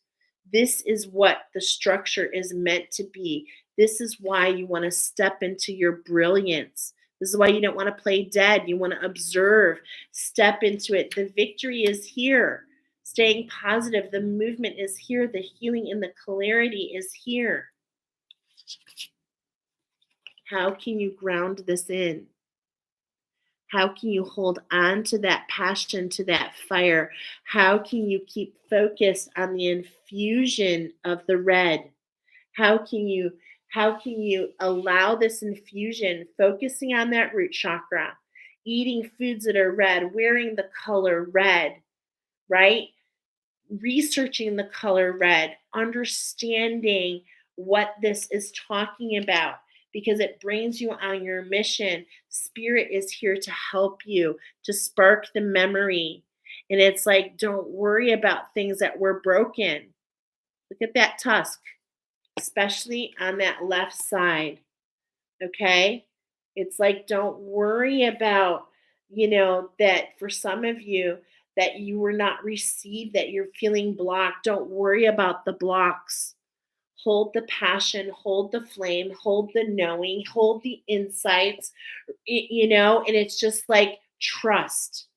This is what the structure is meant to be. This is why you want to step into your brilliance. This is why you don't want to play dead. You want to observe, step into it. The victory is here. Staying positive. The movement is here. The healing and the clarity is here. How can you ground this in? How can you hold on to that passion, to that fire? How can you keep focused on the infusion of the red? How can you allow this infusion, focusing on that root chakra, eating foods that are red, wearing the color red, right? Researching the color red, understanding what this is talking about, because it brings you on your mission. Spirit is here to help you, to spark the memory. And it's like, don't worry about things that were broken. Look at that tusk, especially on that left side. Okay? It's like, don't worry about, that for some of you, that you were not received, that you're feeling blocked. Don't worry about the blocks. Hold the passion, hold the flame, hold the knowing, hold the insights, and it's just like trust.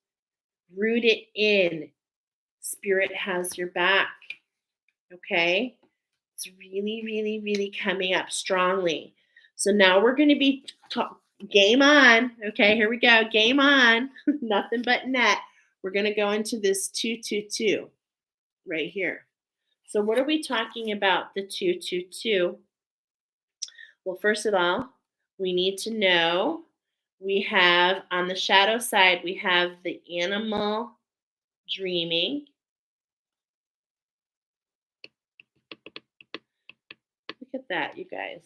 Root it in. Spirit has your back. Okay? It's really, really, really coming up strongly. So now we're going to be game on. Okay, here we go. Game on. Nothing but net. We're going to go into this 222 right here. So what are we talking about, the 222? Well, first of all, we need to know We have on the shadow side, we have the animal dreaming. Look at that, you guys.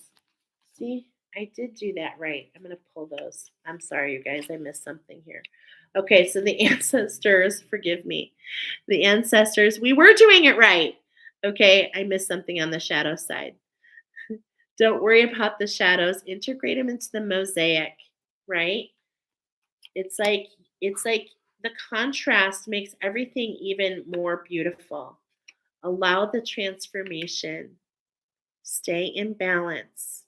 See, I did do that right. I'm going to pull those. I'm sorry, you guys. I missed something here. Okay, so the ancestors, forgive me. The ancestors, we were doing it right. Okay, I missed something on the shadow side. Don't worry about the shadows. Integrate them into the mosaic, right? It's like it's like the contrast makes everything even more beautiful. Allow the transformation. Stay in balance.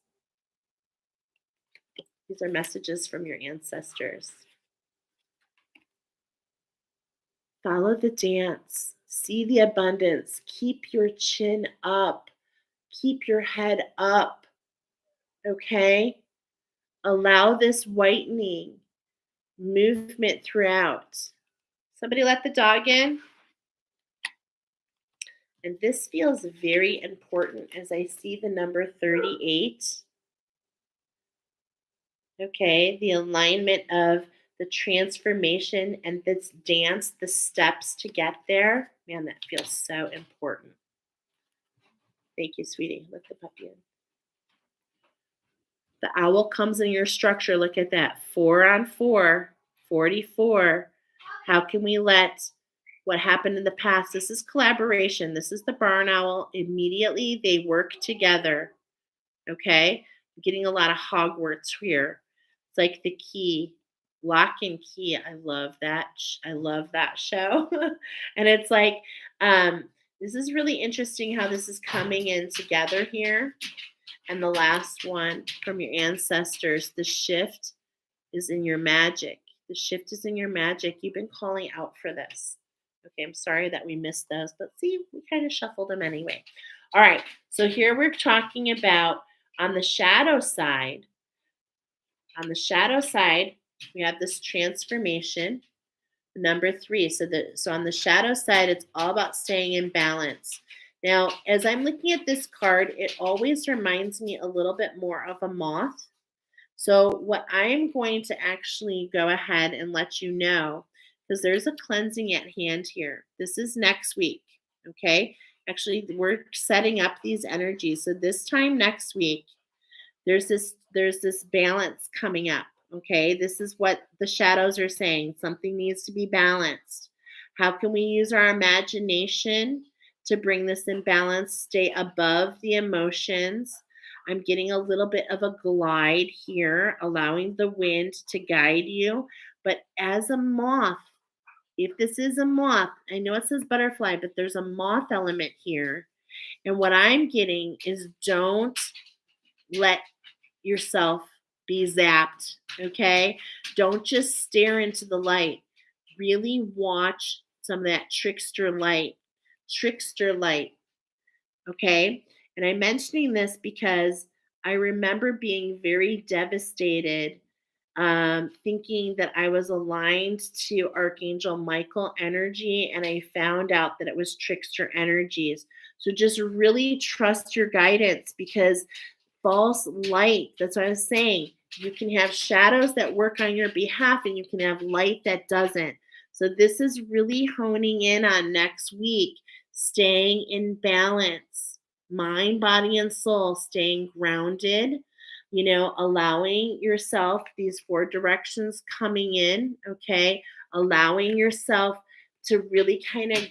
These are messages from your ancestors. Follow the dance. See the abundance. Keep your chin up. Keep your head up. Okay? Allow this whitening movement throughout. Somebody let the dog in. And this feels very important as I see the number 38. Okay, the alignment of the transformation and this dance, the steps to get there. Man, that feels so important. Thank you, sweetie. Let the puppy in. The owl comes in your structure. Look at that. 4 on 4, 44. How can we let what happened in the past? This is collaboration. This is the barn owl. Immediately they work together. Okay? I'm getting a lot of Hogwarts here. It's like the key, lock and key. I love that. I love that show. And it's like, this is really interesting how this is coming in together here. And the last one from your ancestors, the shift is in your magic. The shift is in your magic. You've been calling out for this. Okay, I'm sorry that we missed those, but see, we kind of shuffled them anyway. All right, so here we're talking about on the shadow side. On the shadow side, we have this transformation, number 3. So on the shadow side, it's all about staying in balance. Now, as I'm looking at this card, it always reminds me a little bit more of a moth. So what I'm going to actually go ahead and let you know, because there's a cleansing at hand here. This is next week, okay? Actually, we're setting up these energies. So this time next week, there's this balance coming up, okay? This is what the shadows are saying. Something needs to be balanced. How can we use our imagination to bring this in balance, stay above the emotions? I'm getting a little bit of a glide here, allowing the wind to guide you. But as a moth, if this is a moth, I know it says butterfly, but there's a moth element here. And what I'm getting is don't let yourself be zapped, okay? Don't just stare into the light. Really watch some of that trickster light, okay? And I'm mentioning this because I remember being very devastated, thinking that I was aligned to Archangel Michael energy, and I found out that it was trickster energies. So just really trust your guidance, because false light, that's what I was saying. You can have shadows that work on your behalf, and you can have light that doesn't. So this is really honing in on next week, staying in balance, mind, body, and soul, staying grounded, allowing yourself these 4 directions coming in, okay? Allowing yourself to really kind of,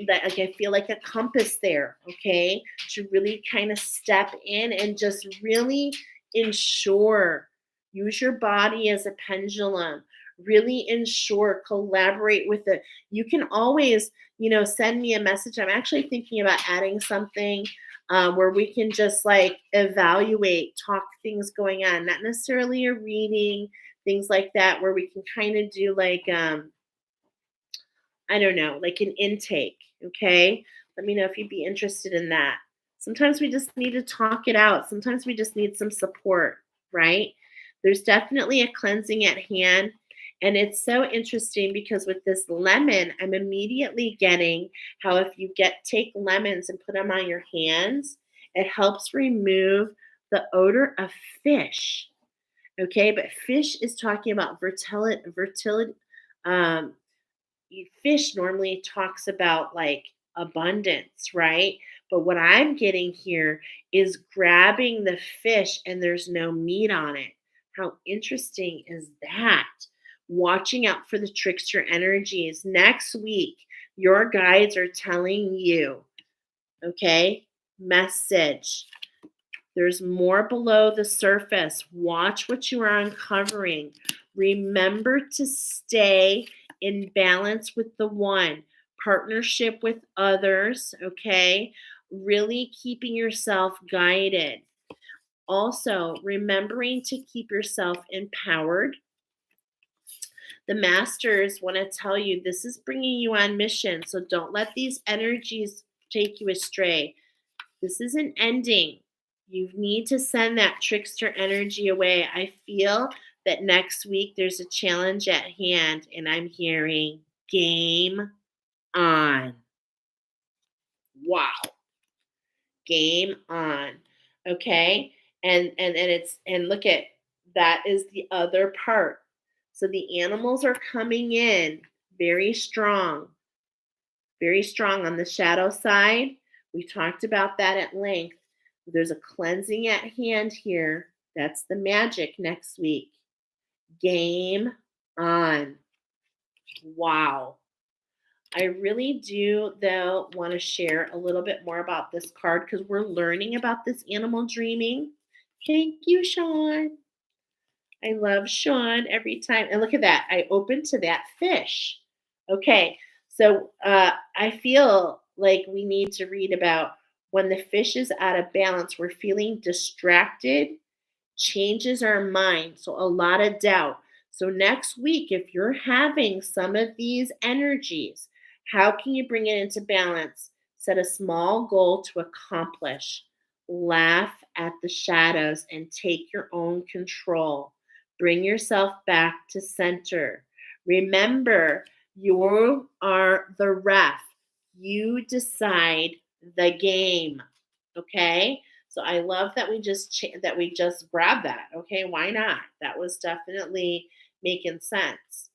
that, like, I feel like a compass there, okay? To really kind of step in and just really ensure, use your body as a pendulum, really ensure, collaborate with it. You can always, send me a message. I'm actually thinking about adding something where we can just like evaluate, talk things going on, not necessarily a reading, things like that, where we can kind of do like, I don't know, like an intake, okay? Let me know if you'd be interested in that. Sometimes we just need to talk it out. Sometimes we just need some support, right? There's definitely a cleansing at hand. And it's so interesting because with this lemon, I'm immediately getting how if you take lemons and put them on your hands, it helps remove the odor of fish. Okay, but fish is talking about fertility. Um, Fish normally talks about like abundance, right? But what I'm getting here is grabbing the fish and there's no meat on it. How interesting is that? Watching out for the trickster energies. Next week, your guides are telling you, okay, message. There's more below the surface. Watch what you are uncovering. Remember to stay in balance with the one, partnership with others, okay? Really keeping yourself guided. Also, remembering to keep yourself empowered. The masters want to tell you this is bringing you on mission, so don't let these energies take you astray. This isn't ending. You need to send that trickster energy away. I feel that next week there's a challenge at hand, and I'm hearing game on. Wow. Game on. Okay? And look at that is the other part. So the animals are coming in very strong on the shadow side. We talked about that at length. There's a cleansing at hand here. That's the magic next week. Game on. Wow. I really do, though, want to share a little bit more about this card because we're learning about this animal dreaming. Thank you, Sean. I love Sean every time. And look at that. I opened to that fish. Okay. So I feel like we need to read about when the fish is out of balance, we're feeling distracted, changes our mind. So a lot of doubt. So next week, if you're having some of these energies, how can you bring it into balance? Set a small goal to accomplish. Laugh at the shadows and take your own control. Bring yourself back to center. Remember, you are the ref. You decide the game. Okay? So I love that we just grabbed that. Okay, why not? That was definitely making sense.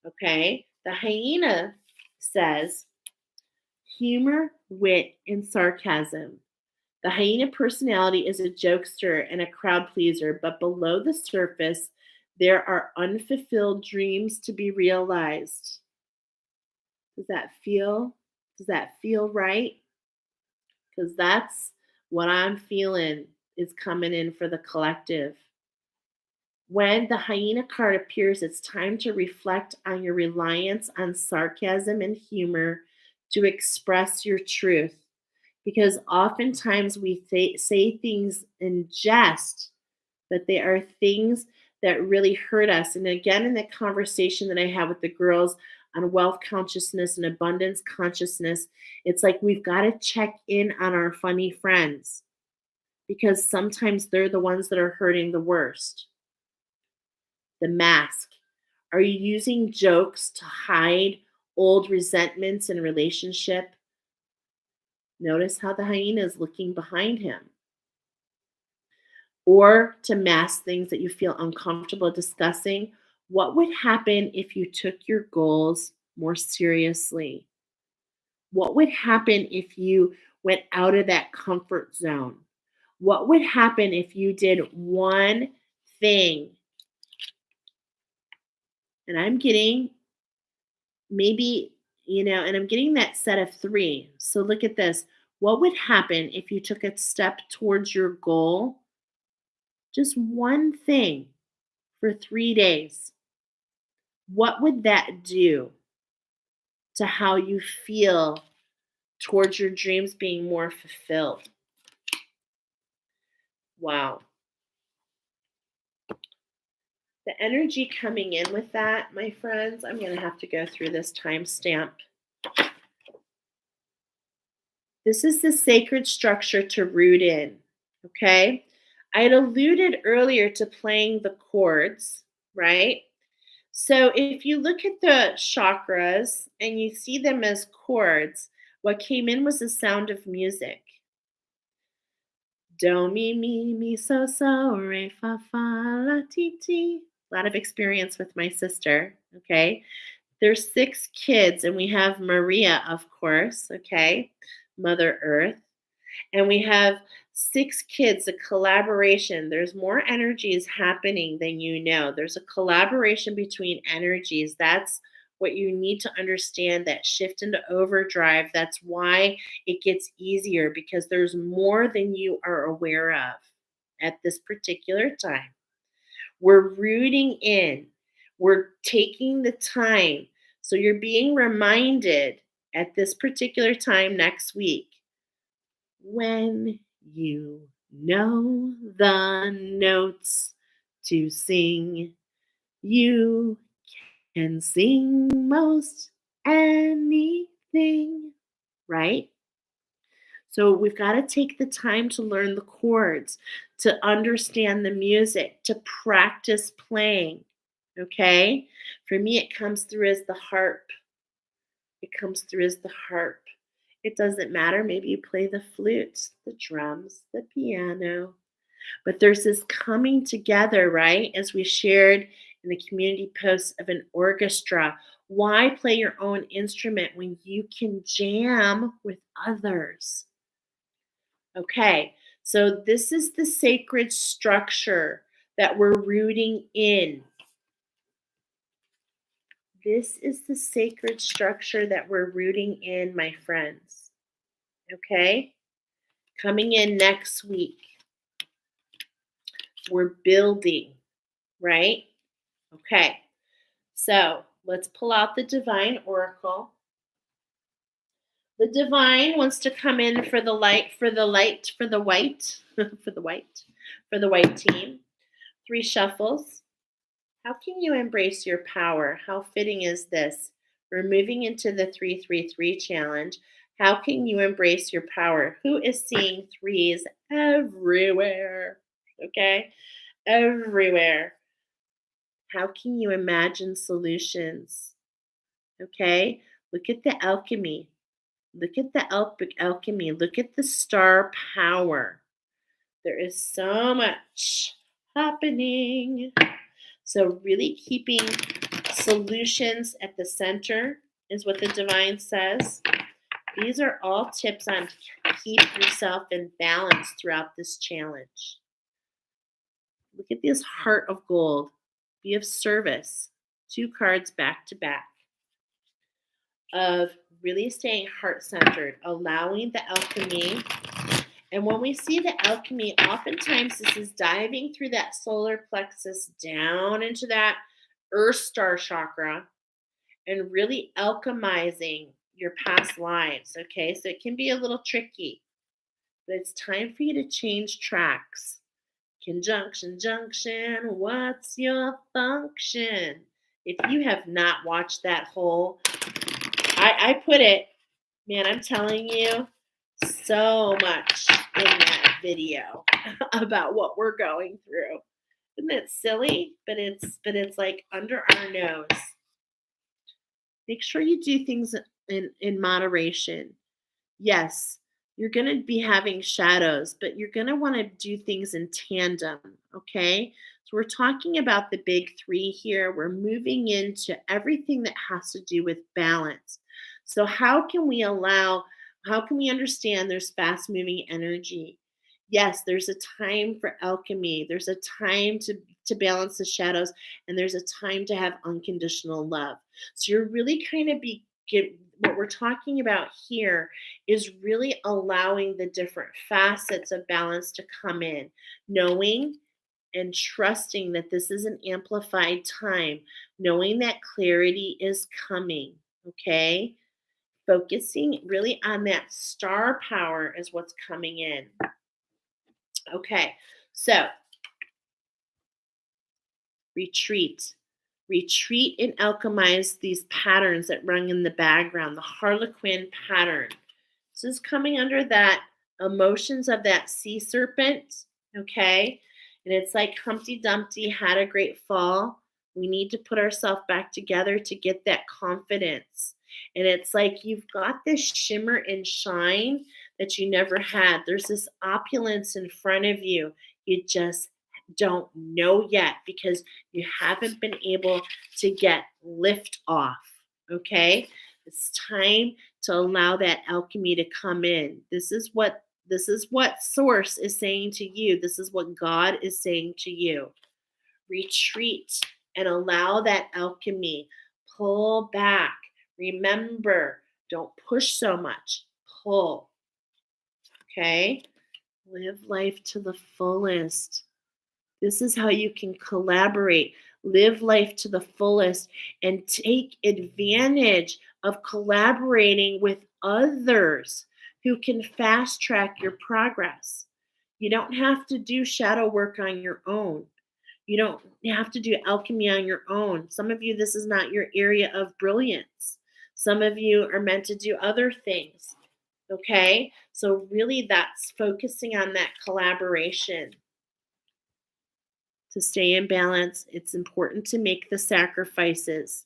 Okay? The hyena says humor, wit, and sarcasm. The hyena personality is a jokester and a crowd pleaser, but below the surface, there are unfulfilled dreams to be realized. Does that feel? Does that feel right? Because that's what I'm feeling is coming in for the collective. When the hyena card appears, it's time to reflect on your reliance on sarcasm and humor to express your truth. Because oftentimes we say things in jest, but they are things that really hurt us. And again, in the conversation that I had with the girls on wealth consciousness and abundance consciousness, it's like we've got to check in on our funny friends because sometimes they're the ones that are hurting the worst. The mask. Are you using jokes to hide old resentments in relationship? Notice how the hyena is looking behind him. Or to mask things that you feel uncomfortable discussing. What would happen if you took your goals more seriously? What would happen if you went out of that comfort zone? What would happen if you did one thing? And I'm getting maybe, and I'm getting that set of three. So look at this. What would happen if you took a step towards your goal? Just one thing for 3 days. What would that do to how you feel towards your dreams being more fulfilled? Wow. The energy coming in with that, my friends, I'm going to have to go through this timestamp. This is the sacred structure to root in, okay? I had alluded earlier to playing the chords, right? So if you look at the chakras and you see them as chords, what came in was the sound of music. Do, mi, so, re, fa, la, ti, ti. A lot of experience with my sister, okay? There's 6 kids, and we have Maria, of course, okay? Mother Earth. And we have 6 kids, a collaboration. There's more energies happening than you know. There's a collaboration between energies. That's what you need to understand, that shift into overdrive. That's why it gets easier, because there's more than you are aware of at this particular time. We're rooting in, we're taking the time. So you're being reminded at this particular time next week, when you know the notes to sing, you can sing most anything, right? So we've got to take the time to learn the chords, to understand the music, to practice playing. Okay? For me, it comes through as the harp. It comes through as the harp. It doesn't matter. Maybe you play the flute, the drums, the piano. But there's this coming together, right? As we shared in the community posts of an orchestra. Why play your own instrument when you can jam with others? Okay, so this is the sacred structure that we're rooting in. This is the sacred structure that we're rooting in, my friends. Okay? Coming in next week, we're building, right? Okay, so let's pull out the Divine Oracle. The Divine wants to come in for the light, for the white, for the white team. 3 shuffles. How can you embrace your power? How fitting is this? We're moving into the 333 challenge. How can you embrace your power? Who is seeing 3s everywhere? Okay? Everywhere. How can you imagine solutions? Okay? Look at the alchemy. Look at the alchemy. Look at the star power. There is so much happening. So really keeping solutions at the center is what the Divine says. These are all tips on keep yourself in balance throughout this challenge. Look at this heart of gold. Be of service. 2 cards back to back of really staying heart-centered, allowing the alchemy. And when we see the alchemy, oftentimes this is diving through that solar plexus down into that earth star chakra and really alchemizing your past lives. Okay, so it can be a little tricky, but it's time for you to change tracks. Conjunction, junction, what's your function? If you have not watched that whole, I put it, man, I'm telling you, so much in that video about what we're going through. Isn't it silly? But it's like under our nose. Make sure you do things in moderation. Yes, you're going to be having shadows, but you're going to want to do things in tandem, okay? So we're talking about the big 3 here. We're moving into everything that has to do with balance. So how can we understand there's fast moving energy? Yes, there's a time for alchemy. There's a time to balance the shadows, and there's a time to have unconditional love. So you're really kind of what we're talking about here is really allowing the different facets of balance to come in, knowing and trusting that this is an amplified time, knowing that clarity is coming, okay? Focusing really on that star power is what's coming in. Okay, so retreat. Retreat and alchemize these patterns that run in the background, the Harlequin pattern. This is coming under that emotions of that sea serpent, okay? And it's like Humpty Dumpty had a great fall. We need to put ourselves back together to get that confidence. And it's like you've got this shimmer and shine that you never had. There's this opulence in front of you. You just don't know yet because you haven't been able to get lift off. Okay? It's time to allow that alchemy to come in. This is what source is saying to you. This is what God is saying to you. Retreat and allow that alchemy. Pull back. Remember, don't push so much. Pull. Okay? Live life to the fullest. This is how you can collaborate. Live life to the fullest and take advantage of collaborating with others who can fast track your progress. You don't have to do shadow work on your own. You don't have to do alchemy on your own. Some of you, this is not your area of brilliance. Some of you are meant to do other things. Okay? So, really, that's focusing on that collaboration. To stay in balance, it's important to make the sacrifices.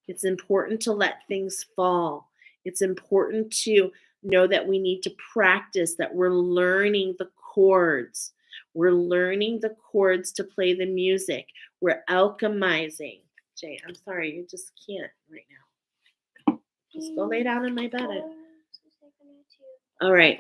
It's important to let things fall. It's important to know that we need to practice, that we're learning the chords. We're learning the chords to play the music. We're alchemizing. Jay, I'm sorry, you just can't right now. Just go lay down in my bed. All right.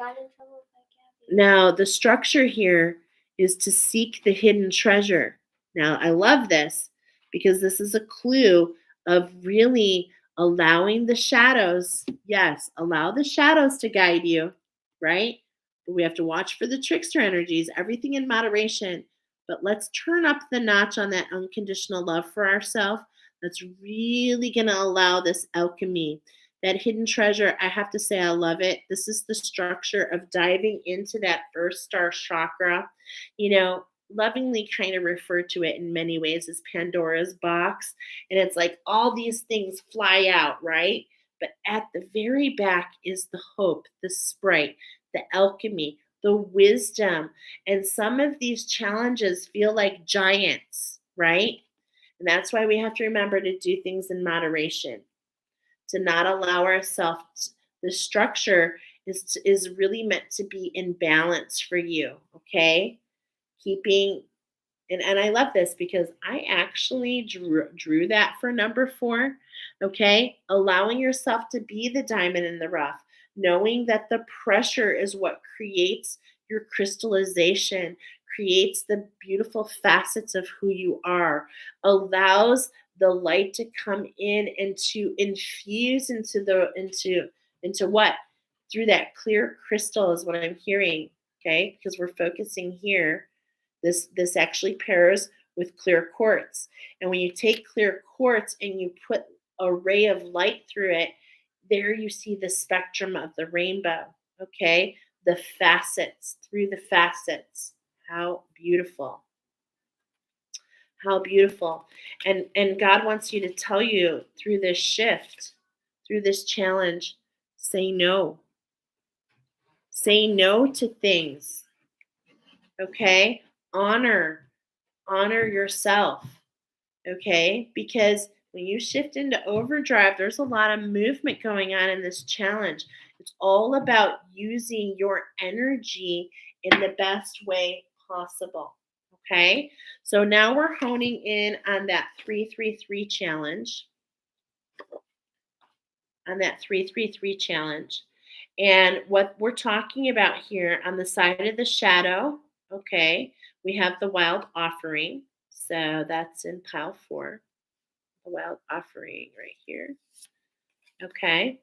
Now, the structure here is to seek the hidden treasure. Now, I love this because this is a clue of really allowing the shadows. Yes, allow the shadows to guide you, right? But we have to watch for the trickster energies, everything in moderation. But let's turn up the notch on that unconditional love for ourselves. That's really going to allow this alchemy. That hidden treasure, I have to say, I love it. This is the structure of diving into that first star chakra. Lovingly kind of refer to it in many ways as Pandora's box. And it's like all these things fly out, right? But at the very back is the hope, the sprite, the alchemy, the wisdom. And some of these challenges feel like giants, right? And that's why we have to remember to do things in moderation, to not allow ourselves. The structure is really meant to be in balance for you, okay? Keeping, and I love this because I actually drew that for number 4, okay? Allowing yourself to be the diamond in the rough, knowing that the pressure is what creates your crystallization, creates the beautiful facets of who you are, allows the light to come in and to infuse into what? Through that clear crystal is what I'm hearing, okay? Because we're focusing here. This actually pairs with clear quartz. And when you take clear quartz and you put a ray of light through it, there you see the spectrum of the rainbow, okay? The facets, through the facets. How beautiful. How beautiful. And God wants you to tell you through this shift, through this challenge, say no. Say no to things. Okay? Honor yourself. Okay? Because when you shift into overdrive, there's a lot of movement going on in this challenge. It's all about using your energy in the best way possible. Okay? So now we're honing in on that 333 challenge. On that 333 challenge. And what we're talking about here on the side of the shadow, okay, we have the wild offering. So that's in pile 4. The wild offering right here. Okay.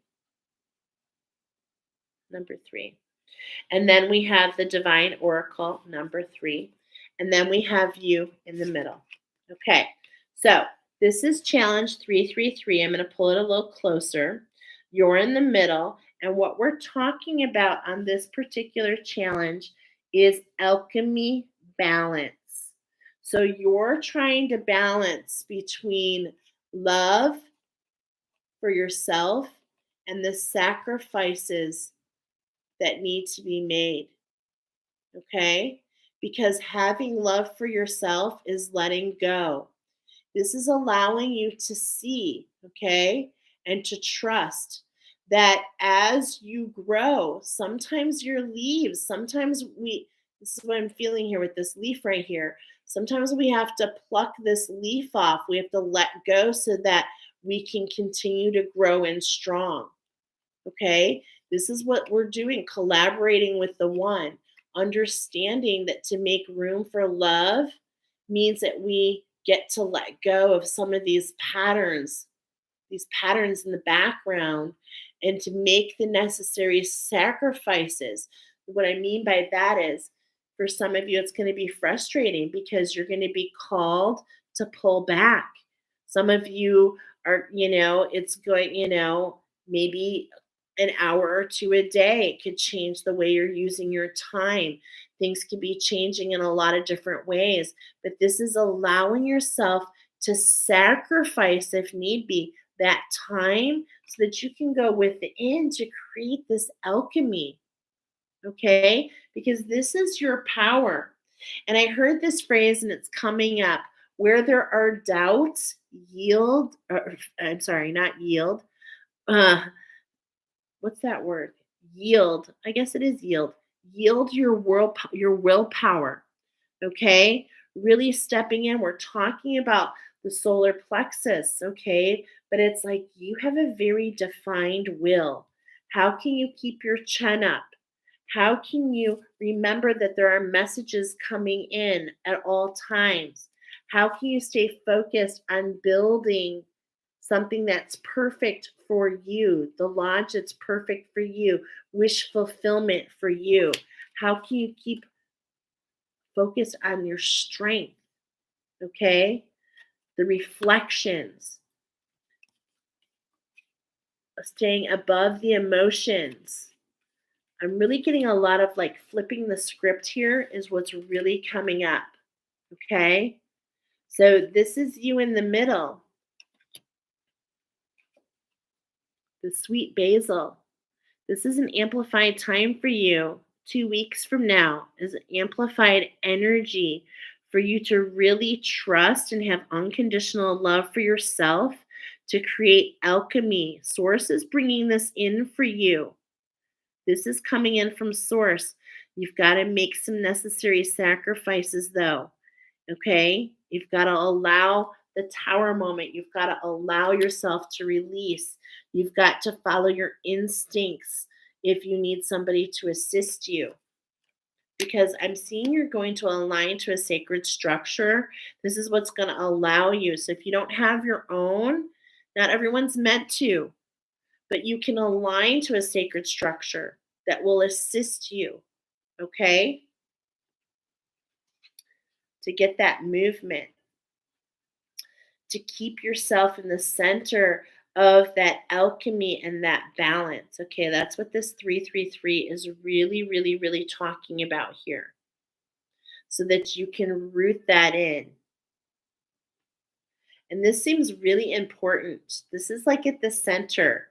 Number 3. And then we have the divine oracle, number 3. And then we have you in the middle. Okay. So this is challenge 333. I'm going to pull it a little closer. You're in the middle. And what we're talking about on this particular challenge is alchemy balance. So you're trying to balance between love for yourself and the sacrifices that need to be made. Okay? Because having love for yourself is letting go. This is allowing you to see, okay, and to trust that as you grow, sometimes your leaves, sometimes this is what I'm feeling here with this leaf right here. Sometimes we have to pluck this leaf off. We have to let go so that we can continue to grow and strong. Okay? This is what we're doing, collaborating with the one, understanding that to make room for love means that we get to let go of some of these patterns in the background, and to make the necessary sacrifices. What I mean by that is, for some of you, it's going to be frustrating because you're going to be called to pull back. Some of you are, it's going, maybe an hour or two a day. It could change the way you're using your time. Things can be changing in a lot of different ways, but this is allowing yourself to sacrifice, if need be, that time so that you can go within to create this alchemy. Okay? Because this is your power. And I heard this phrase and it's coming up: where there are doubts, yield, I'm sorry, not yield. Uh, what's that word? Yield. I guess it is yield. Yield your willpower. Okay? Really stepping in. We're talking about the solar plexus, okay? But it's like you have a very defined will. How can you keep your chin up? How can you remember that there are messages coming in at all times? How can you stay focused on building something that's perfect for you, the lodge that's perfect for you, wish fulfillment for you? How can you keep focused on your strength? Okay? The reflections, staying above the emotions. I'm really getting a lot of like flipping the script here is what's really coming up. Okay? So this is you in the middle, the sweet basil. This is an amplified time for you. 2 weeks from now is amplified energy for you to really trust and have unconditional love for yourself, to create alchemy. Source is bringing this in for you. This is coming in from source. You've got to make some necessary sacrifices, though. Okay? You've got to allow the tower moment. You've got to allow yourself to release. You've got to follow your instincts if you need somebody to assist you. Because I'm seeing you're going to align to a sacred structure. This is what's going to allow you. So if you don't have your own, not everyone's meant to, but you can align to a sacred structure that will assist you, okay? To get that movement, to keep yourself in the center of that alchemy and that balance. Okay, that's what this 333 is really, really, really talking about here. So that you can root that in. And this seems really important. This is like at the center.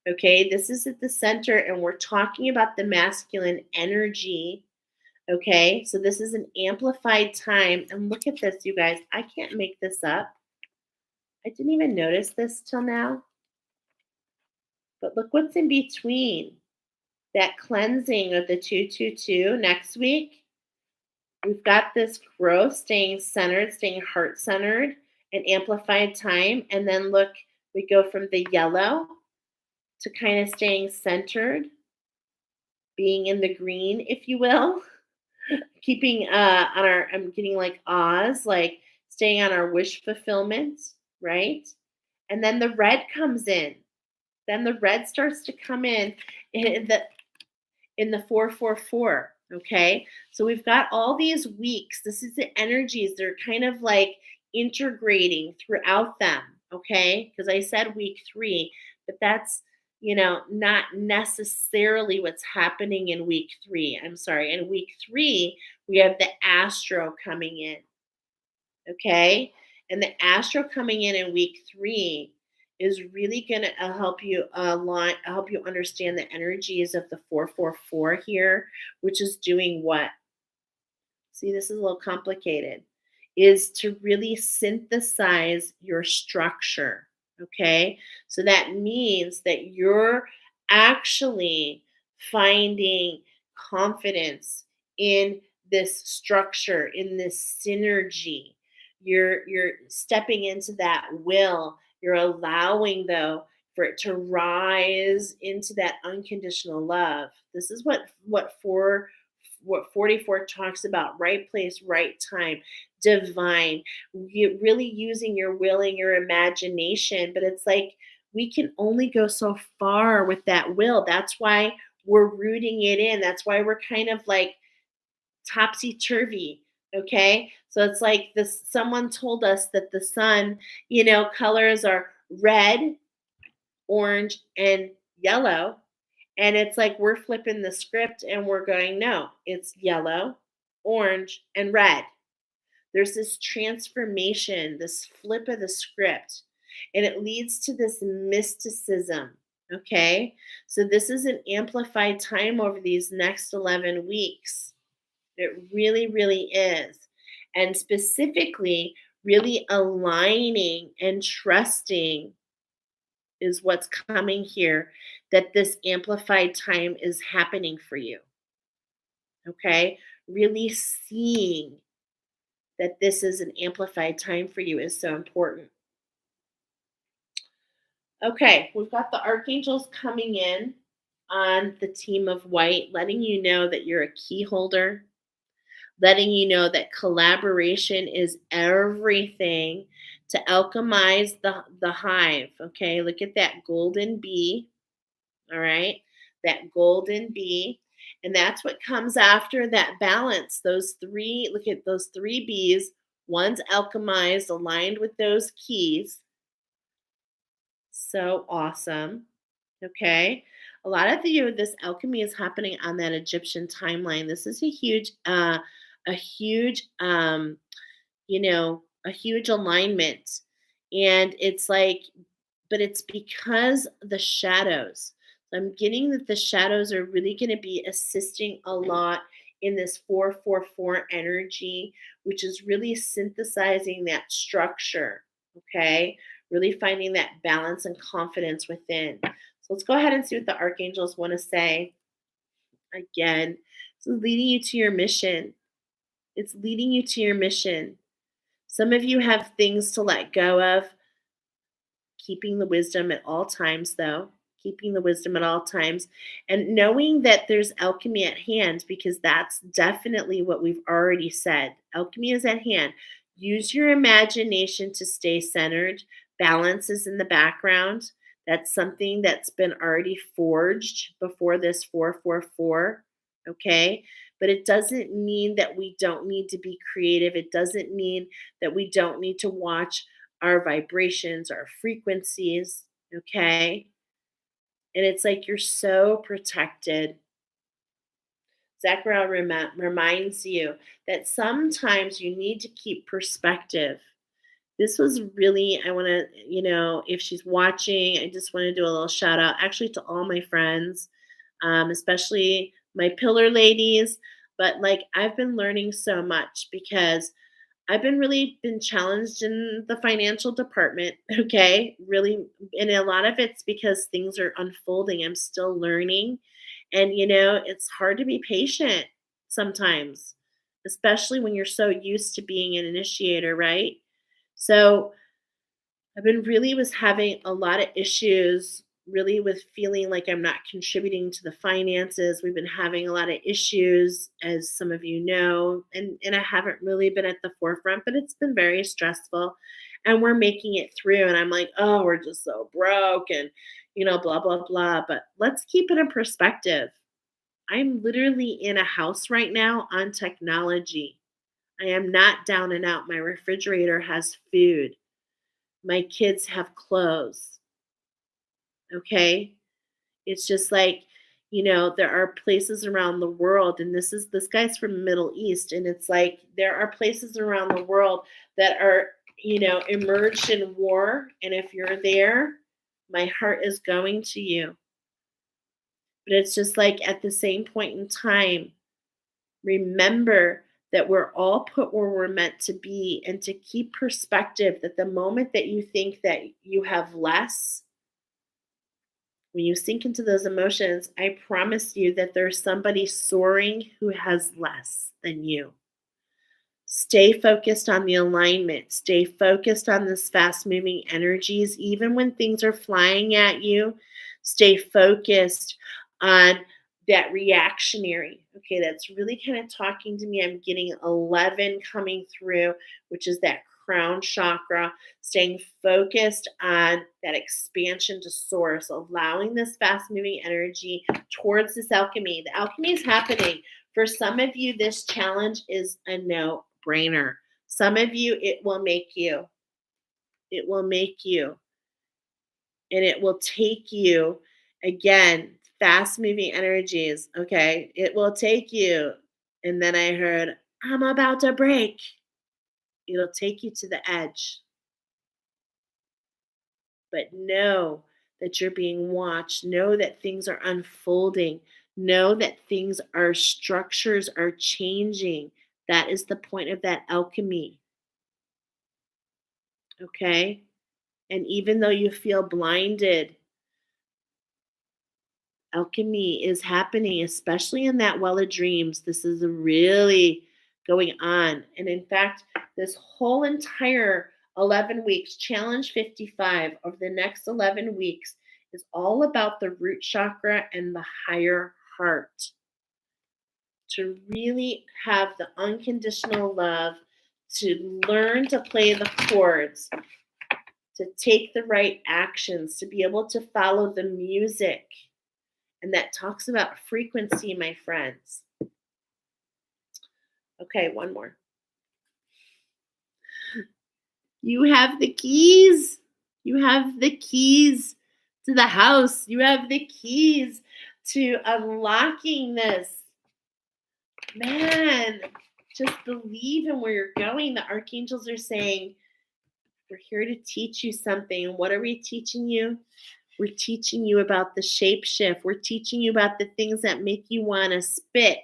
Okay, this is at the center, and we're talking about the masculine energy. Okay, so this is an amplified time. And look at this, you guys. I can't make this up. I didn't even notice this till now. But look what's in between. That cleansing of the 222 next week. We've got this growth, staying centered, staying heart centered, and amplified time. And then look, we go from the yellow to kind of staying centered, being in the green, if you will. Keeping on our, I'm getting like Oz, like staying on our wish fulfillment, right? And then the red comes in. Then the red starts to come in the 444. Okay, so we've got all these weeks. This is the energies. They're kind of like integrating throughout them. Okay, because I said week 3, but that's not necessarily what's happening in week 3. I'm sorry. In week 3, we have the astro coming in. Okay, and the astro coming in week 3 is really going to help you help you understand the energies of the 444 here, which is doing what? See, this is a little complicated. Is to really synthesize your structure. Okay, so that means that your actually finding confidence in this structure, in this synergy. You're stepping into that will. You're allowing though for it to rise into that unconditional love. This is what 44 talks about: right place, right time, divine. You really using your will and your imagination, but it's like we can only go so far with that will. That's why we're rooting it in. That's why we're kind of like topsy turvy. Okay. So it's like this someone told us that the sun, colors are red, orange, and yellow. And it's like we're flipping the script and we're going, no, it's yellow, orange, and red. There's this transformation, this flip of the script, and it leads to this mysticism. Okay. So this is an amplified time over these next 11 weeks. It really, really is. And specifically, really aligning and trusting is what's coming here, that this amplified time is happening for you. Okay. Really seeing that this is an amplified time for you is so important. Okay, we've got the archangels coming in on the team of white, letting you know that you're a key holder, letting you know that collaboration is everything to alchemize the hive. Okay, look at that golden bee. All right, that golden bee. And that's what comes after that balance. Look at those three bees. One's alchemized, aligned with those keys. So awesome. Okay. A lot of you, this alchemy is happening on that Egyptian timeline. This is a huge, a huge alignment. And it's like, but it's because the shadows. I'm getting that the shadows are really going to be assisting a lot in this 444 energy, which is really synthesizing that structure. Okay. Really finding that balance and confidence within. So let's go ahead and see what the archangels want to say. Again, it's leading you to your mission. It's leading you to your mission. Some of you have things to let go of. Keeping the wisdom at all times, though. Keeping the wisdom at all times. And knowing that there's alchemy at hand, because that's definitely what we've already said. Alchemy is at hand. Use your imagination to stay centered. Balance is in the background. That's something that's been already forged before this 444. Okay. But it doesn't mean that we don't need to be creative. It doesn't mean that we don't need to watch our vibrations, our frequencies, okay? And it's like you're so protected. Zachariah reminds you that sometimes you need to keep perspective. This was really, I want to, if she's watching, I just want to do a little shout out actually to all my friends, especially my pillar ladies. But like, I've been learning so much because I've been challenged in the financial department, okay? Really, and a lot of it's because things are unfolding. I'm still learning. And it's hard to be patient sometimes, especially when you're so used to being an initiator, right? So I've been really was having a lot of issues really with feeling like I'm not contributing to the finances. We've been having a lot of issues, as some of you know, and I haven't really been at the forefront, but it's been very stressful. And we're making it through. And I'm like, oh, we're just so broke and blah, blah, blah. But let's keep it in perspective. I'm literally in a house right now on technology. I am not down and out. My refrigerator has food. My kids have clothes. Okay. It's just like, there are places around the world, and this guy's from the Middle East, and it's like there are places around the world that are, emerged in war. And if you're there, my heart is going to you. But it's just like at the same point in time, remember that we're all put where we're meant to be, and to keep perspective that the moment that you think that you have less, When you sink into those emotions, I promise you that there's somebody soaring who has less than you. Stay focused on the alignment. Stay focused on this fast moving energies, even when things are flying at you. Stay focused on that reactionary. Okay, that's really kind of talking to me. I'm getting 11 coming through, which is that crown chakra. Staying focused on that expansion to source, allowing this fast moving energy towards this alchemy. The alchemy is happening. For some of you, this challenge is a no brainer. Some of you, it will make you. It will make you. And it will take you, again, fast moving energies. Okay. It will take you. And then I heard, I'm about to break. It'll take you to the edge. But know that you're being watched. Know that things are unfolding. Know that things are structures are changing. That is the point of that alchemy. Okay? And even though you feel blinded, alchemy is happening, especially in that well of dreams. This is really going on. And in fact, this whole entire 11 weeks, challenge 55 of the next 11 weeks is all about the root chakra and the higher heart. To really have the unconditional love, to learn to play the chords, to take the right actions, to be able to follow the music. And that talks about frequency, my friends. Okay, one more. You have the keys. You have the keys to the house. You have the keys to unlocking this. Man, just believe in where you're going. The archangels are saying, we're here to teach you something. What are we teaching you? We're teaching you about the shape shift. We're teaching you about the things that make you want to spit.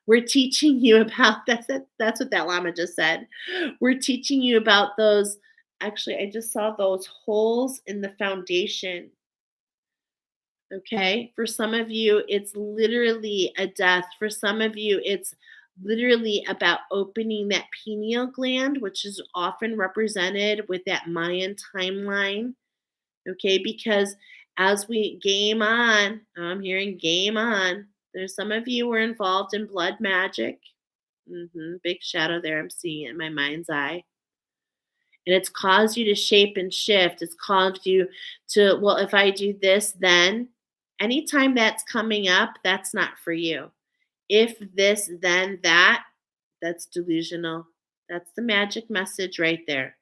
We're teaching you about that's what that llama just said. We're teaching you about those. Actually, I just saw those holes in the foundation. Okay. For some of you, it's literally a death. For some of you, it's literally about opening that pineal gland, which is often represented with that Mayan timeline. Okay. Because as we game on, I'm hearing game on. There's some of you who are involved in blood magic. Big shadow there. I'm seeing it in my mind's eye. And it's caused you to shape and shift. It's caused you to, well, if I do this, then anytime that's coming up, that's not for you. If this, then that, that's delusional. That's the magic message right there.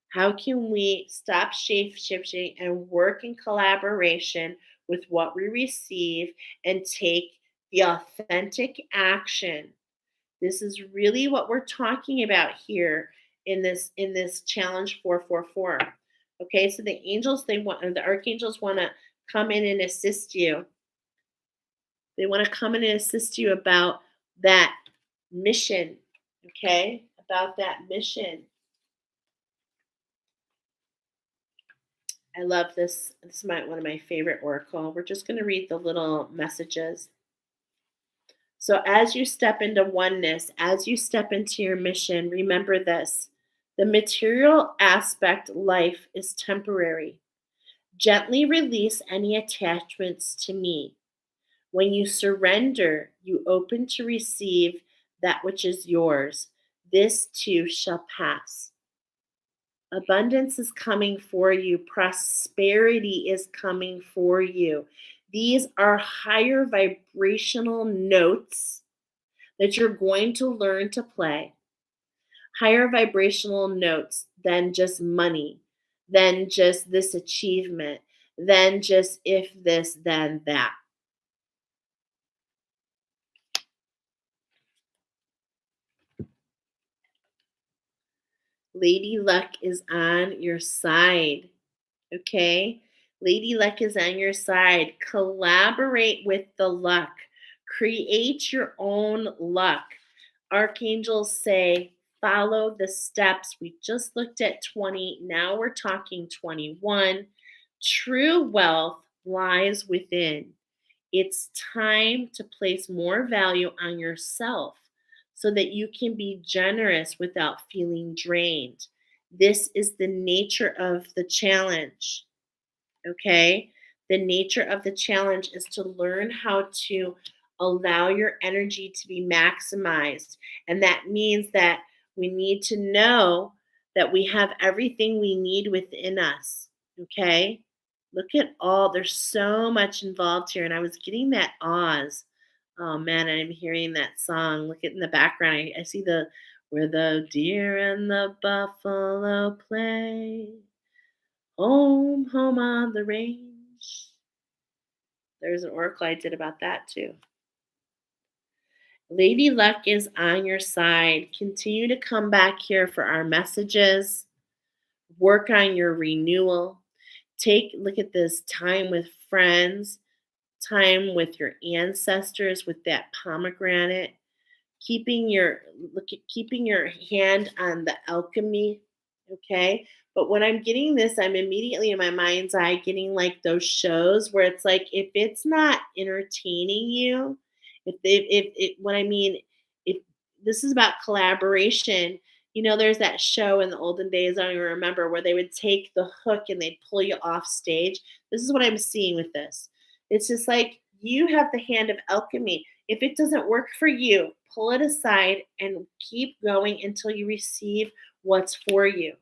How can we stop shape shifting and work in collaboration with what we receive and take the authentic action? This is really what we're talking about here in this challenge 444. Okay, so the angels, the archangels want to come in and assist you. They want to come in and assist you about that mission. Okay, about that mission. I love this. This is one of my favorite oracle. We're just going to read the little messages. So as you step into oneness, as you step into your mission, remember this. The material aspect life is temporary. Gently release any attachments to me. When you surrender, you open to receive that which is yours. This too shall pass. Abundance is coming for you. Prosperity is coming for you. These are higher vibrational notes that you're going to learn to play. Higher vibrational notes than just money, than just this achievement, than just if this, then that. Lady Luck is on your side. Okay? Lady Luck is on your side. Collaborate with the luck. Create your own luck. Archangels say, follow the steps. We just looked at 20. Now we're talking 21. True wealth lies within. It's time to place more value on yourself so that you can be generous without feeling drained. This is the nature of the challenge. Okay? The nature of the challenge is to learn how to allow your energy to be maximized. And that means that we need to know that we have everything we need within us. Okay? Look at all, there's so much involved here. And I was getting that Oz. Oh man, I'm hearing that song. Look at in the background. I see the where the deer and the buffalo play. Home, home on the range. There's an oracle I did about that too. Lady Luck is on your side. Continue to come back here for our messages. Work on your renewal. Look at this time with friends, time with your ancestors with that pomegranate. Keeping your hand on the alchemy, okay? But when I'm getting this, I'm immediately in my mind's eye getting like those shows where it's like if it's not entertaining you, if it what I mean, if this is about collaboration, there's that show in the olden days, I don't even remember, where they would take the hook and they'd pull you off stage. This is what I'm seeing with this. It's just like you have the hand of alchemy. If it doesn't work for you, pull it aside and keep going until you receive what's for you.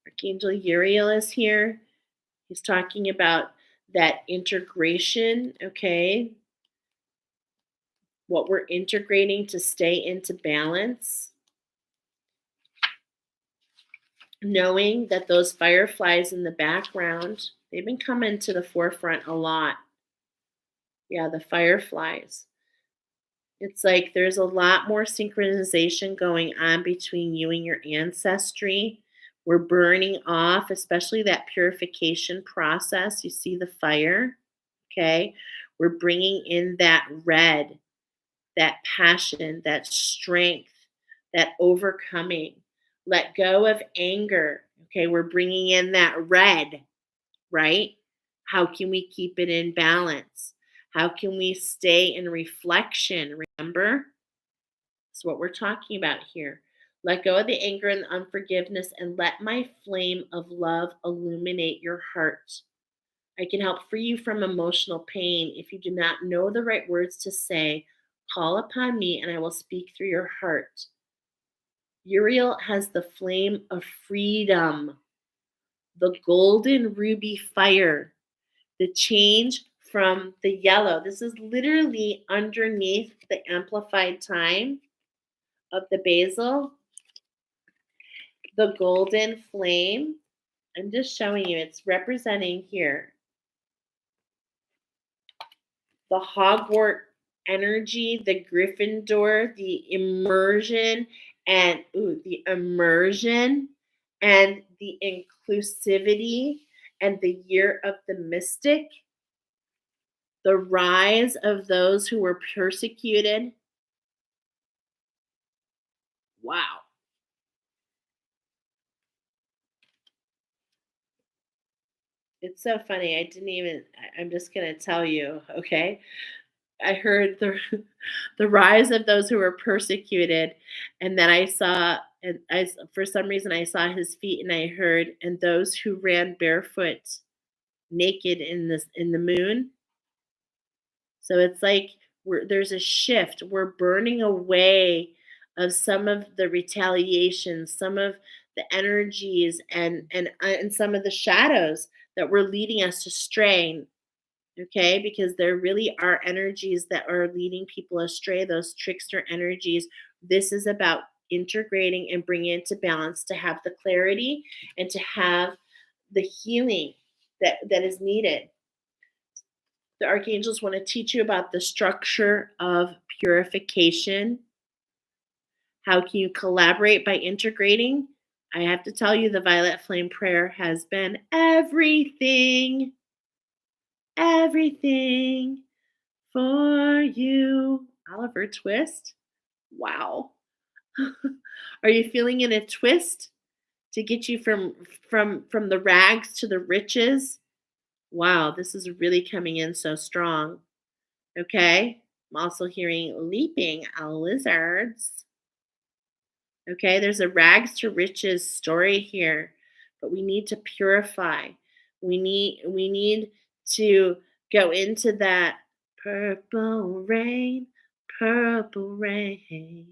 Archangel Uriel is here. He's talking about that integration, okay? What we're integrating to stay into balance. Knowing that those fireflies in the background, they've been coming to the forefront a lot. Yeah, the fireflies. It's like there's a lot more synchronization going on between you and your ancestry. We're burning off, especially that purification process. You see the fire, okay? We're bringing in that red, that passion, that strength, that overcoming. Let go of anger, okay? We're bringing in that red, right? How can we keep it in balance? How can we stay in reflection? Remember? That's what we're talking about here. Let go of the anger and the unforgiveness and let my flame of love illuminate your heart. I can help free you from emotional pain. If you do not know the right words to say, call upon me and I will speak through your heart. Uriel has the flame of freedom, the golden ruby fire, the change from the yellow. This is literally underneath the amplified time of the basil, the golden flame. I'm just showing you, it's representing here the Hogwarts energy, the Gryffindor, the immersion and the inclusivity and the year of the mystic, the rise of those who were persecuted. Wow. It's so funny. I'm just going to tell you, okay? I heard the rise of those who were persecuted, and then for some reason I saw his feet, and I heard, and those who ran barefoot, naked in the moon. So it's like there's a shift. We're burning away of some of the retaliation, some of the energies, and some of the shadows that were leading us astray. Okay, because there really are energies that are leading people astray, those trickster energies. This is about integrating and bringing it to balance to have the clarity and to have the healing that is needed. The archangels want to teach you about the structure of purification. How can you collaborate by integrating? I have to tell you, the Violet Flame Prayer has been everything, everything for you. Oliver Twist? Wow. Are you feeling in a twist? to get you from the rags to the riches. Wow, this is really coming in so strong. Okay? I'm also hearing leaping lizards. Okay, there's a rags to riches story here, but we need to purify. We need to go into that purple rain, purple rain.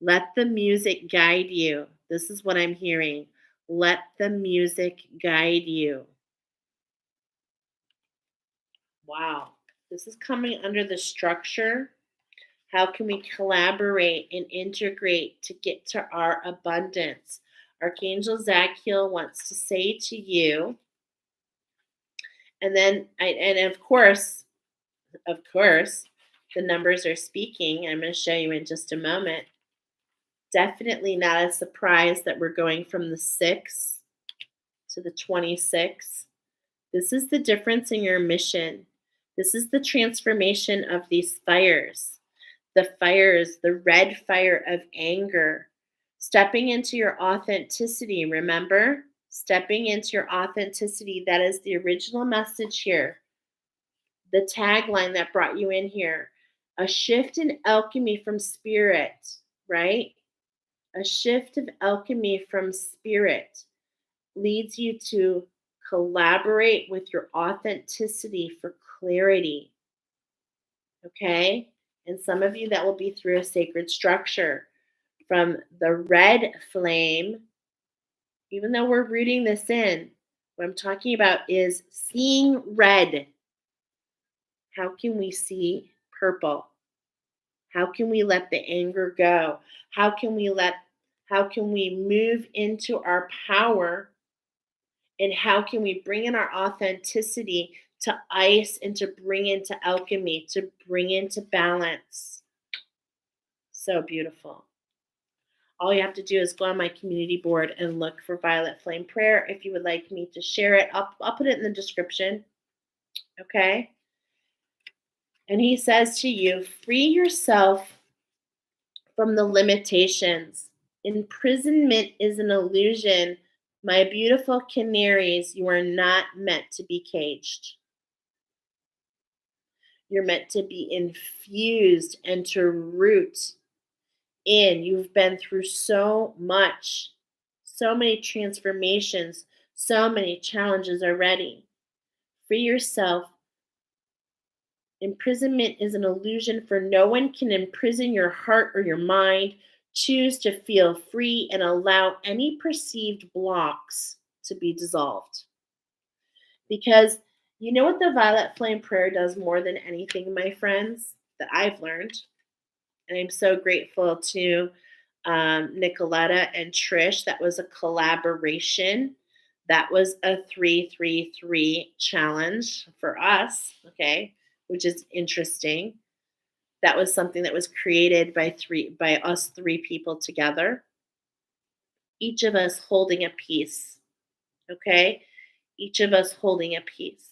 Let the music guide you. This is what I'm hearing. Let the music guide you. Wow. This is coming under the structure. How can we collaborate and integrate to get to our abundance? Archangel Zachiel wants to say to you, and then, and of course, the numbers are speaking. I'm going to show you in just a moment. Definitely not a surprise that we're going from the 6 to the 26. This is the difference in your mission. This is the transformation of these fires. The fires, the red fire of anger. Stepping into your authenticity, remember? Stepping into your authenticity. That is the original message here. The tagline that brought you in here. A shift in alchemy from spirit, right? A shift of alchemy from spirit leads you to collaborate with your authenticity for clarity. Okay? And some of you, that will be through a sacred structure. From the red flame, even though we're rooting this in, what I'm talking about is seeing red. How can we see purple? How can we let the anger go? How can we move into our power? And how can we bring in our authenticity to ice and to bring into alchemy, to bring into balance? So beautiful. All you have to do is go on my community board and look for Violet Flame Prayer. If you would like me to share it, I'll put it in the description. Okay? And he says to you, free yourself from the limitations. Imprisonment is an illusion. My beautiful canaries, you are not meant to be caged. You're meant to be infused and to root in. You've been through so much, so many transformations, so many challenges already. Free yourself. Imprisonment is an illusion, for no one can imprison your heart or your mind. Choose to feel free and allow any perceived blocks to be dissolved. Because you know what the Violet Flame Prayer does more than anything, my friends, that I've learned? And I'm so grateful to Nicoletta and Trish. That was a collaboration. That was a 3-3-3 challenge for us, okay, which is interesting. That was something that was created by us 3 people together. Each of us holding a piece, okay? Each of us holding a piece.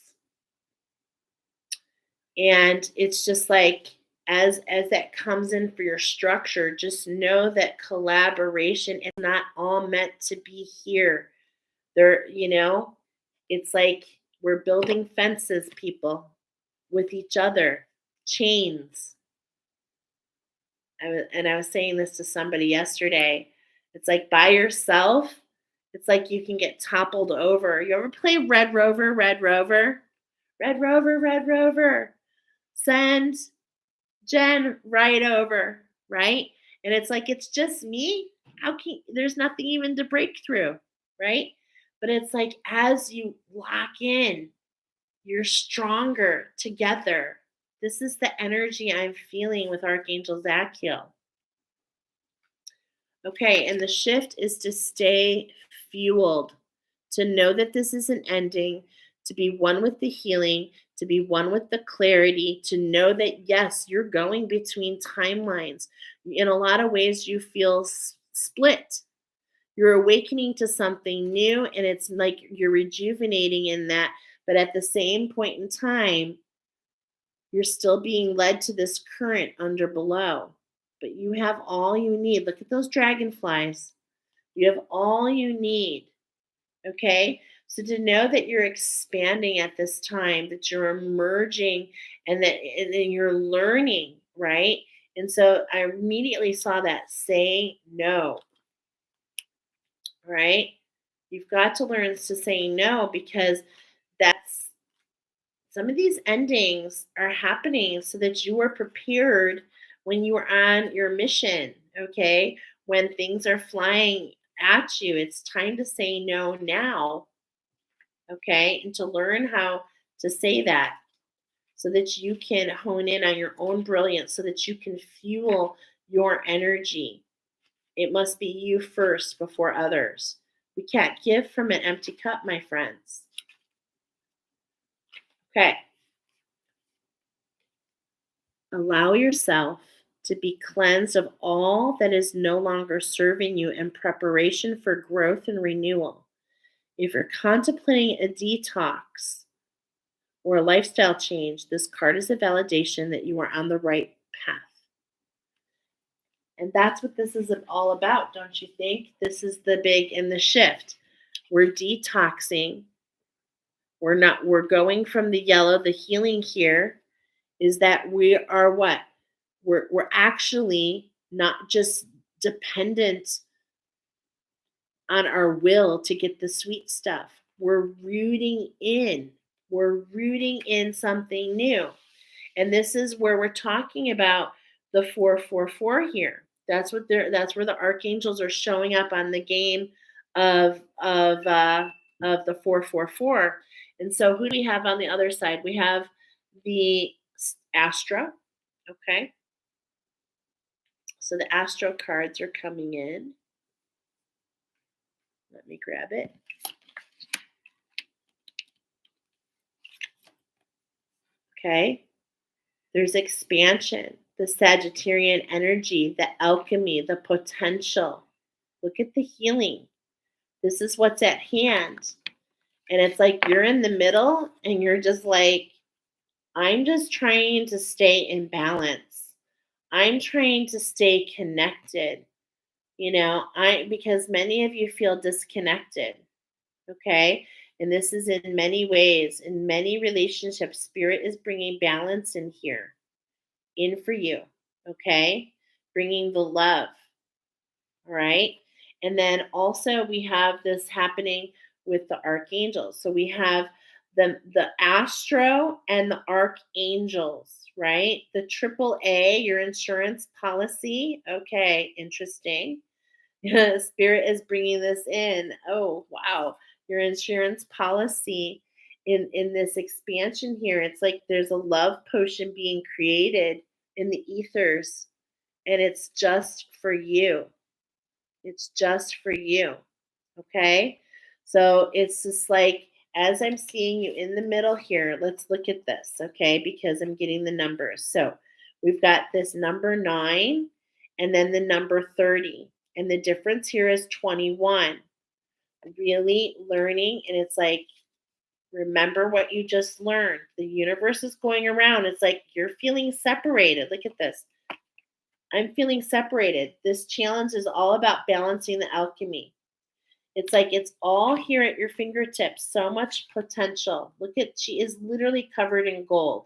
And it's just like, as that comes in for your structure, just know that collaboration is not all meant to be here. It's like we're building fences, people, with each other, chains. I was saying this to somebody yesterday. It's like by yourself, it's like you can get toppled over. You ever play Red Rover, Red Rover? Red Rover, Red Rover. Send Jen right over, right? And it's like, it's just me. There's nothing even to break through, right? But it's like, as you lock in, you're stronger together. This is the energy I'm feeling with Archangel Zachiel. Okay, and the shift is to stay fueled, to know that this isn't ending, to be one with the healing, to be one with the clarity, to know that, yes, you're going between timelines. In a lot of ways, you feel split. You're awakening to something new, and it's like you're rejuvenating in that. But at the same point in time, you're still being led to this current under below. but you have all you need. Look at those dragonflies. You have all you need. Okay? So to know that you're expanding at this time, that you're emerging and you're learning, right? And so I immediately saw that say no, right? You've got to learn to say no because that's some of these endings are happening so that you are prepared when you are on your mission, okay? When things are flying at you, it's time to say no now, okay? And to learn how to say that so that you can hone in on your own brilliance, so that you can fuel your energy. It must be you first before others. We can't give from an empty cup, my friends. Okay. Allow yourself to be cleansed of all that is no longer serving you in preparation for growth and renewal. If you're contemplating a detox or a lifestyle change, this card is a validation that you are on the right path. And that's what this is all about, don't you think? This is the big and the shift. We're detoxing. We're going from the yellow. The healing here is that we are what? We're actually not just dependent on our will to get the sweet stuff. We're rooting in. We're rooting in something new. And this is where we're talking about the 444 here. That's where the archangels are showing up on the game of the 444. And so who do we have on the other side? We have the Astra, okay? So the Astro cards are coming in. Let me grab it. Okay. There's expansion, the Sagittarian energy, the alchemy, the potential. Look at the healing. This is what's at hand. And it's like you're in the middle and you're just like, I'm just trying to stay in balance. I'm trying to stay connected. Because many of you feel disconnected, okay? And this is in many ways, in many relationships, Spirit is bringing balance in here, in for you, okay? Bringing the love, all right? And then also we have this happening with the archangels. So we have the astro and the archangels, right? The triple A, your insurance policy. Okay, interesting. Spirit is bringing this in. Oh, wow. Your insurance policy in this expansion here. It's like there's a love potion being created in the ethers, and it's just for you. It's just for you. Okay? So it's just like, as I'm seeing you in the middle here, let's look at this, okay? Because I'm getting the numbers. So we've got this number 9 and then the number 30. And the difference here is 21. Really learning. And it's like, remember what you just learned. The universe is going around. It's like you're feeling separated. Look at this. I'm feeling separated. This challenge is all about balancing the alchemy. It's like it's all here at your fingertips. So much potential. Look at, she is literally covered in gold,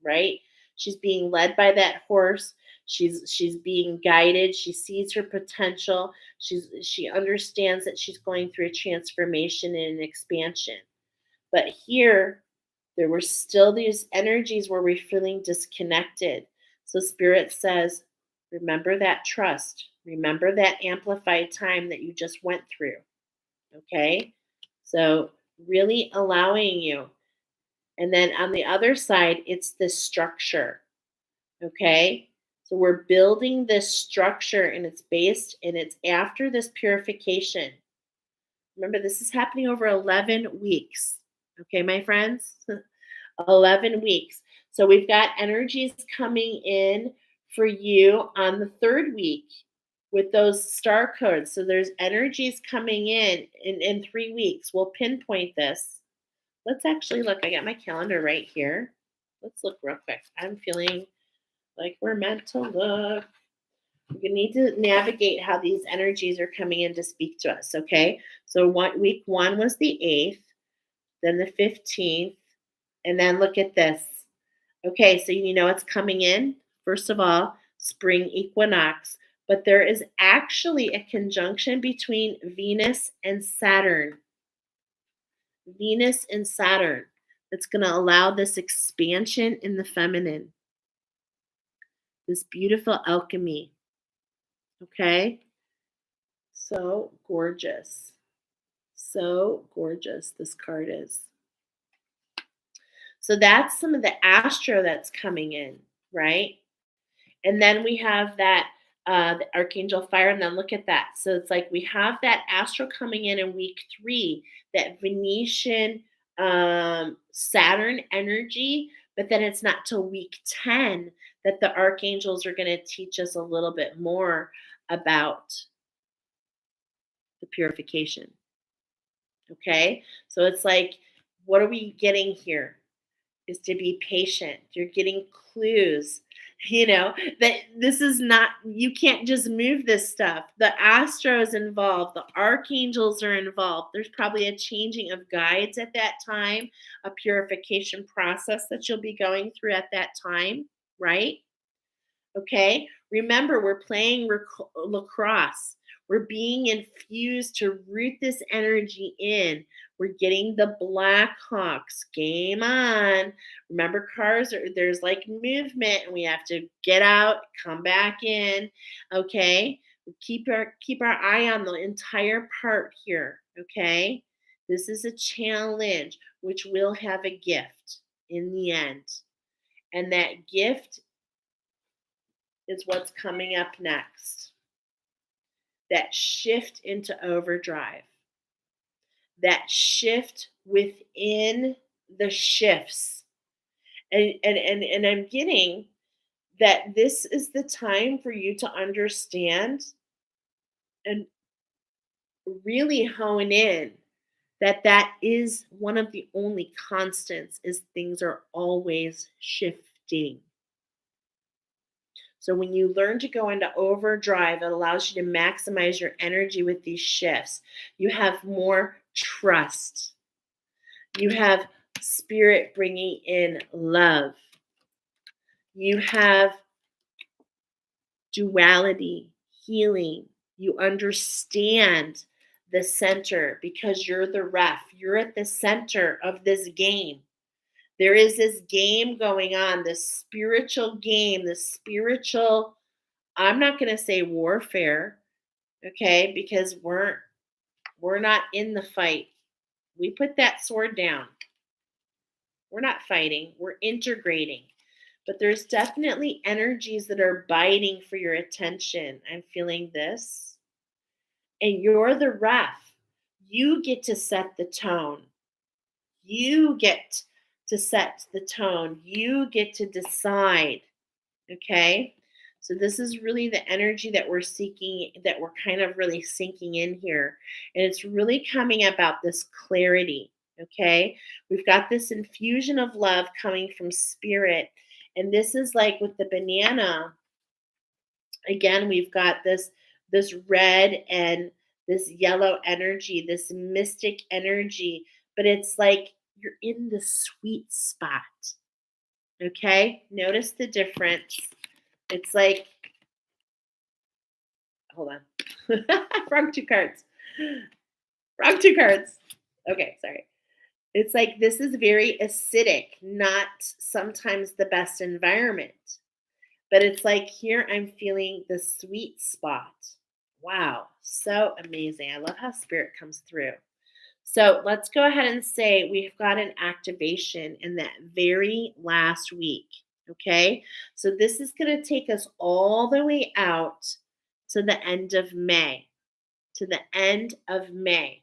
right? She's being led by that horse. She's being guided. She sees her potential. She understands that she's going through a transformation and an expansion. But here, there were still these energies where we're feeling disconnected. So Spirit says, remember that trust. Remember that amplified time that you just went through. Okay? So really allowing you. And then on the other side, it's this structure. Okay? So we're building this structure and it's based and it's after this purification. Remember, this is happening over 11 weeks. Okay, my friends? 11 weeks. So we've got energies coming in for you on the 3rd week with those star codes. So there's energies coming in 3 weeks. We'll pinpoint this. Let's actually look. I got my calendar right here. Let's look real quick. I'm feeling like we're meant to look. We need to navigate how these energies are coming in to speak to us, okay? So week 1 was the 8th, then the 15th, and then look at this. Okay, so you know it's coming in. First of all, spring equinox, but there is actually a conjunction between Venus and Saturn. Venus and Saturn that's going to allow this expansion in the feminine, this beautiful alchemy. Okay? So gorgeous. So gorgeous this card is. So that's some of the astro that's coming in, right? And then we have that the archangel fire, and then look at that. So it's like we have that astro coming in week 3, that Venetian Saturn energy, but then it's not till week 10 that the archangels are going to teach us a little bit more about the purification. Okay? So it's like, what are we getting here? Is to be patient. You're getting clues, that this is not, you can't just move this stuff. The astro is involved, the archangels are involved. There's probably a changing of guides at that time, a purification process that you'll be going through at that time, right? Okay. Remember, we're playing lacrosse. We're being infused to root this energy in. We're getting the Blackhawks. Game on. Remember, there's like movement, and we have to get out, come back in. Okay. Keep our eye on the entire part here. Okay. This is a challenge, which will have a gift in the end. And that gift is what's coming up next. That shift into overdrive. That shift within the shifts. And I'm getting that this is the time for you to understand and really hone in that is one of the only constants, is things are always shifting. So when you learn to go into overdrive, it allows you to maximize your energy with these shifts. You have more trust. You have spirit bringing in love. You have duality, healing. You understand the center because you're the ref. You're at the center of this game. There is this game going on, this spiritual game, this spiritual, I'm not going to say warfare, okay, because we're not in the fight. We put that sword down. We're not fighting, we're integrating. But there's definitely energies that are biting for your attention. I'm feeling this. And you're the ref. You get to set the tone. You get to set the tone. You get to decide. Okay? So this is really the energy that we're seeking, that we're kind of really sinking in here. And it's really coming about this clarity. Okay? We've got this infusion of love coming from spirit. And this is like with the banana. Again, we've got this red and this yellow energy, this mystic energy, but it's like you're in the sweet spot. Okay? Notice the difference. It's like, hold on. Wrong two cards. Wrong two cards. Okay, sorry. It's like this is very acidic, not sometimes the best environment. But it's like here I'm feeling the sweet spot. Wow, so amazing. I love how spirit comes through. So let's go ahead and say we've got an activation in that very last week. Okay, so this is going to take us all the way out to the end of May. To the end of May.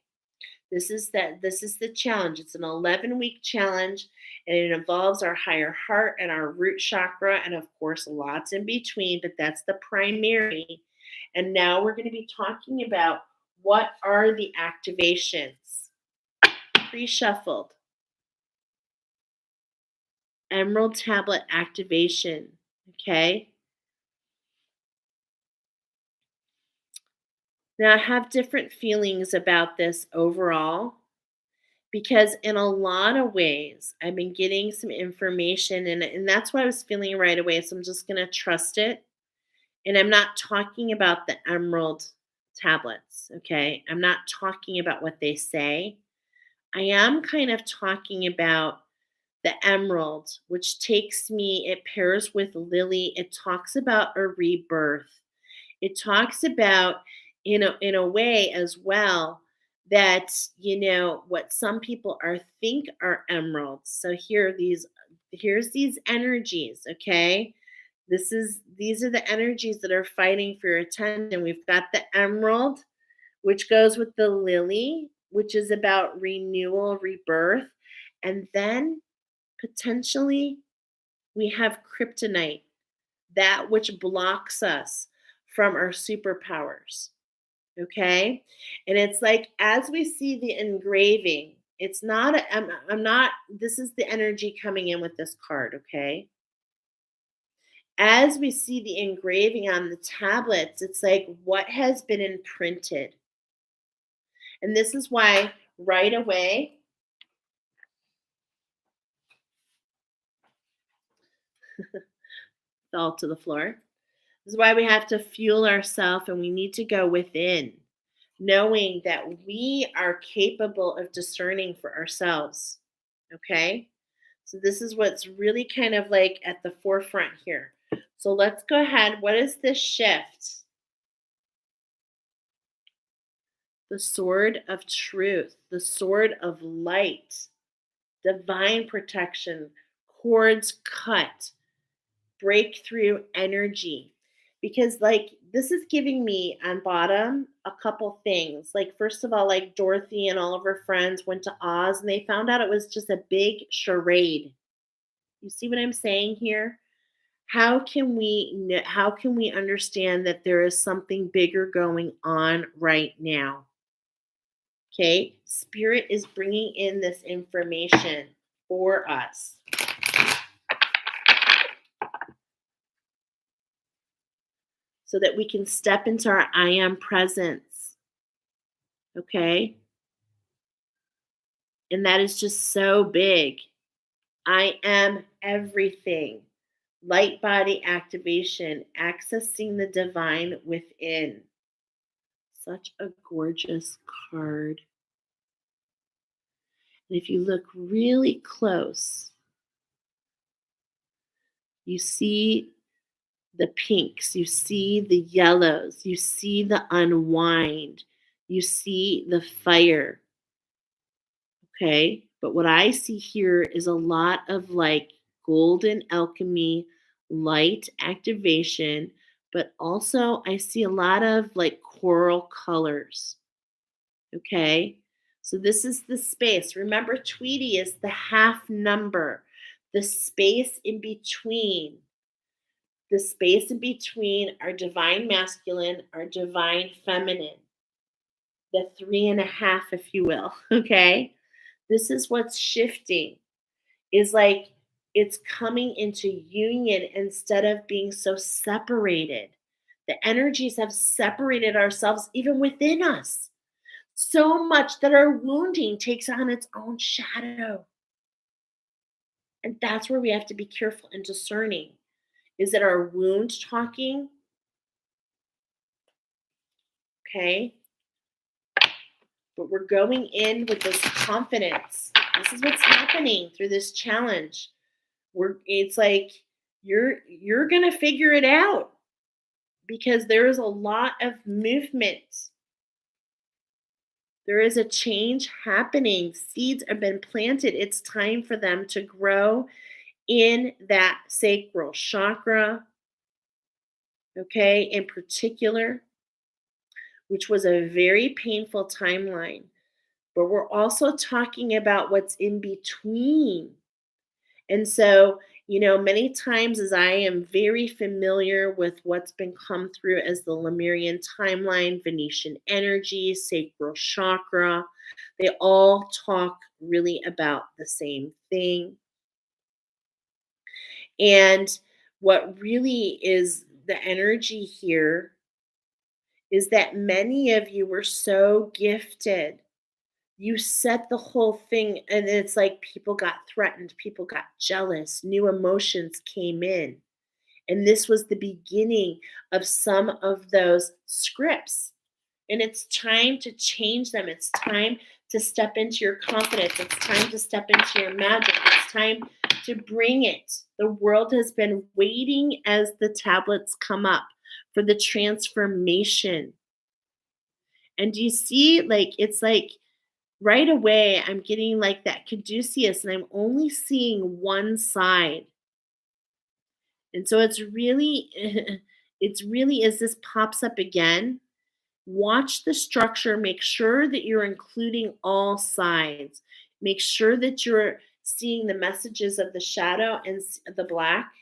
This is the challenge. It's an 11-week challenge, and it involves our higher heart and our root chakra, and of course lots in between, but that's the primary. And now we're going to be talking about what are the activations. Pre-shuffled. Emerald tablet activation. Okay? Now, I have different feelings about this overall because, in a lot of ways, I've been getting some information, and that's what I was feeling right away. So I'm just going to trust it. And I'm not talking about the emerald tablets, okay? I'm not talking about what they say. I am kind of talking about the emerald, which takes me, it pairs with lily. It talks about a rebirth. It talks about, in a way as well, that, what some people are think are emeralds. So here's these energies, okay? These are the energies that are fighting for your attention. We've got the emerald, which goes with the lily, which is about renewal, rebirth. And then potentially we have kryptonite, that which blocks us from our superpowers. Okay? And it's like as we see the engraving, it's not I'm not this is the energy coming in with this card, okay? As we see the engraving on the tablets, it's like what has been imprinted. And this is why right away, fell to the floor. This is why we have to fuel ourselves and we need to go within, knowing that we are capable of discerning for ourselves. Okay? So this is what's really kind of like at the forefront here. So let's go ahead. What is this shift? The sword of truth, the sword of light, divine protection, cords cut, breakthrough energy. Because, like, this is giving me on bottom a couple things. Like, first of all, like Dorothy and all of her friends went to Oz and they found out it was just a big charade. You see what I'm saying here? How can we understand that there is something bigger going on right now? Okay, spirit is bringing in this information for us. So that we can step into our I am presence. Okay? And that is just so big. I am everything. Light body activation, accessing the divine within. Such a gorgeous card. And if you look really close, you see the pinks, you see the yellows, you see the unwind, you see the fire. Okay. But what I see here is a lot of like golden alchemy, light activation, but also I see a lot of like coral colors. Okay. So this is the space. Remember, Tweety is the half number, the space in between. The space in between our divine masculine, our divine feminine, the 3.5, if you will. Okay. This is what's shifting, is like it's coming into union instead of being so separated. The energies have separated ourselves even within us so much that our wounding takes on its own shadow. And that's where we have to be careful and discerning. Is it our wound talking? Okay. But we're going in with this confidence. This is what's happening through this challenge. It's like you're going to figure it out because there is a lot of movement. There is a change happening. Seeds have been planted. It's time for them to grow in that sacral chakra, okay, in particular, which was a very painful timeline. But we're also talking about what's in between. And so, many times as I am very familiar with what's been come through as the Lemurian timeline, Venetian energy, sacral chakra, they all talk really about the same thing. And what really is the energy here is that many of you were so gifted. You set the whole thing, and it's like people got threatened, people got jealous, new emotions came in. And this was the beginning of some of those scripts. And it's time to change them. It's time to step into your confidence. It's time to step into your magic. It's time to bring it. The world has been waiting as the tablets come up for the transformation. And do you see, like, it's like right away, I'm getting like that caduceus, and I'm only seeing one side. And so it's really, it's really, as this pops up again, watch the structure, make sure that you're including all sides. Make sure that you're seeing the messages of the shadow and the black,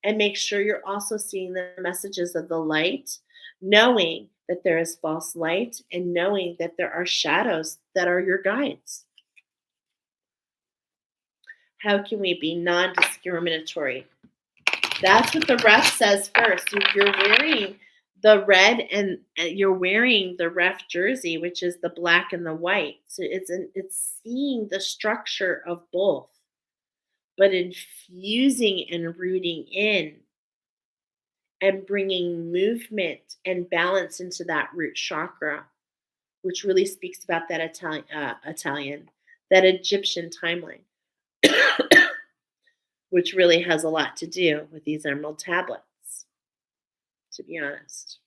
and make sure you're also seeing the messages of the light, knowing that there is false light and knowing that there are shadows that are your guides. How can we be non-discriminatory? That's what the ref says first. If you're wearing the red and you're wearing the ref jersey, which is the black and the white. So it's seeing the structure of both, but infusing and rooting in and bringing movement and balance into that root chakra, which really speaks about that Italian, that Egyptian timeline, which really has a lot to do with these emerald tablets, to be honest.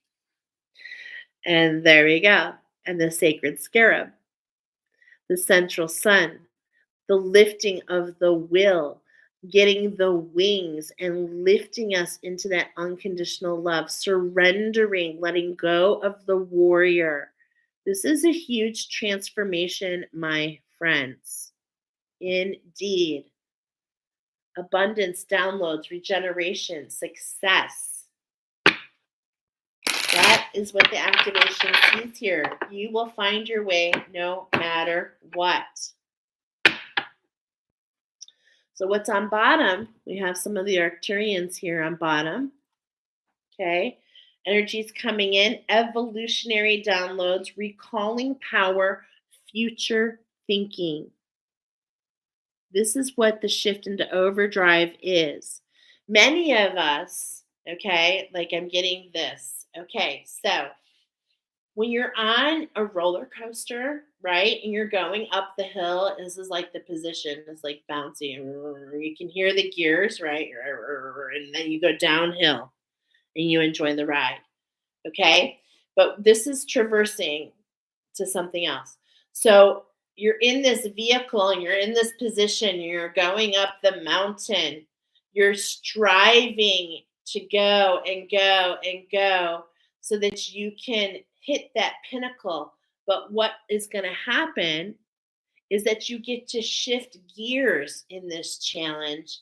And there we go. And the sacred scarab, the central sun, the lifting of the will, getting the wings and lifting us into that unconditional love, surrendering, letting go of the warrior. This is a huge transformation, my friends. Indeed. Abundance, downloads, regeneration, success. That is what the activation sees here. You will find your way no matter what. So what's on bottom? We have some of the Arcturians here on bottom. Okay. Energies coming in, evolutionary downloads, recalling power, future thinking. This is what the shift into overdrive is. Many of us, okay, like I'm getting this. Okay, so when you're on a roller coaster, right, and you're going up the hill, this is like the position is like bouncy. You can hear the gears, right? And then you go downhill and you enjoy the ride. Okay, but this is traversing to something else. So you're in this vehicle and you're in this position, you're going up the mountain, you're striving to go and go and go so that you can hit that pinnacle. But what is going to happen is that you get to shift gears in this challenge.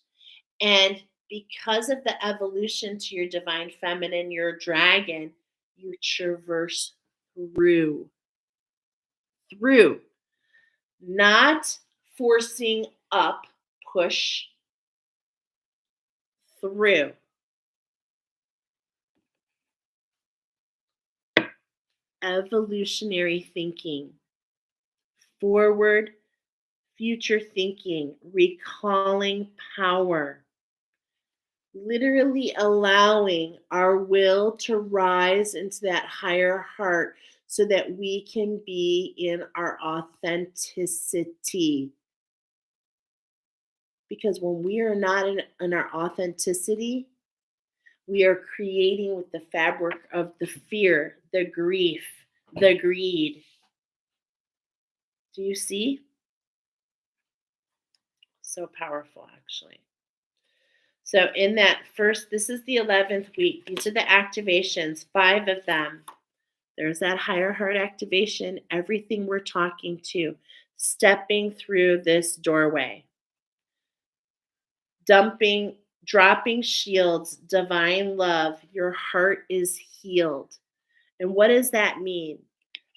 And because of the evolution to your divine feminine, your dragon, you traverse through, not forcing up, push through. Evolutionary thinking, forward, future thinking, recalling power. Literally allowing our will to rise into that higher heart so that we can be in our authenticity. Because when we are not in our authenticity, we are creating with the fabric of the fear, the grief, the greed. Do you see? So powerful, actually. So in that first, this is the 11th week. These are the activations, 5 of them. There's that higher heart activation, everything we're talking to, stepping through this doorway. Dropping shields, divine love, your heart is healed. And what does that mean?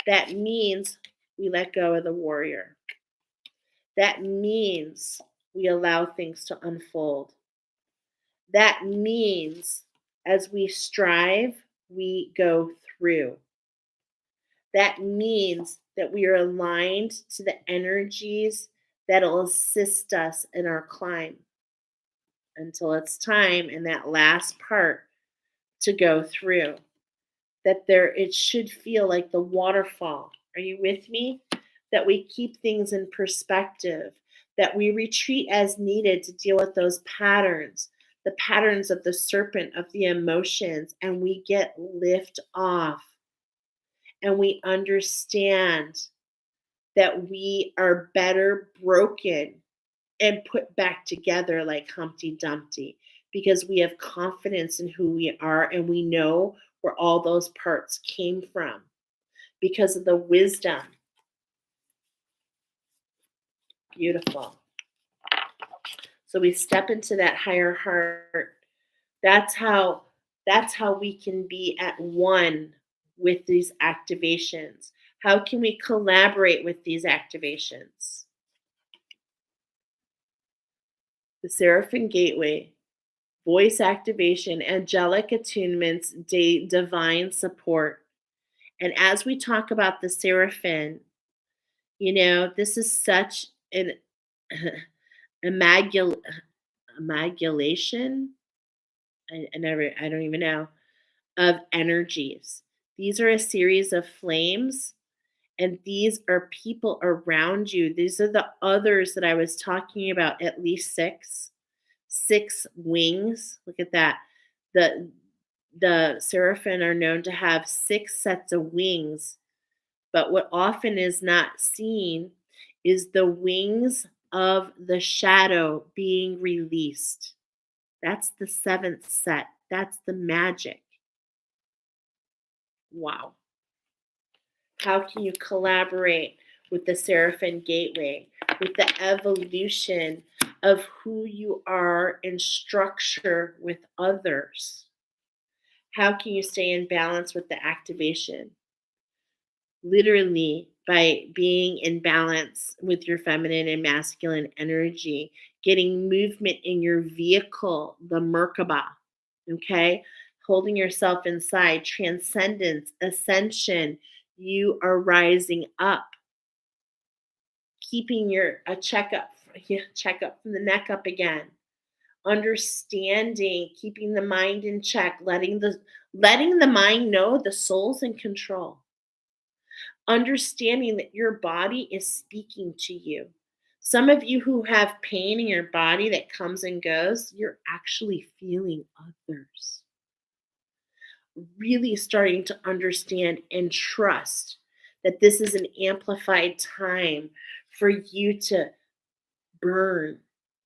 That means we let go of the warrior. That means we allow things to unfold. That means as we strive, we go through. That means that we are aligned to the energies that'll assist us in our climb until it's time in that last part to go through. That there, it should feel like the waterfall. Are you with me? That we keep things in perspective, that we retreat as needed to deal with those patterns, the patterns of the serpent of the emotions, and we get lift off and we understand that we are better broken and put back together like Humpty Dumpty because we have confidence in who we are and we know where all those parts came from because of the wisdom. Beautiful. So we step into that higher heart. That's how we can be at one with these activations. How can we collaborate with these activations? The Seraphim Gateway, voice activation, angelic attunements, divine support. And as we talk about the Seraphim, this is such an amalgamation. I don't even know, of energies. These are a series of flames, and these are people around you. These are the others that I was talking about, at least six wings. Look at that. The seraphim are known to have 6 sets of wings, but what often is not seen is the wings of the shadow being released. That's the 7th set. That's the magic. Wow. How can you collaborate with the Seraphim Gateway, with the evolution of who you are in structure with others? How can you stay in balance with the activation? Literally, by being in balance with your feminine and masculine energy, getting movement in your vehicle, the Merkaba, okay? Holding yourself inside, transcendence, ascension. You are rising up, keeping a checkup from the neck up again, understanding, keeping the mind in check, letting the mind know the soul's in control, understanding that your body is speaking to you. Some of you who have pain in your body that comes and goes, you're actually feeling others. Really starting to understand and trust that this is an amplified time for you to burn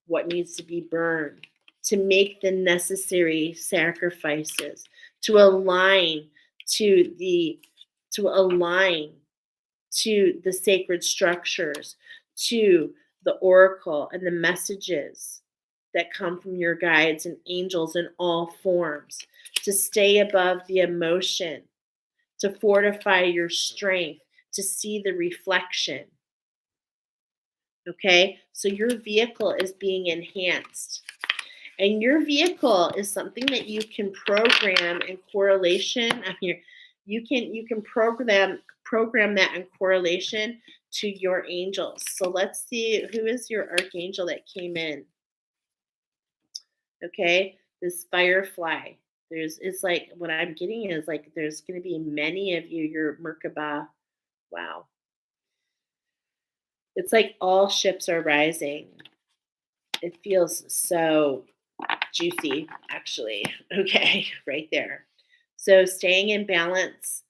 what needs to be burned, to make the necessary sacrifices, to align to the sacred structures, to the oracle and the messages that come from your guides and angels in all forms, to stay above the emotion, to fortify your strength, to see the reflection. Okay, so your vehicle is being enhanced. And your vehicle is something that you can program in correlation. You can program that in correlation to your angels. So let's see, who is your archangel that came in? Okay, this firefly. It's like what I'm getting is like there's going to be many of you. Your Merkaba. Wow. It's like all ships are rising. It feels so juicy, actually. Okay, right there. So staying in balance.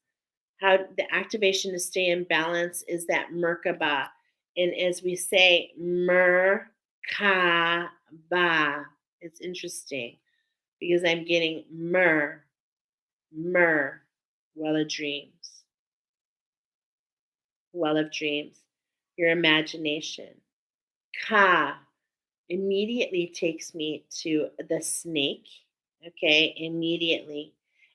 How the activation to stay in balance is that Merkaba. And as we say, Merkaba, it's interesting because I'm getting well of dreams. Well of dreams. Your imagination. Ka immediately takes me to the snake. Okay, immediately.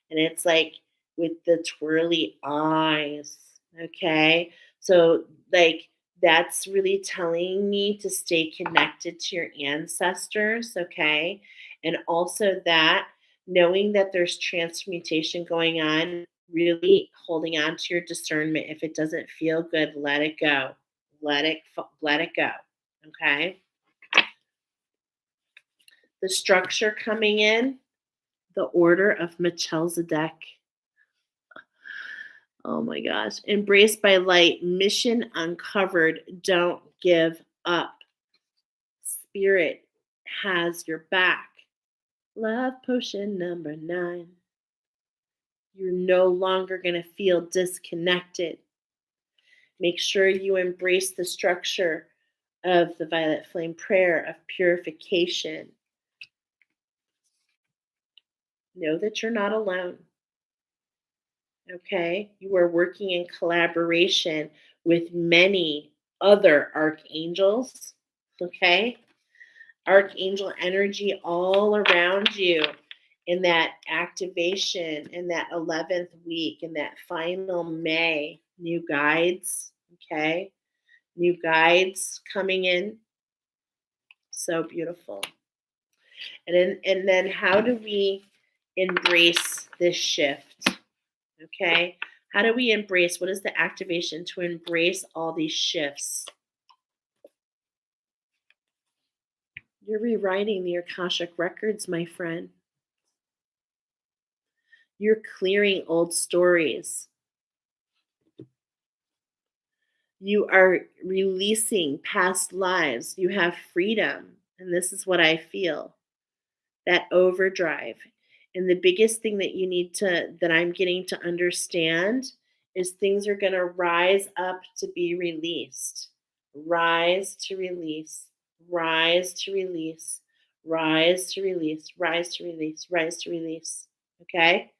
And it's like with the twirly eyes. Okay, so like that's really telling me to stay connected to your ancestors. Okay, and also that knowing that there's transmutation going on, really holding on to your discernment. If it doesn't feel good, let it go. Let it go. Okay? The structure coming in, the order of Melchizedek. Oh my gosh. Embraced by light, mission uncovered, don't give up. Spirit has your back. Love potion number 9. You're no longer going to feel disconnected. Make sure you embrace the structure of the violet flame prayer of purification. Know that you're not alone. Okay? You are working in collaboration with many other archangels. Okay? Archangel energy all around you in that activation in that 11th week, in that final May. New guides. Okay? New guides coming in. So beautiful. And then how do we embrace this shift? Okay? How do we embrace, what is the activation to embrace all these shifts? You're rewriting the Akashic records, my friend. You're clearing old stories. You are releasing past lives. You have freedom. And this is what I feel, that overdrive. And the biggest thing that that I'm getting to understand is things are going to rise up to be released. Rise to release, rise to release, rise to release, rise to release, rise to release. Okay?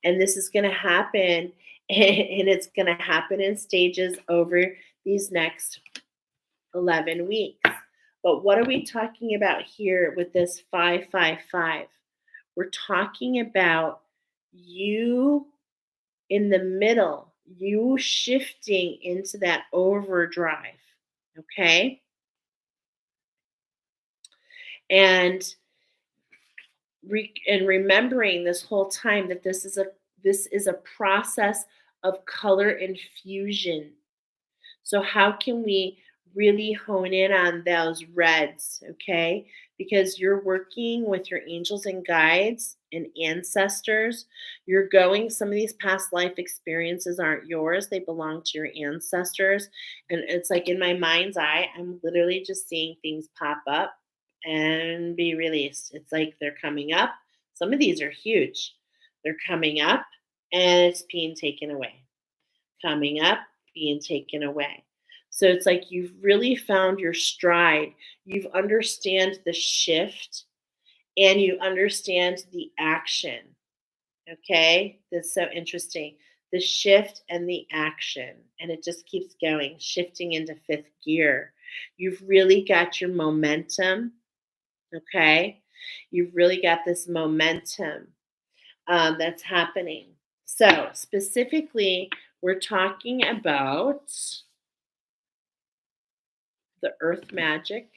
And this is going to happen, and it's going to happen in stages over these next 11 weeks. But what are we talking about here with this 555? We're talking about you in the middle, you shifting into that overdrive, okay? And remembering this whole time that this is a process of color infusion. So how can we really hone in on those reds, okay? Because you're working with your angels and guides and ancestors. You're going, some of these past life experiences aren't yours, they belong to your ancestors. And it's like in my mind's eye, I'm literally just seeing things pop up and be released. It's like they're coming up. Some of these are huge. They're coming up and it's being taken away. Coming up, being taken away. So it's like you've really found your stride. You've understand the shift and you understand the action. Okay? That's so interesting. The shift and the action. And it just keeps going, shifting into 5th gear. You've really got your momentum. Okay? You've really got this momentum that's happening. So specifically, we're talking about the earth magic,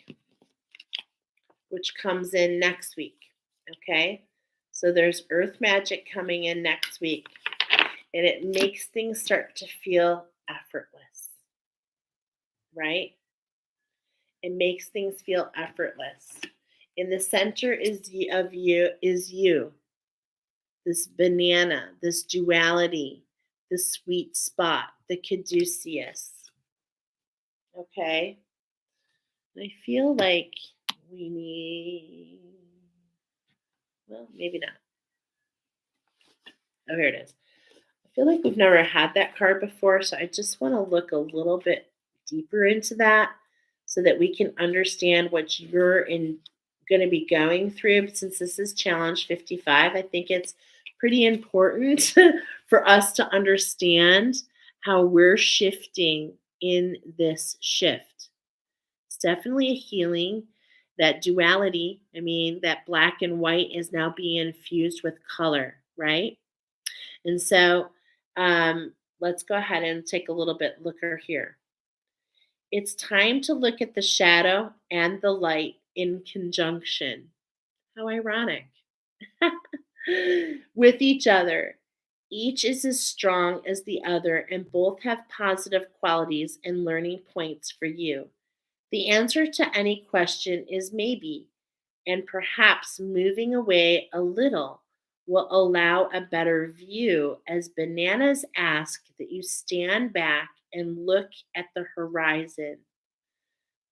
which comes in next week. Okay? So there's earth magic coming in next week, and it makes things start to feel effortless, right? It makes things feel effortless. In the center is you, this banana, this duality, the sweet spot, the caduceus. Okay? I feel like we need, well, maybe not. Oh, here it is. I feel like we've never had that card before, so I just want to look a little bit deeper into that so that we can understand what you're going to be going through. Since this is challenge 55, I think it's pretty important for us to understand how we're shifting in this shift. It's definitely a healing. That duality, I mean, that black and white is now being infused with color, right? And so let's go ahead and take a little bit looker here. It's time to look at the shadow and the light in conjunction. How ironic. with each other. Each is as strong as the other, and both have positive qualities and learning points for you. The answer to any question is maybe, and perhaps moving away a little will allow a better view as bananas ask that you stand back and look at the horizon.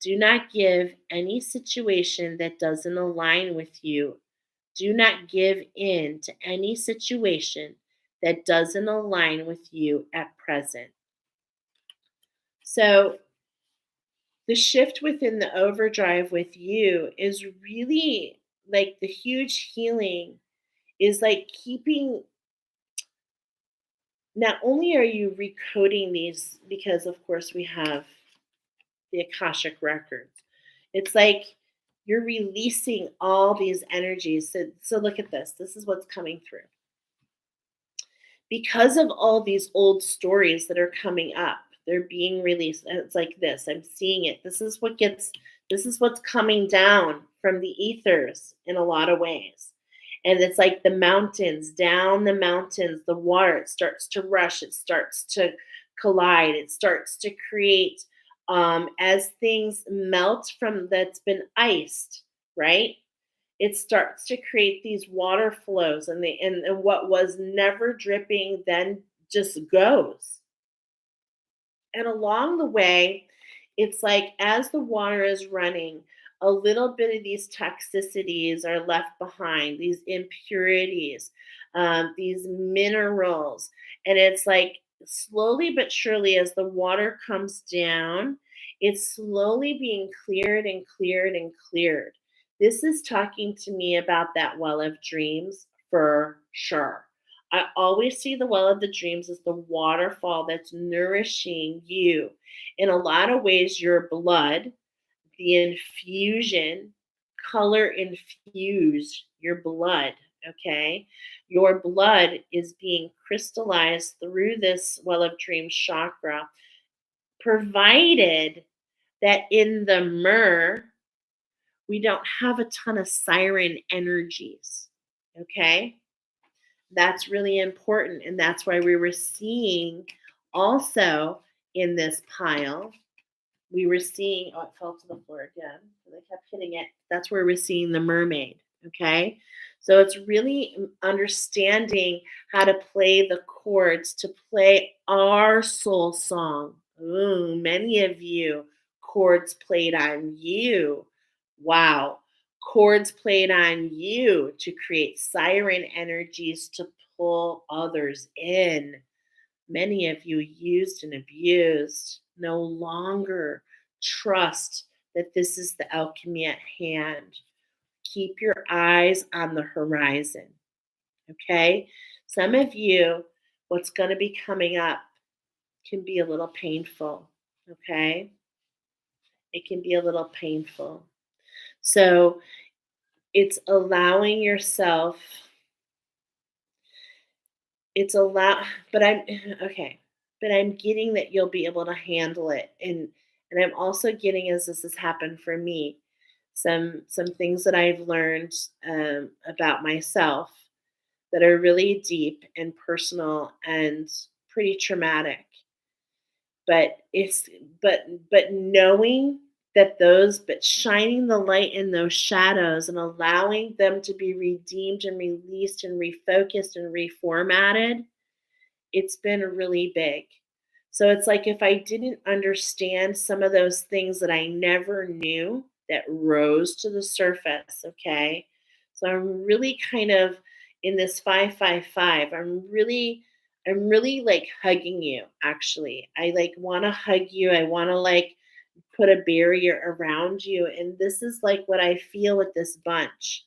Do not give any situation that doesn't align with you. Do not give in to any situation that doesn't align with you at present. So, the shift within the overdrive with you is really like the huge healing is like keeping, not only are you recoding these because of course we have the Akashic records. It's like you're releasing all these energies. So look at this. This is what's coming through. Because of all these old stories that are coming up, they're being released. And it's like this. I'm seeing it. This is what's coming down from the ethers in a lot of ways. And it's like the mountains, down the mountains, the water, it starts to rush, it starts to collide, it starts to create as things melt from that's been iced, right? It starts to create these water flows and what was never dripping then just goes. And along the way, it's like as the water is running, a little bit of these toxicities are left behind, these impurities, these minerals. And it's like slowly but surely, as the water comes down, it's slowly being cleared and cleared and cleared. This is talking to me about that well of dreams for sure. I always see the well of the dreams as the waterfall that's nourishing you. In a lot of ways, your blood, the infusion, color infuse your blood, okay? Your blood is being crystallized through this well of dreams chakra, provided that in the myrrh, we don't have a ton of siren energies, okay? That's really important. And that's why we were seeing also in this pile, we were seeing, oh, it fell to the floor again. And I kept hitting it. That's where we're seeing the mermaid. Okay. So it's really understanding how to play the chords to play our soul song. Ooh, many of you, chords played on you. Wow. Chords played on you to create siren energies to pull others in. Many of you used and abused. No longer trust that this is the alchemy at hand. Keep your eyes on the horizon. Okay? Some of you, what's going to be coming up can be a little painful. Okay? It can be a little painful. So it's allowing yourself, it's allow but I'm okay. But I'm getting that you'll be able to handle it. And I'm also getting, as this has happened for me, some things that I've learned about myself that are really deep and personal and pretty traumatic. But it's but knowing that those, but shining the light in those shadows and allowing them to be redeemed and released and refocused and reformatted, it's been really big. So it's like if I didn't understand some of those things that I never knew that rose to the surface, okay? So I'm really kind of in this 555. I'm really like hugging you actually. I like want to hug you. I want to like put a barrier around you, and this is like what I feel with this bunch.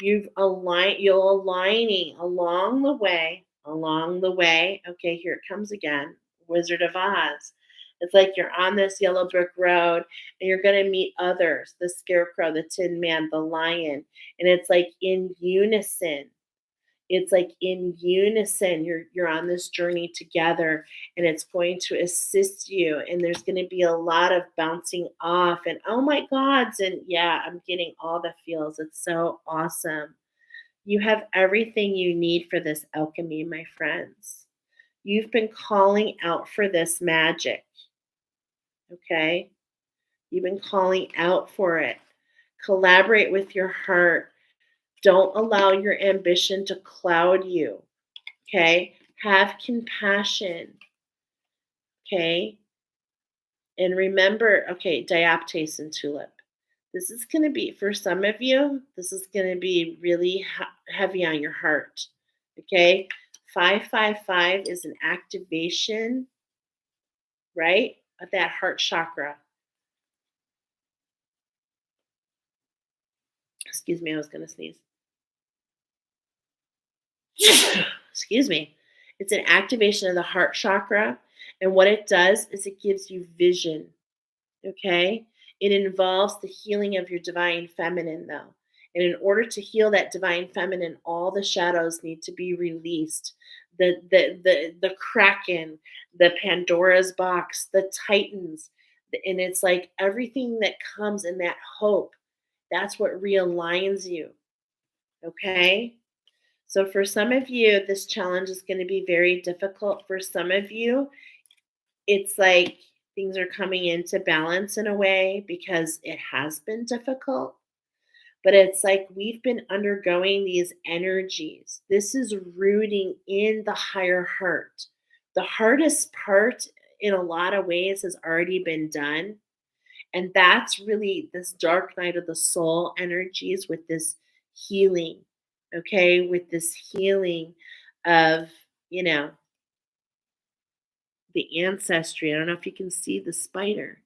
You're aligning along the way. Okay, here it comes again. Wizard of Oz. It's like you're on this yellow brick road and you're going to meet others, the scarecrow, the tin man, the lion. And it's like in unison. It's like in unison. You're on this journey together, and it's going to assist you. And there's going to be a lot of bouncing off and oh my gods. And yeah, I'm getting all the feels. It's so awesome. You have everything you need for this alchemy, my friends. You've been calling out for this magic, okay? You've been calling out for it. Collaborate with your heart. Don't allow your ambition to cloud you, okay? Have compassion, okay? And remember, okay, diaptase and tulip. This is going to be, for some of you, this is going to be really heavy on your heart, okay? 555 is an activation, right, of that heart chakra. Excuse me, I was going to sneeze. Excuse me. It's an activation of the heart chakra. And what it does is it gives you vision. Okay? It involves the healing of your divine feminine, though. And in order to heal that divine feminine, all the shadows need to be released. The Kraken, the Pandora's box, the Titans. And it's like everything that comes in that hope, that's what realigns you. Okay? So for some of you, this challenge is going to be very difficult. For some of you, it's like things are coming into balance in a way because it has been difficult. But it's like we've been undergoing these energies. This is rooting in the higher heart. The hardest part, in a lot of ways, has already been done. And that's really this dark night of the soul energies with this healing, okay? With this healing of, you know, the ancestry. I don't know if you can see the spider,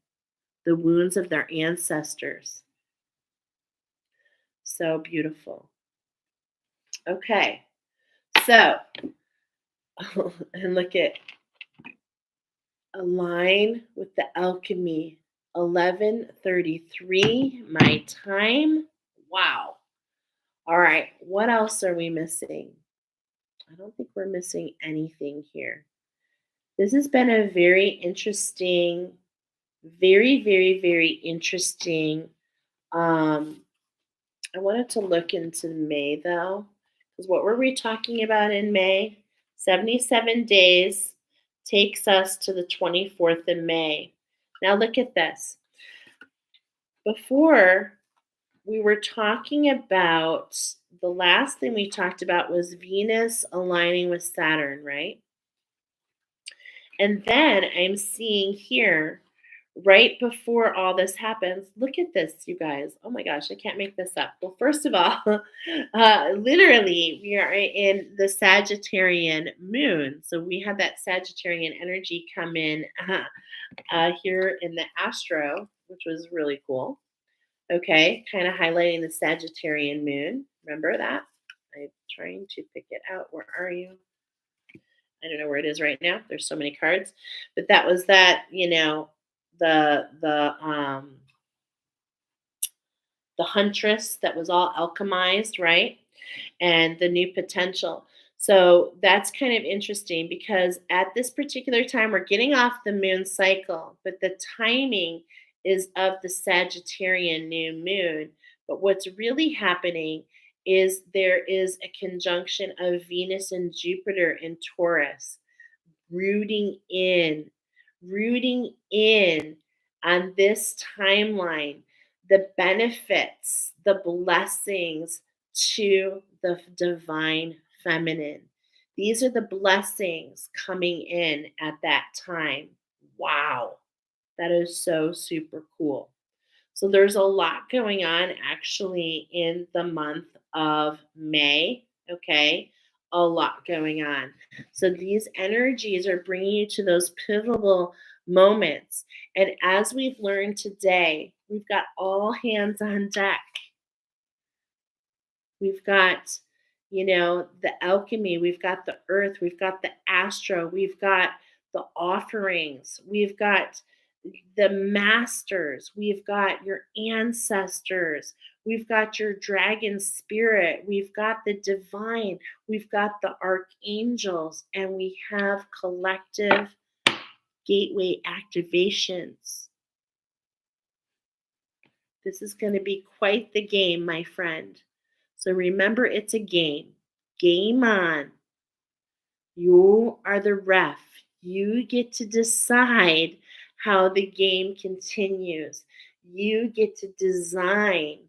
the wounds of their ancestors. So beautiful. Okay, so, and look at align with the alchemy. 11:33, my time. Wow. All right, what else are we missing? I don't think we're missing anything here. This has been a very interesting, very, very, very interesting. I wanted to look into May though, because what were we talking about in May? 77 days takes us to the 24th of May. Now look at this. Before, we were talking about, the last thing we talked about was Venus aligning with Saturn, right? And then I'm seeing here, right before all this happens, look at this, you guys. Oh my gosh, I can't make this up. Well, first of all, literally, we are in the Sagittarian moon. So we had that Sagittarian energy come in here in the astro, which was really cool. Okay, kind of highlighting the Sagittarian moon. Remember that? I'm trying to pick it out. Where are you? I don't know where it is right now. There's so many cards, but that was that. The huntress that was all alchemized, right? And the new potential. So that's kind of interesting because at this particular time, we're getting off the moon cycle, but the timing is of the Sagittarian new moon. But what's really happening is there is a conjunction of Venus and Jupiter in Taurus, rooting in, rooting in on this timeline, the benefits, the blessings to the divine feminine. These are the blessings coming in at that time. Wow, that is so super cool. So there's a lot going on actually in the month of May, okay? A lot going on. So these energies are bringing you to those pivotal moments. And as we've learned today, we've got all hands on deck. We've got, the alchemy, we've got the earth, we've got the astro, we've got the offerings, we've got the masters, we've got your ancestors, we've got your dragon spirit, we've got the divine, we've got the archangels, and we have collective gateway activations. This is going to be quite the game, my friend. So remember, it's a game. Game on. You are the ref. You get to decide how the game continues. You get to design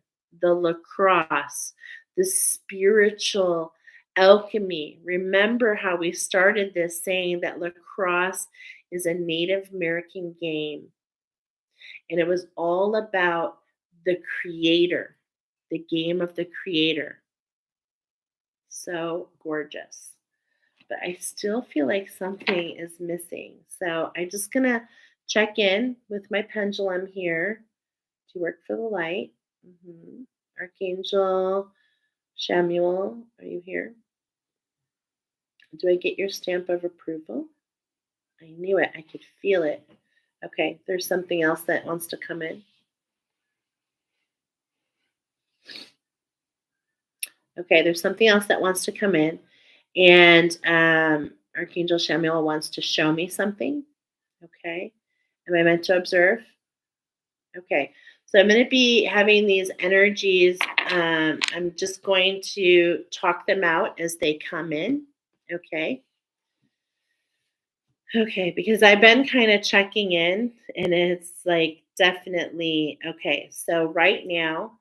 the lacrosse, the spiritual alchemy. Remember how we started this saying that lacrosse is a Native American game, and it was all about the creator, the game of the creator. So gorgeous. But I still feel like something is missing. So I'm just going to check in with my pendulum here to work for the light. Archangel Shamuel, are you here? Do I get your stamp of approval? I knew it. I could feel it. Okay, there's something else that wants to come in. Okay, there's something else that wants to come in. And Archangel Shamuel wants to show me something. Okay. Am I meant to observe? Okay. So I'm going to be having these energies. I'm just going to talk them out as they come in. Okay. Okay. Because I've been kind of checking in and it's like definitely okay. So right now,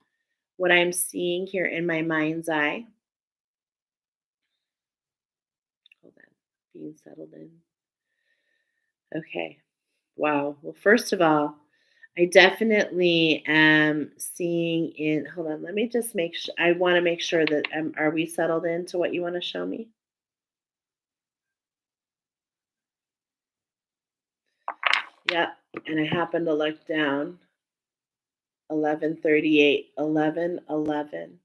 what I'm seeing here in my mind's eye, hold on, being settled in. Okay. Wow. Well, first of all, I definitely am seeing in. Hold on. Let me just make sure. I want to make sure that are we settled into what you want to show me? Yep. And I happen to look down. 11:38. 11:11.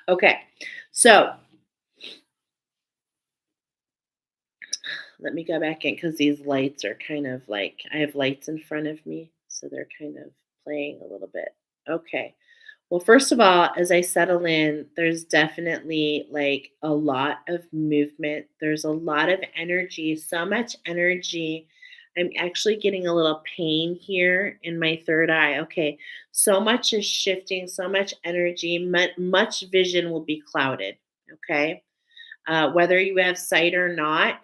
Okay. So let me go back in because these lights are kind of like I have lights in front of me, so they're kind of playing a little bit. Okay. Well, first of all, as I settle in, there's definitely like a lot of movement. There's a lot of energy, so much energy. I'm actually getting a little pain here in my third eye. Okay. So much is shifting, so much energy, much vision will be clouded. Okay. Whether you have sight or not.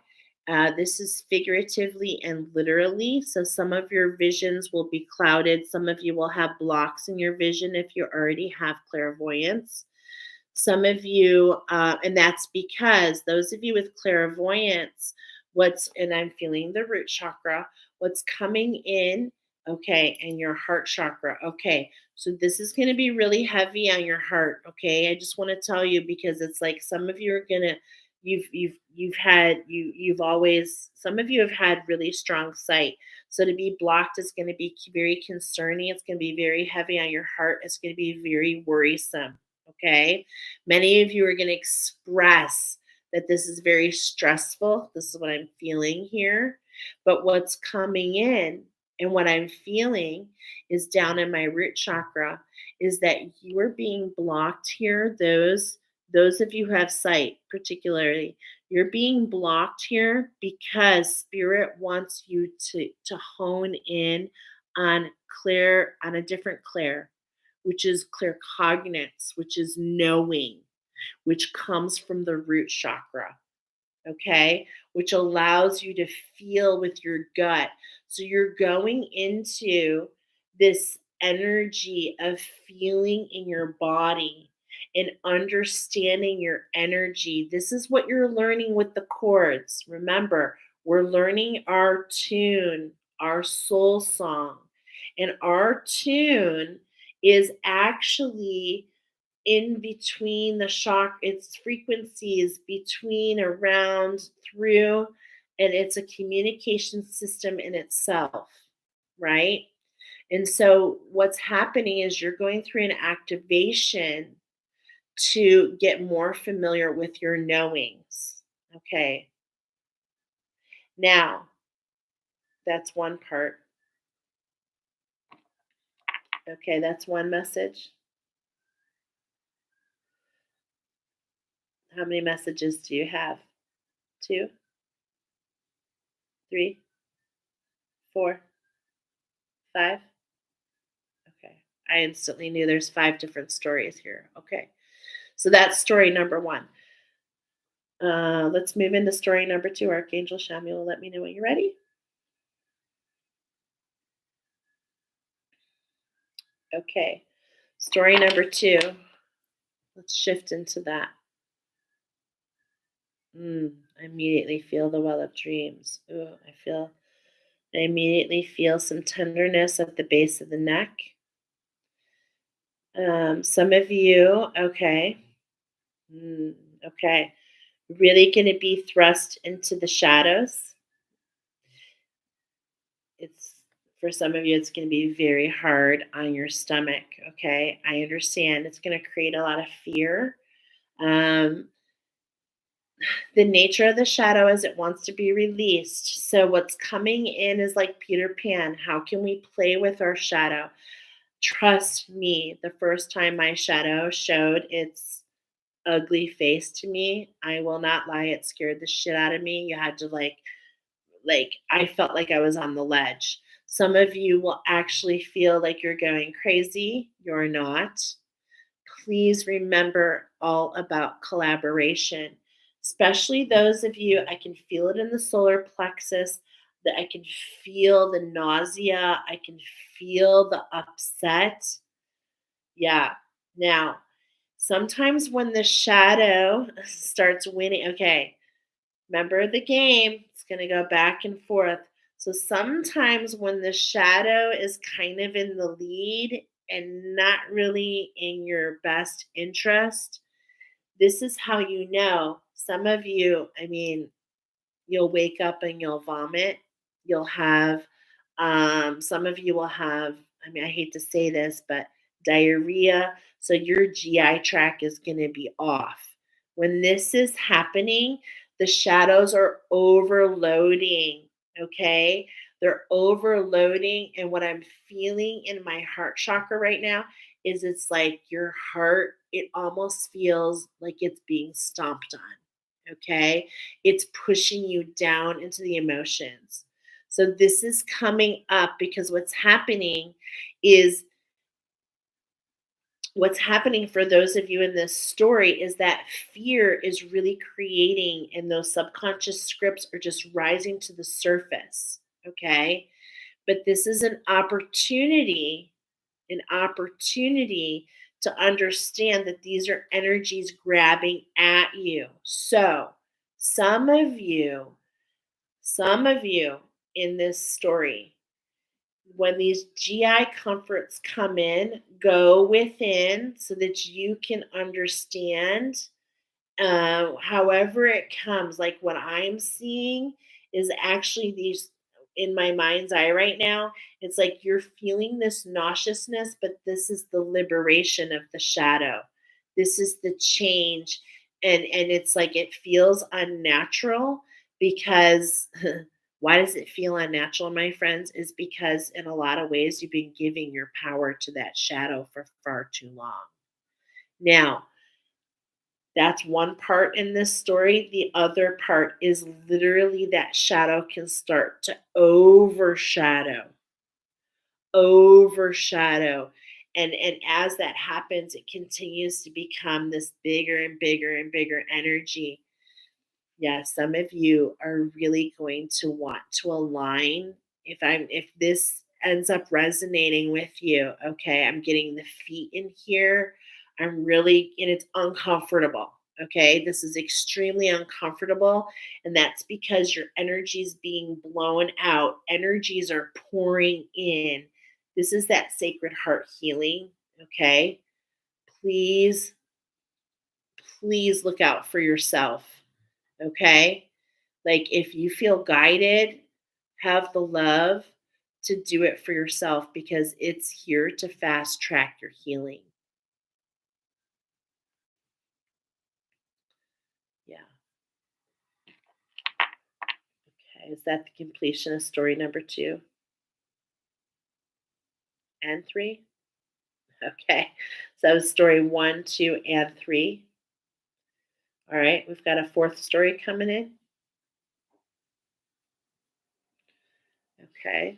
This is figuratively and literally. So some of your visions will be clouded. Some of you will have blocks in your vision if you already have clairvoyance. Some of you, and that's because those of you with clairvoyance, and I'm feeling the root chakra, what's coming in, okay, and your heart chakra, okay. So this is going to be really heavy on your heart, okay. I just want to tell you because it's like some of you are gonna, you've always some of you have had really strong sight. So to be blocked is going to be very concerning. It's going to be very heavy on your heart. It's going to be very worrisome. Okay. Many of you are going to express that this is very stressful. This is what I'm feeling here. But what's coming in and what I'm feeling is down in my root chakra is that you are being blocked here. Those of you who have sight, particularly, you're being blocked here because spirit wants you to hone in on on a different clear, which is claircognizance, which is knowing, which comes from the root chakra, okay, which allows you to feel with your gut. So you're going into this energy of feeling in your body and understanding your energy. This is what you're learning with the chords. Remember, we're learning our tune, our soul song. And our tune is actually in between the shock, its frequencies between, around, through, and it's a communication system in itself, right? And so what's happening is you're going through an activation to get more familiar with your knowings. Okay. Now, that's one part. Okay, that's one message. How many messages do you have? 2, 3, 4, 5. Okay. I instantly knew there's 5 different stories here. Okay. So that's story number 1. Let's move into story number 2. Archangel Samuel, let me know when you're ready. Okay. Story number 2. Let's shift into that. I immediately feel the well of dreams. Ooh, I immediately feel some tenderness at the base of the neck. Some of you, okay. Okay. Really going to be thrust into the shadows. It's for some of you, it's going to be very hard on your stomach. Okay. I understand it's going to create a lot of fear. Um, the nature of the shadow is it wants to be released. So what's coming in is like Peter Pan. How can we play with our shadow? Trust me, the first time my shadow showed its ugly face to me, I will not lie, it scared the shit out of me. You had to like I felt like I was on the ledge. Some of you will actually feel like you're going crazy. You're not. Please remember all about collaboration, especially those of you, I can feel it in the solar plexus, that I can feel the nausea, I can feel the upset. Yeah. Now, sometimes when the shadow starts winning, okay, remember the game, it's going to go back and forth. So sometimes when the shadow is kind of in the lead and not really in your best interest, this is how you know. Some of you, I mean, you'll wake up and you'll vomit. You'll have, some of you will have, I mean, I hate to say this, but diarrhea. So your GI tract is going to be off. When this is happening, the shadows are overloading. Okay. They're overloading. And what I'm feeling in my heart chakra right now is it's like your heart, it almost feels like it's being stomped on. Okay. It's pushing you down into the emotions. So this is coming up because is what's happening for those of you in this story is that fear is really creating, and those subconscious scripts are just rising to the surface. Okay. But this is an opportunity to understand that these are energies grabbing at you. So some of you some of you in this story, when these GI comforts come in, go within so that you can understand however it comes. Like what I'm seeing is actually these in my mind's eye right now. It's like you're feeling this nauseousness, but this is the liberation of the shadow. This is the change. And it's like it feels unnatural because why does it feel unnatural, my friends? Is because in a lot of ways you've been giving your power to that shadow for far too long. Now, that's one part in this story. The other part is literally that shadow can start to overshadow. And as that happens, it continues to become this bigger and bigger and bigger energy. Yeah, some of you are really going to want to align. If this ends up resonating with you, okay, I'm getting the feet in here. And it's uncomfortable. Okay, this is extremely uncomfortable, and that's because your energy is being blown out. Energies are pouring in. This is that sacred heart healing. Okay, please, please look out for yourself. Okay, like if you feel guided, have the love to do it for yourself because it's here to fast track your healing. Yeah. Okay. Is that the completion of story number 2 and 3? Okay. So that was story 1, 2, and 3. All right. We've got a 4th story coming in. Okay.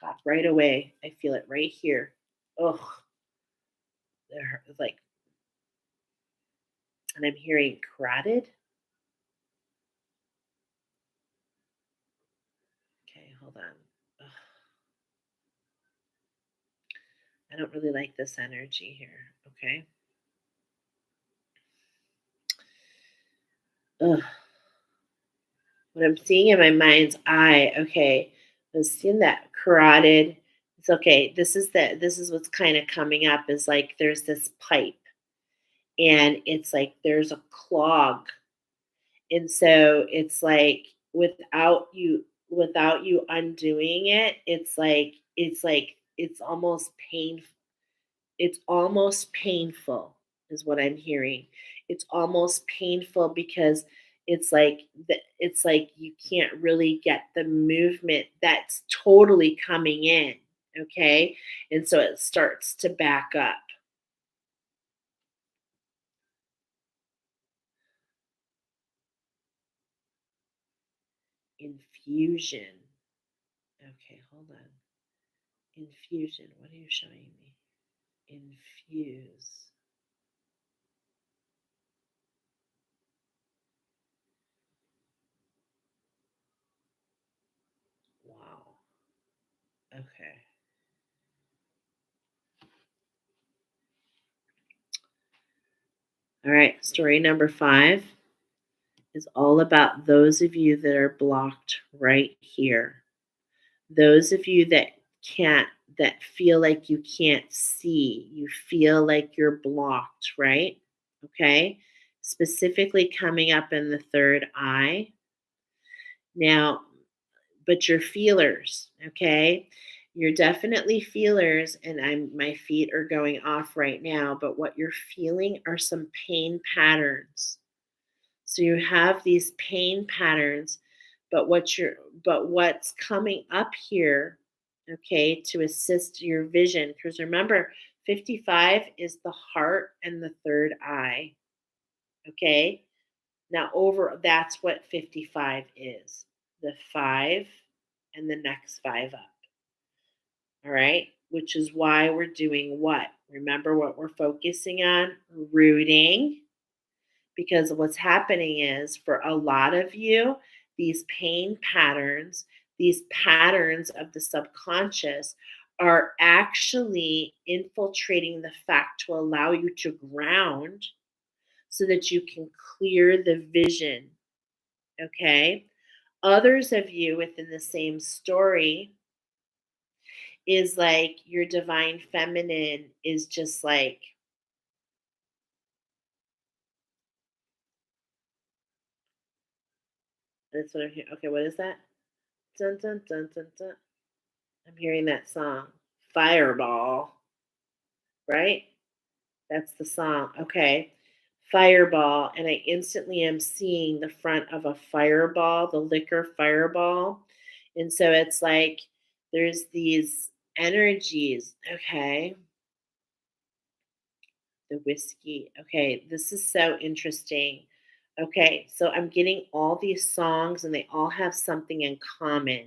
God, right away. I feel it right here. Ugh, there, like, and I'm hearing carotid. Okay, hold on. Ugh, I don't really like this energy here. Okay. Ugh. What I'm seeing in my mind's eye, okay, I was seeing that carotid. It's okay. This is what's kind of coming up is like there's this pipe and it's like there's a clog. And so it's like without you undoing it, it's almost painful. It's almost painful is what I'm hearing. It's almost painful because it's like you can't really get the movement that's totally coming in, okay? And so it starts to back up. Infusion. Okay, hold on. Infusion. What are you showing me? Infuse. Wow. Okay. All right. Story number 5 is all about those of you that are blocked right here. Those of you can't, that feel like you can't see, you feel like you're blocked, right? Okay. Specifically coming up in the third eye. Now, but you're feelers, okay? You're definitely feelers, and my feet are going off right now, but what you're feeling are some pain patterns. So you have these pain patterns, but what's coming up here, okay, to assist your vision, because remember, 55 is the heart and the third eye, okay? Now over that's what 55 is. The 5 and the next 5 up. All right? Which is why we're doing what? Remember what we're focusing on? Rooting, because what's happening is for a lot of you, these pain patterns, these patterns of the subconscious are actually infiltrating the fact to allow you to ground so that you can clear the vision. Okay. Others of you within the same story is like your divine feminine is just like, that's what I'm hearing. Okay, what is that? Dun, dun, dun, dun, dun. I'm hearing that song, Fireball, right? That's the song. Okay. Fireball. And I instantly am seeing the front of a fireball, the liquor fireball. And so it's like there's these energies. Okay. The whiskey. Okay. This is so interesting. Okay. So I'm getting all these songs and they all have something in common.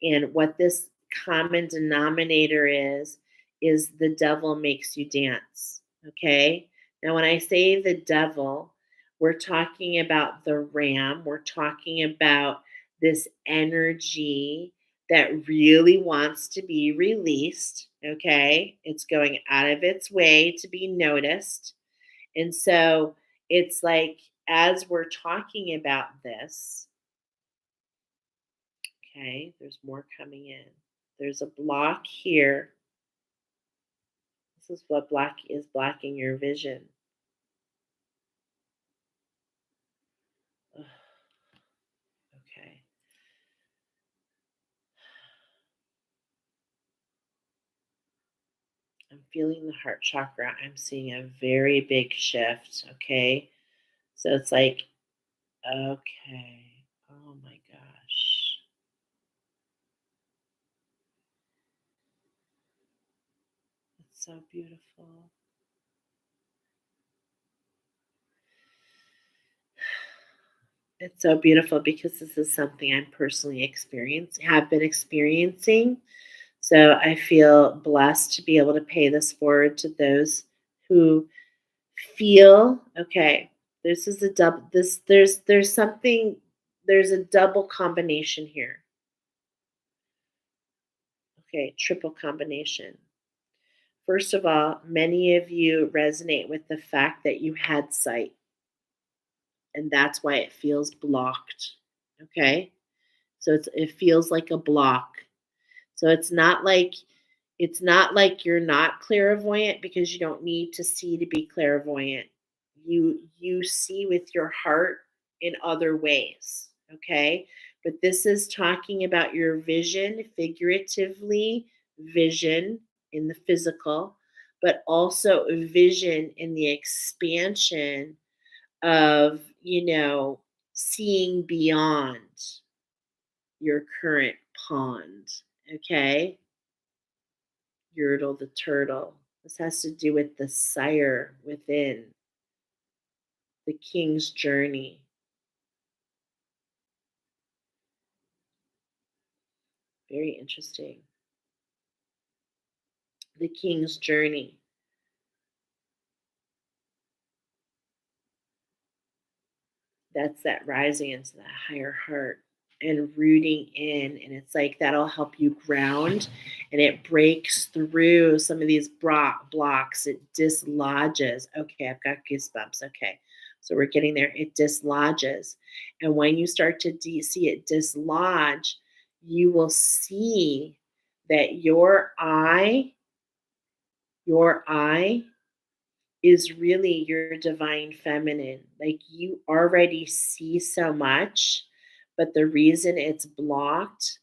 And what this common denominator is the devil makes you dance. Okay. Now, when I say the devil, we're talking about the ram, we're talking about this energy that really wants to be released. Okay. It's going out of its way to be noticed. And so it's like, as we're talking about this, okay, there's more coming in. There's a block here. This is what block is blocking your vision. Ugh, okay. I'm feeling the heart chakra. I'm seeing a very big shift. Okay. So it's like, okay. Oh my gosh. It's so beautiful. It's so beautiful because this is something I'm personally experiencing, have been experiencing. So I feel blessed to be able to pay this forward to those who feel okay. This is a double this there's something there's a double combination here. Okay, triple combination. First of all, many of you resonate with the fact that you had sight, and that's why it feels blocked. Okay? So it feels like a block. So it's not like you're not clairvoyant because you don't need to see to be clairvoyant. You see with your heart in other ways, okay? But this is talking about your vision, figuratively vision in the physical, but also a vision in the expansion of, seeing beyond your current pond, okay? Yertle the turtle. This has to do with the sire within, the king's journey. Very interesting. The king's journey. That's that rising into the higher heart and rooting in. And it's like that'll help you ground and it breaks through some of these blocks. It dislodges. Okay, I've got goosebumps. Okay. So we're getting there. It dislodges. And when you start to see it dislodge, you will see that your eye is really your divine feminine. Like you already see so much, but the reason it's blocked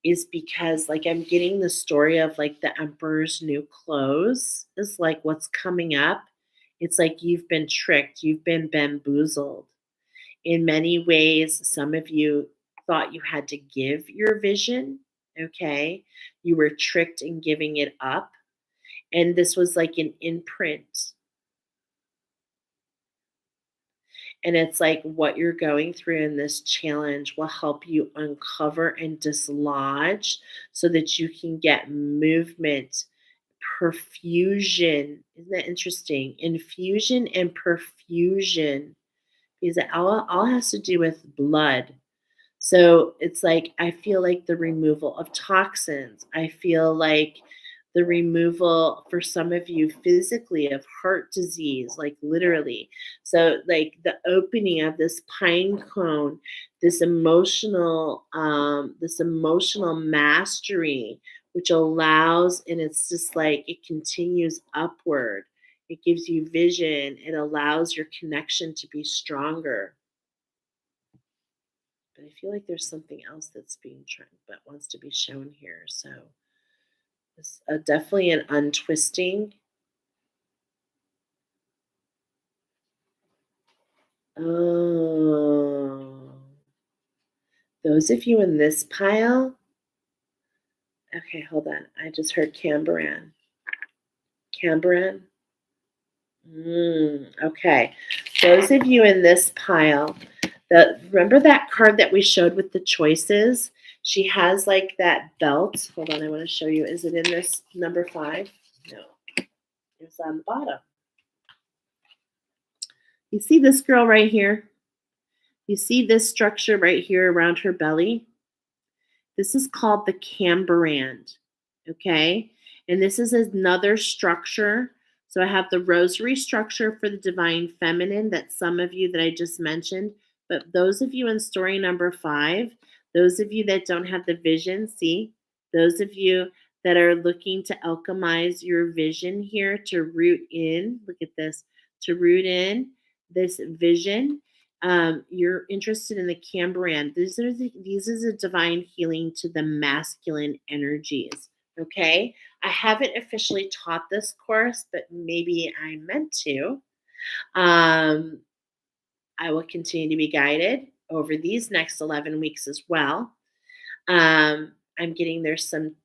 is because, like, I'm getting the story of like the emperor's new clothes is like what's coming up. It's like you've been tricked, you've been bamboozled. In many ways, some of you thought you had to give your vision, okay? You were tricked in giving it up. And this was like an imprint. And it's like what you're going through in this challenge will help you uncover and dislodge so that you can get movement, perfusion. Isn't that interesting? Infusion and perfusion, because it all has to do with blood. So it's like I feel like the removal of toxins. I feel like the removal for some of you physically of heart disease, like literally. So like the opening of this pine cone, this emotional mastery, which allows, and it's just like it continues upward. It gives you vision. It allows your connection to be stronger. But I feel like there's something else that's being tried but wants to be shown here. So it's definitely an untwisting. Oh, those of you in this pile. Okay, hold on. I just heard Cambaran. Cambaran. Okay, those of you in this pile. Remember that card that we showed with the choices? She has like that belt. Hold on, I want to show you. Is it in this number 5? No, it's on the bottom. You see this girl right here? You see this structure right here around her belly? This is called the camberand, okay? And this is another structure. So I have the rosary structure for the divine feminine that some of you that I just mentioned, but those of you in story number 5, those of you that don't have the vision, see, those of you that are looking to alchemize your vision here to root in, look at this, to root in this vision. You're interested in the Cambrian. These is a divine healing to the masculine energies. Okay, I haven't officially taught this course, but maybe I meant to. Um, I will continue to be guided over these next 11 weeks as well. I'm getting there's some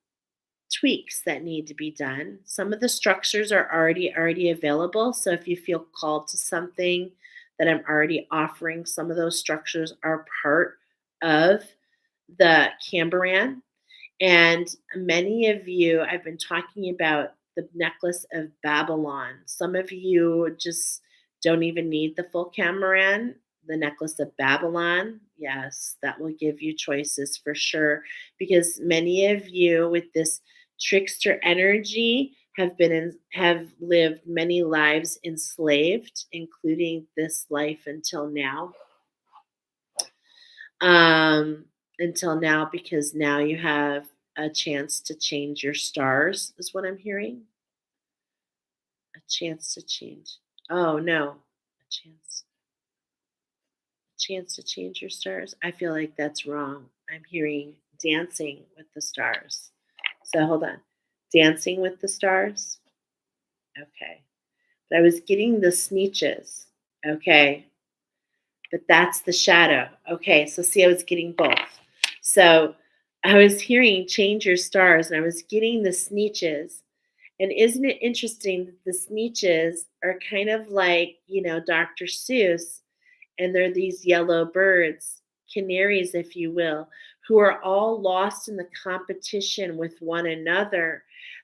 tweaks that need to be done. Some of the structures are already available. So if you feel called to something that I'm already offering, some of those structures are part of the Cambaran. And many of you, I've been talking about the necklace of Babylon. Some of you just don't even need the full Camaran. The necklace of Babylon, yes, that will give you choices for sure. Because many of you with this trickster energy have lived many lives enslaved, including this life um, until now, because now you have a chance to change your stars, is what I'm hearing. A chance to change. Oh no, a chance to change your stars. I feel like that's wrong. I'm hearing dancing with the stars. So hold on, dancing with the stars. Okay, but I was getting the sneeches. Okay, but that's the shadow. Okay, so see, I was getting both. So I was hearing change your stars, and I was getting the sneeches. And isn't it interesting that the sneeches are kind of like, Dr. Seuss, and they're these yellow birds, canaries, if you will, who are all lost in the competition with one another.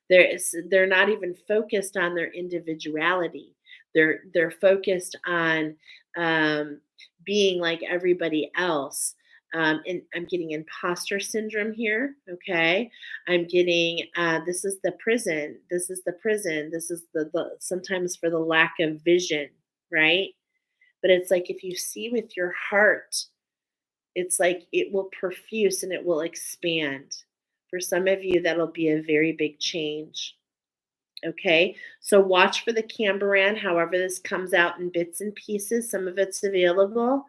They're not even focused on their individuality. They're focused on um, being like everybody else. And I'm getting imposter syndrome here. Okay, I'm getting this is the prison. This is the prison. This is the sometimes for the lack of vision, right? But it's like if you see with your heart, it's like it will perfuse and it will expand. For some of you, that'll be a very big change. Okay, so watch for the Cambaran, however, this comes out in bits and pieces. Some of it's available.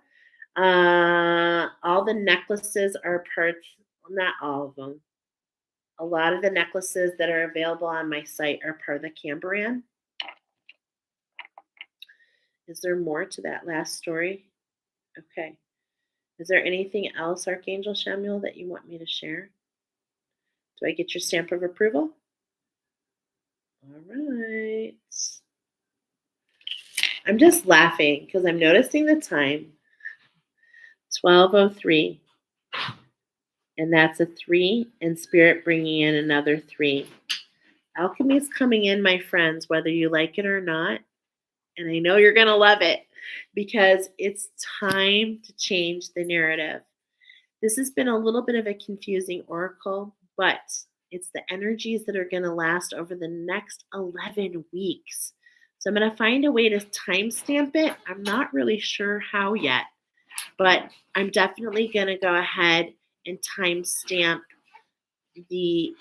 All the necklaces are parts, well, not all of them. A lot of the necklaces that are available on my site are part of the Cambaran. Is there more to that last story? Okay. Is there anything else, Archangel Samuel, that you want me to share? Do I get your stamp of approval? All right. I'm just laughing because I'm noticing the time. 12:03. And that's a 3, and Spirit bringing in another 3. Alchemy is coming in, my friends, whether you like it or not. And I know you're going to love it because it's time to change the narrative. This has been a little bit of a confusing oracle, but it's the energies that are going to last over the next 11 weeks. So I'm going to find a way to timestamp it. I'm not really sure how yet, but I'm definitely going to go ahead and timestamp the,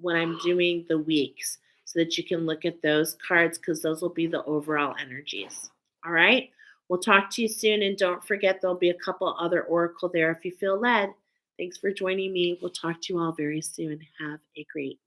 when I'm doing the weeks so that you can look at those cards because those will be the overall energies. All right. We'll talk to you soon. And don't forget, there'll be a couple other oracle there if you feel led. Thanks for joining me. We'll talk to you all very soon. Have a great